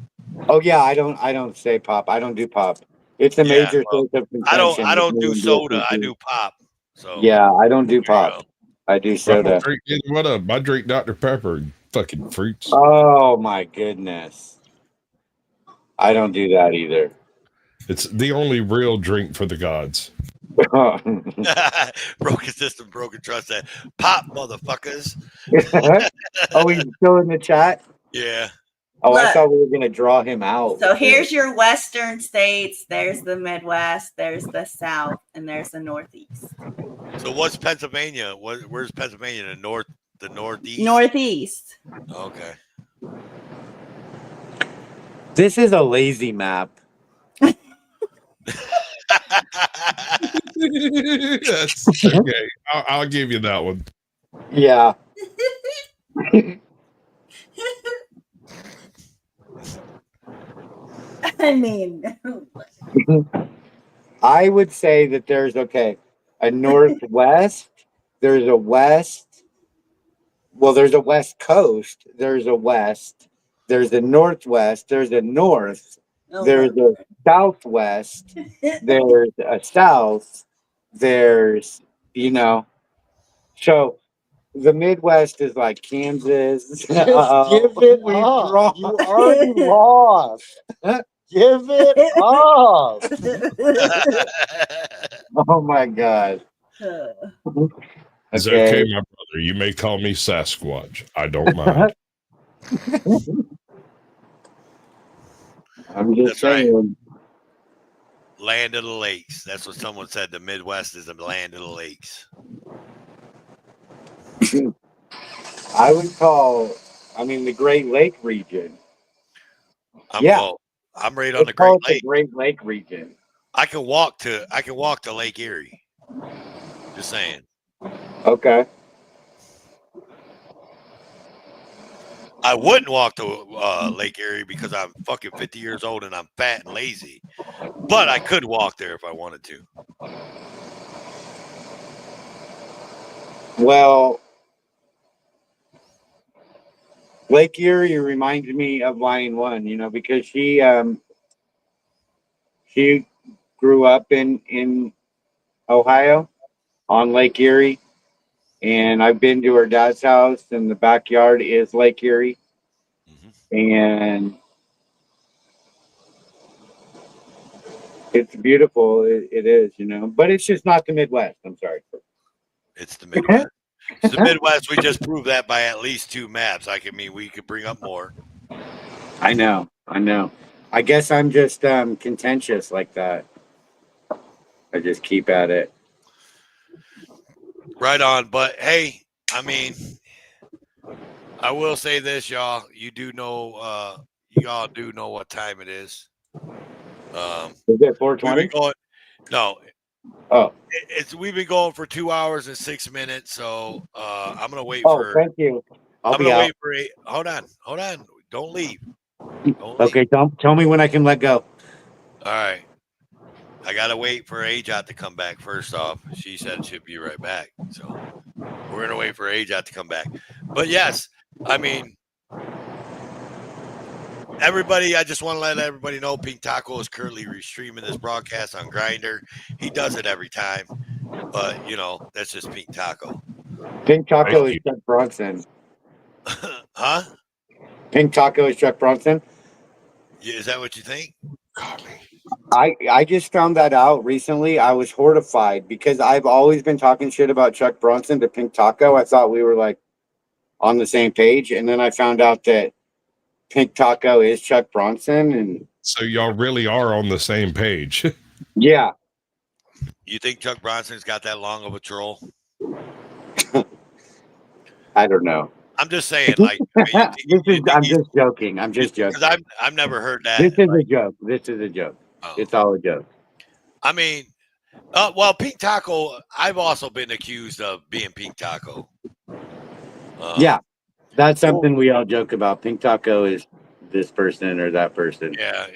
Oh yeah, I don't say pop. I don't do pop. It's a Yeah, major well, source of contention. I with don't me do and soda. I DSCP. do pop. So Yeah, I don't do there you pop. go. I do I don't soda. drink either one of them. I drink Dr. Pepper and fucking fruits. Oh my goodness. I don't do that either. It's the only real drink for the gods. Broken system, broken trust. That pop, motherfuckers. Oh, he's still in the chat? Yeah. Oh, I Look. thought we were gonna draw him out. So here's your western states. There's the Midwest. There's the South, and there's the Northeast. So what's Pennsylvania? Where's Pennsylvania? The Northeast. Northeast. Okay. This is a lazy map. Yes. Okay. I'll give you that one. Yeah. I mean, I would say that there's a northwest, there's a west, well, there's a west coast, there's a west, there's a northwest, there's a north, there's a southwest, there's a south, there's, so the Midwest is like Kansas. Just give it up. You already lost. Give it up. Oh my God. It's okay, my brother. You may call me Sasquatch. I don't mind. I'm just That's right. saying. Land of the lakes. That's what someone said. The Midwest is the land of the lakes. I would call, the Great Lake region. I'm right on Let's the call Great it Lake. the Great Lake region. I can walk to Lake Erie. Just saying. Okay. I wouldn't walk to Lake Erie because I'm fucking 50 years old and I'm fat and lazy. But I could walk there if I wanted to. Well, Lake Erie reminds me of Line One, because she grew up in Ohio on Lake Erie, and I've been to her dad's house, and the backyard is Lake Erie, and it's beautiful. It is, but it's just not the Midwest. I'm sorry. It's the Midwest. It's the Midwest. We just proved that by at least 2 maps. We could bring up more. I know. I guess I'm just contentious like that. I just keep at it. Right on. But hey, I will say this, y'all. You all do know what time it is. Is it 4:20? No. Oh. We've been going for 2 hours and 6 minutes, so I'm gonna wait Thank you. I'm gonna wait for hold on. Don't leave. Okay, tell me when I can let go. All right. I gotta wait for AJOT to come back first off. She said she'd be right back. So we're gonna wait for AJOT to come back. But yes, everybody, I just want to let everybody know Pink Taco is currently restreaming this broadcast on Grindr. He does it every time. But that's just Pink Taco. Pink Taco is Chuck Bronson. Huh? Pink Taco is Chuck Bronson. Yeah, is that what you think? I just found that out recently. I was horrified because I've always been talking shit about Chuck Bronson to Pink Taco. I thought we were like on the same page, and then I found out that Pink Taco is Chuck Bronson, and so y'all really are on the same page. Yeah. You think Chuck Bronson's got that long of a troll? I don't know. I'm just saying, I'm just joking. Because I've never heard that. This is a joke. Oh. It's all a joke. Well, Pink Taco, I've also been accused of being Pink Taco. Yeah, that's well- something we all joke about. Pink Taco is this person or that person. Yeah.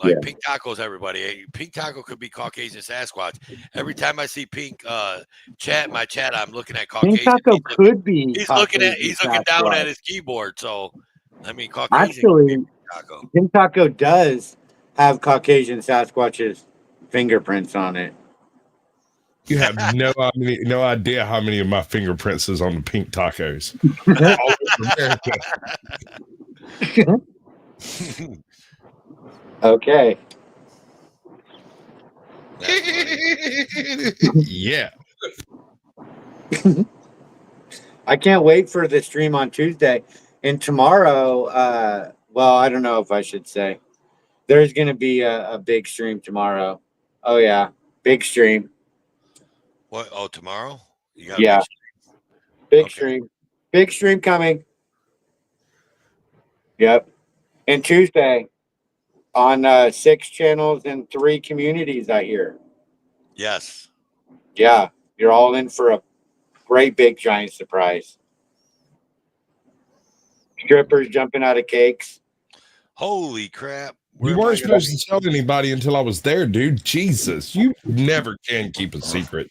Like Yeah. Pink Taco's everybody. Hey, Pink Taco could be Caucasian Sasquatch. Every time I see Pink my chat, I'm looking at Pink Caucasian. Taco could be He's looking down at Sasquatch. his keyboard. So, I mean, Caucasian could be Actually, Pink Taco. Pink Taco does have Caucasian Sasquatch's fingerprints on it. You have no idea how many of my fingerprints is on the pink tacos. All over America. Okay. Yeah. I can't wait for the stream on Tuesday. And tomorrow, well, I don't know if I should say. There's going to be a big stream tomorrow. Oh, yeah. Big stream. What? Oh, tomorrow? You got Yeah. a Big Okay. stream. Big stream coming. Yep. And Tuesday on 6 channels and 3 communities, I hear. Yes. Yeah. You're all in for a great big giant surprise. Strippers jumping out of cakes. Holy crap. You weren't supposed to tell anybody until I was there, dude. Jesus, you never can keep a secret.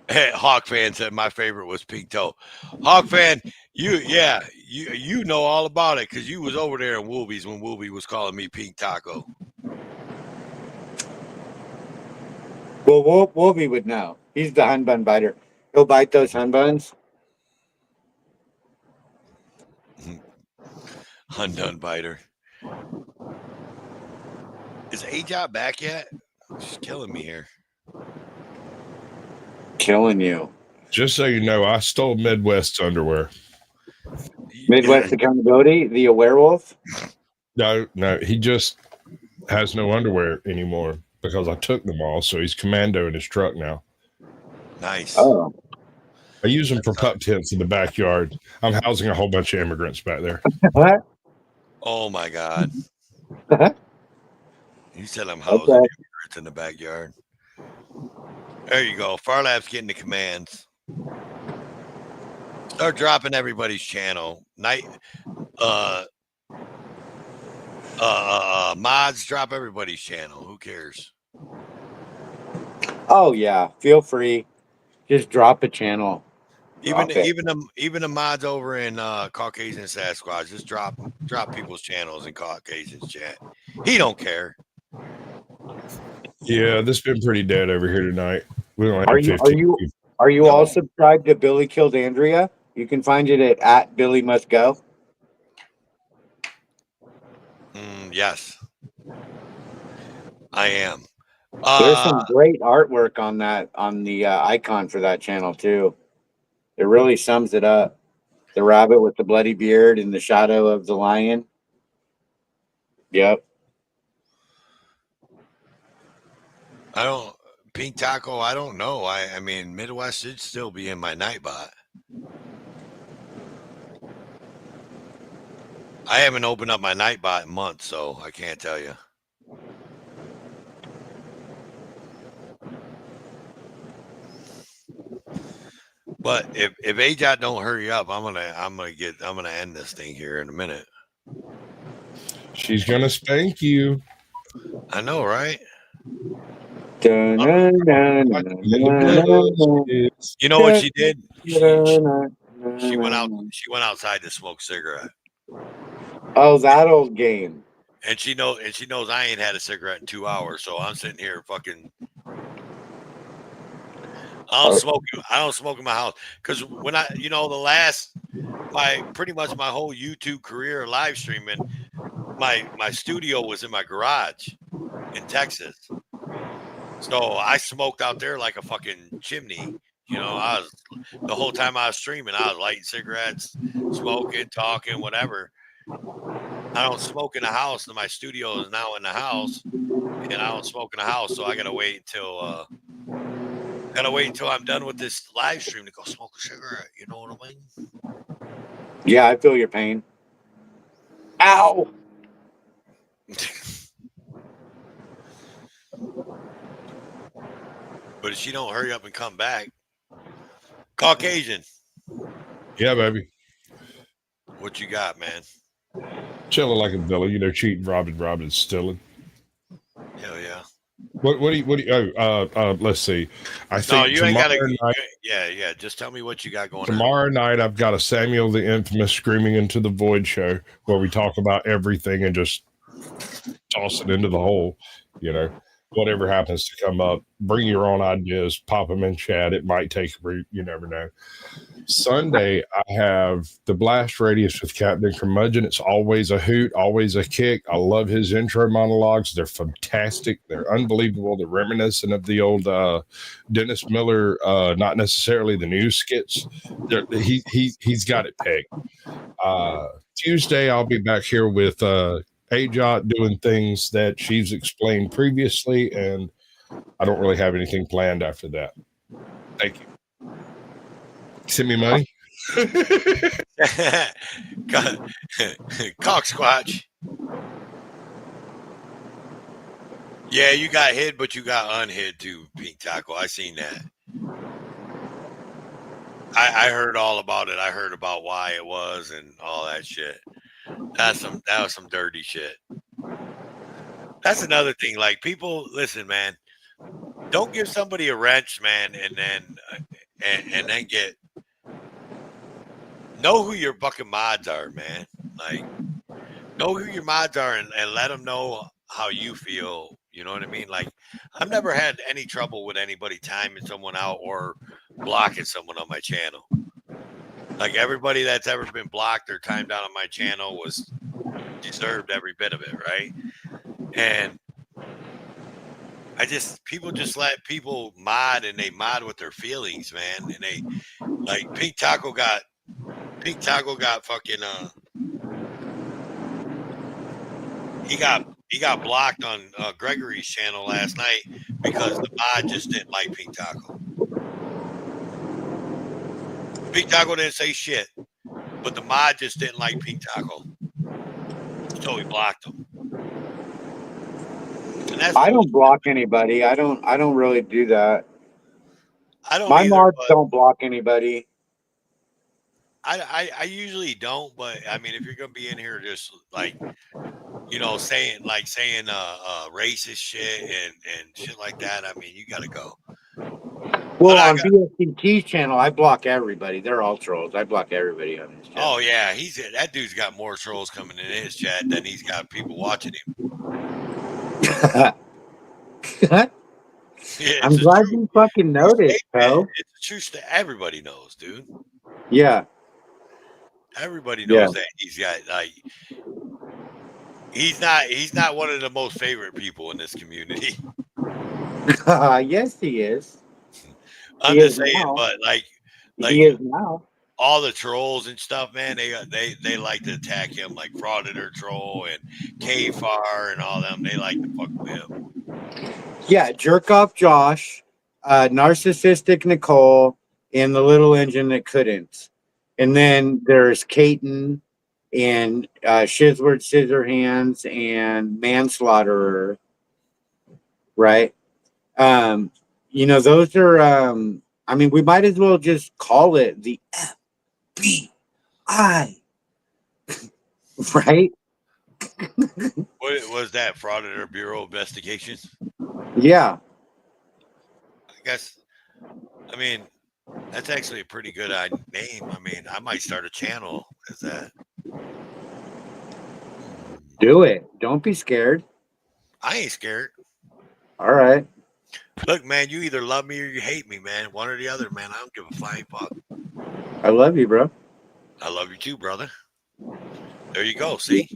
Hey, Hawk fan said my favorite was Pink Toe. Hawk fan, you know all about it because you was over there in Woolby's when Woolby was calling me Pink Taco. Well, Wolby would know. He's the hun bun biter. He'll bite those hun buns. Undone biter. Is A-Job back yet? She's killing me here. Killing you. Just so you know, I stole Midwest's underwear. Midwest Accountability, the werewolf? No, he just has no underwear anymore because I took them all. So he's commando in his truck now. Nice. Oh. I use them for pup tents in the backyard. I'm housing a whole bunch of immigrants back there. What? Oh my God. You said I'm housing immigrants in the backyard. There you go. Farlab's getting the commands. Start dropping everybody's channel. Mods, drop everybody's channel. Who cares? Oh yeah. Feel free. Just drop a channel. Even the mods over in Caucasian Sasquatch, just drop people's channels in Caucasian's chat. He don't care. Yeah, this has been pretty dead over here tonight. We only Are have you 15 people. are you all subscribed to Billy Killed Andrea? You can find it at Billy Must Go. Yes, I am. There's some great artwork on the icon for that channel too. It really sums it up. The rabbit with the bloody beard and the shadow of the lion. Yep. Pink Taco, I don't know. I mean, Midwest should still be in my Nightbot. I haven't opened up my Nightbot in months, so I can't tell you. But if AJOT don't hurry up, I'm gonna end this thing here in a minute. She's gonna spank you. I know, right? You know what she did? She went out. She went outside to smoke cigarette. Oh, that old game. And she knows I ain't had a cigarette in 2 hours, so I'm sitting here fucking. I don't smoke in my house because when pretty much my whole YouTube career live streaming, my studio was in my garage in Texas. So I smoked out there like a fucking chimney. The whole time I was streaming, I was lighting cigarettes, smoking, talking, whatever. I don't smoke in the house, and my studio is now in the house, and I don't smoke in the house, so I gotta wait until I'm done with this live stream to go smoke a cigarette. You know what I mean? Yeah, I feel your pain. Ow! But if she don't hurry up and come back, Caucasian, Yeah, baby. what you got, man? Chilling like a villain, cheating, robbing, stealing. Hell yeah. What do you let's see. I No, think you ain't got to. night, Yeah. Just tell me what you got going on. tomorrow night I've got a Samuel the Infamous Screaming into the Void show where we talk about everything and just toss it into the hole, whatever happens to come up. Bring your own ideas, pop them in chat. It might take a root, you never know. Sunday, I have the Blast Radius with Captain Curmudgeon. It's always a hoot, always a kick. I love his intro monologues. They're fantastic. They're unbelievable. They're reminiscent of the old Dennis Miller, not necessarily the news skits. He's got it pegged. Tuesday, I'll be back here with AJOT doing things that she's explained previously, and I don't really have anything planned after that. Thank you. Send me money. Cock squatch. Yeah, you got hid, but you got unhid too, Pink Taco. I seen that. I heard all about it. I heard about why it was and all that shit. That was some dirty shit. That's another thing. Like, people, listen, man. Don't give somebody a wrench, man, and then get. Know who your fucking mods are, man. Like, know who your mods are and let them know how you feel. You know what I mean? Like, I've never had any trouble with anybody timing someone out or blocking someone on my channel. Like, everybody that's ever been blocked or timed out on my channel deserved every bit of it, right? And people just let people mod, and they mod with their feelings, man. And they, like, Pink Taco got fucking he got blocked on Gregory's channel last night because the mod just didn't like Pink Taco. Pink Taco didn't say shit, but the mod just didn't like Pink Taco, so he blocked him. And that's I don't block anybody. I don't really do that. I don't. My mods don't block anybody. I usually don't, but I mean, if you're gonna be in here just like, saying racist shit and shit like that, I mean, you gotta go. Well, on BSCT's channel, I block everybody. They're all trolls. I block everybody on his channel. Oh yeah, that dude's got more trolls coming in his chat than he's got people watching him. Yeah, I'm glad you fucking noticed, bro. It's the truth that everybody knows, dude. Yeah. Everybody knows that he's got, like, he's not one of the most favorite people in this community. Yes, he is. I'm just saying, now. But like he is now. All the trolls and stuff, man, they like to attack him, like Frauditor Troll and K-Far and all them. They like to fuck with him. Yeah, Jerk Off Josh, Narcissistic Nicole, and the little engine that couldn't. And then there's Caton and Shizward Scissorhands and Manslaughterer. Right? Those are I mean, we might as well just call it the FBI. Right? What was that? Frauditor Bureau Investigations? Yeah. I guess, I mean, that's actually a pretty good name. I mean, I might start a channel as that. Do it. Don't be scared. I ain't scared. All right. Look, man, you either love me or you hate me, man. One or the other, man. I don't give a flying fuck. I love you, bro. I love you too, brother. There you go. See?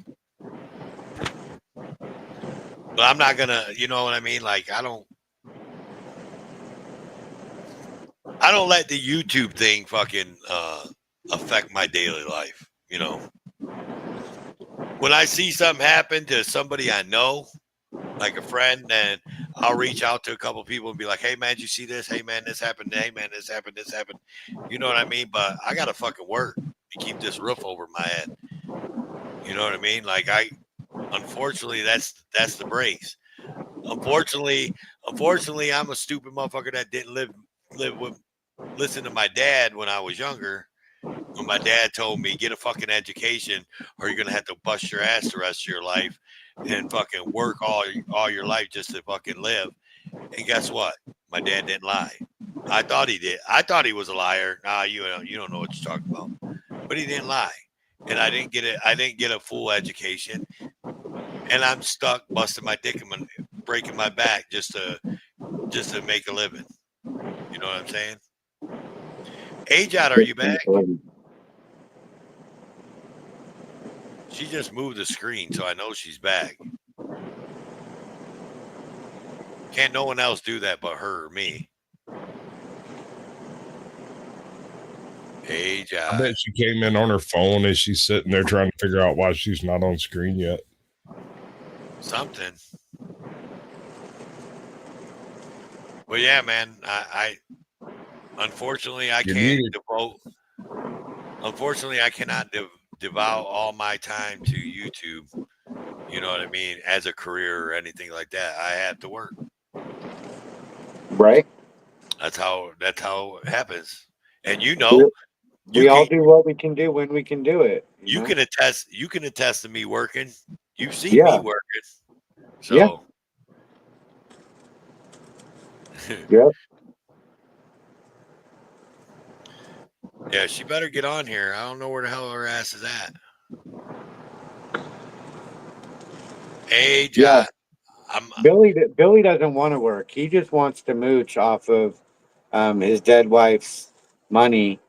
But I'm not gonna, you know what I mean? Like, I don't let the YouTube thing fucking affect my daily life, When I see something happen to somebody I know, like a friend, then I'll reach out to a couple people and be like, hey, man, did you see this? Hey, man, this happened. Hey, man, this happened. You know what I mean? But I got to fucking work to keep this roof over my head. You know what I mean? Like, unfortunately, that's the breaks. unfortunately, I'm a stupid motherfucker that didn't listen to my dad when I was younger. When my dad told me, get a fucking education or you're gonna have to bust your ass the rest of your life and fucking work all your life just to fucking live. And guess what? My dad didn't lie. I thought he did. I thought he was a liar. Nah, you don't know what you're talking about. But he didn't lie. And I didn't get a full education. And I'm stuck busting my dick and breaking my back just to make a living. You know what I'm saying? Age out, are you back? She just moved the screen, so I know she's back. Can't no one else do that but her or me. Age out. I bet she came in on her phone as she's sitting there trying to figure out why she's not on screen yet. Something. Well, yeah, man. I unfortunately I can't devote. Unfortunately, I cannot devote all my time to YouTube. You know what I mean? As a career or anything like that, I have to work. Right. That's how it happens. And you know, we all do what we can do when we can do it. You know? can attest. You can attest to me working. You've seen me working. So. Yep. Yeah, she better get on here. I don't know where the hell her ass is at. Age. Yeah. Billy doesn't want to work. He just wants to mooch off of his dead wife's money,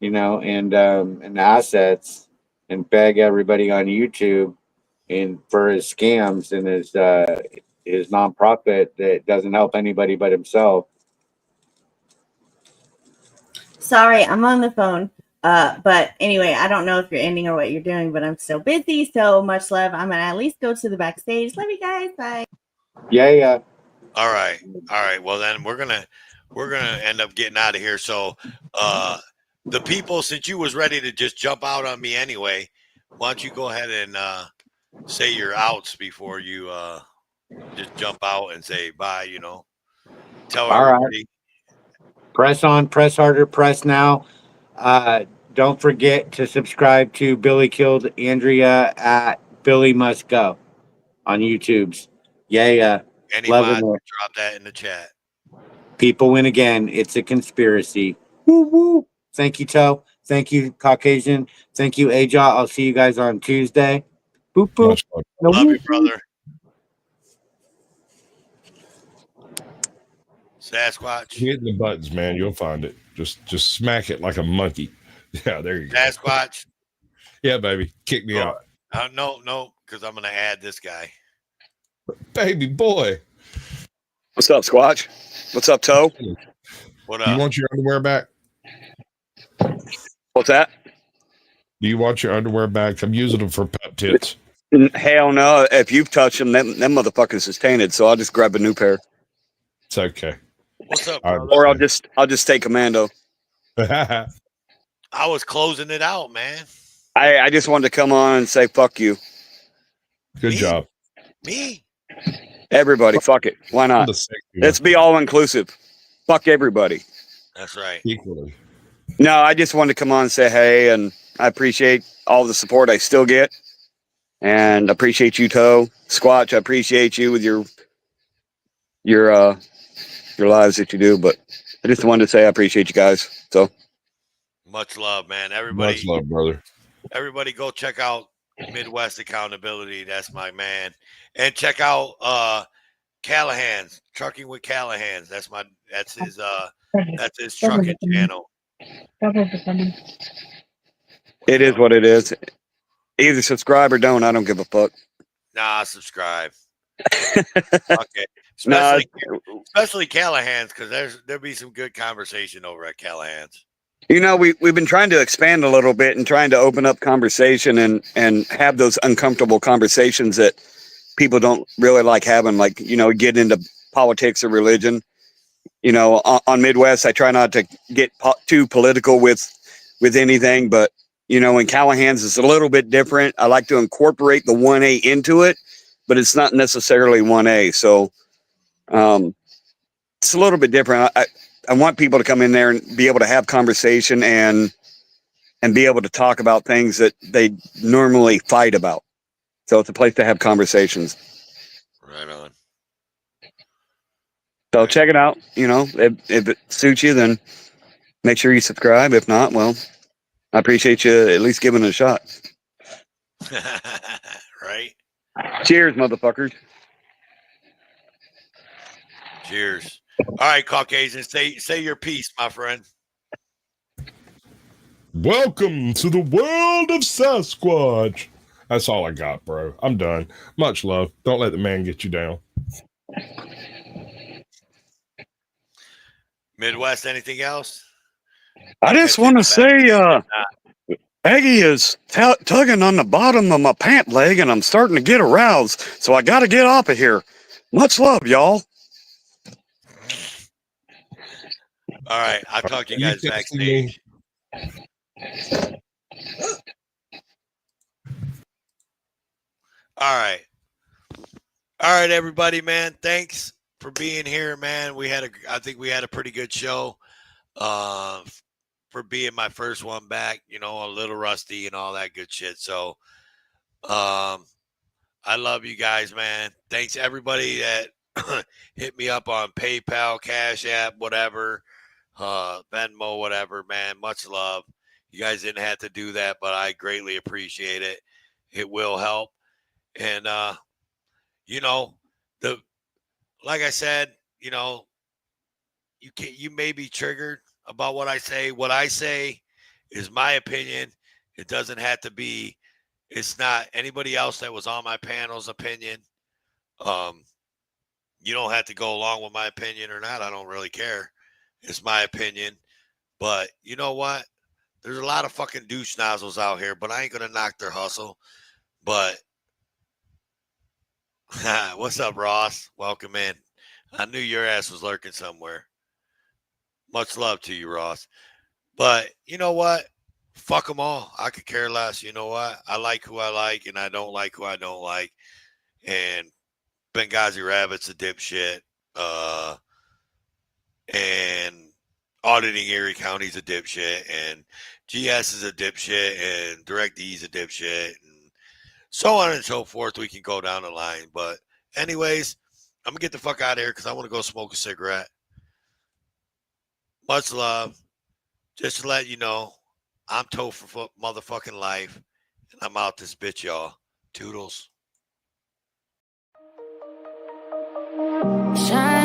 and assets, and beg everybody on YouTube and for his scams and his nonprofit that doesn't help anybody but himself. Sorry, I'm on the phone. But anyway, I don't know if you're ending or what you're doing, but I'm so busy. So much love. I'm gonna at least go to the backstage. Love you guys. Bye. Yeah. All right. Well, then we're gonna end up getting out of here. So, the people, since you was ready to just jump out on me anyway, why don't you go ahead and say your outs before you just jump out and say bye. Tell everybody. Right. Press on, press harder, press now. Don't forget to subscribe to Billy Killed Andrea at Billy Must Go on YouTube's. Yeah. Any mods, drop that in the chat. People win again. It's a conspiracy. Woo woo. Thank you, Toe. Thank you, Caucasian. Thank you, Aja. I'll see you guys on Tuesday. Boop boop. Love you, brother. Sasquatch. Hit the buttons, man. You'll find it. Just smack it like a monkey. Yeah, there you go. Sasquatch. Yeah, baby. Kick me out. No, because I'm going to add this guy. Baby boy. What's up, Squatch? What's up, Toe? What up? You want your underwear back? What's that? Do you want your underwear back? I'm using them for pep tits. Hell no. If you've touched them, them motherfuckers is tainted, so I'll just grab a new pair. It's okay. What's up, brother? Or I'll just take commando. I was closing it out, man. I just wanted to come on and say fuck you. Good job. Me? Everybody, fuck it. Why not? Let's be all inclusive. Fuck everybody. That's right. Equally. No, I just wanted to come on and say hey, and I appreciate all the support I still get. And appreciate you, Toe. Squatch, I appreciate you with your lives that you do, but I just wanted to say I appreciate you guys. So much love, man. Everybody, much love, brother. Everybody, go check out Midwest Accountability. That's my man, and check out Callahan's Trucking with Callahan's. That's his trucking channel. It is what it is. Either subscribe or don't. I don't give a fuck. Nah, subscribe. Okay. Especially Callahan's, because there'll be some good conversation over at Callahan's. We've been trying to expand a little bit and trying to open up conversation and have those uncomfortable conversations that people don't really like having, like, get into politics or religion. On Midwest, I try not to get too political with anything, but, in Callahan's, it's a little bit different. I like to incorporate the 1A into it, but it's not necessarily 1A. So, It's a little bit different. I want people to come in there and be able to have conversation and be able to talk about things that they normally fight about. So it's a place to have conversations. Right on. So Right. check it out. You know, if it suits you, then make sure you subscribe. If not, well, I appreciate you at least giving it a shot. Right. Cheers, motherfuckers. Cheers. All right, Caucasian, say your piece, my friend. Welcome to the world of Sasquatch. That's all I got, bro. I'm done. Much love. Don't let the man get you down. Midwest, anything else? I just want to say, Aggie is tugging on the bottom of my pant leg, and I'm starting to get aroused. So I got to get off of here. Much love, y'all. All right, I'll talk to you Are you guys texting me? backstage. All right. All right, everybody, man. Thanks for being here, man. I think we had a pretty good show. For being my first one back, you know, a little rusty and all that good shit. So, I love you guys, man. Thanks everybody that hit me up on PayPal, Cash App, whatever, Venmo, whatever, man. Much love. You guys didn't have to do that, but I greatly appreciate it. It will help. And you know, like I said, you know, you may be triggered about what I say. What I say is my opinion. It doesn't have to be. It's not anybody else that was on my panel's opinion. You don't have to go along with my opinion or not. I don't really care. It's my opinion. But you know what? There's a lot of fucking douche nozzles out here, but I ain't gonna knock their hustle. But what's up, Ross? Welcome in. I knew your ass was lurking somewhere. Much love to you, Ross. But you know what? Fuck them all. I could care less. You know what? I like who I like, and I don't like who I don't like. And Benghazi Rabbit's a dipshit. And Auditing Erie County's a dipshit. And GS is a dipshit. And DirectD's a dipshit. And so on and so forth. We can go down the line. But anyways, I'm going to get the fuck out of here because I want to go smoke a cigarette. Much love. Just to let you know, I'm told for motherfucking life. And I'm out this bitch, y'all. Toodles. Shine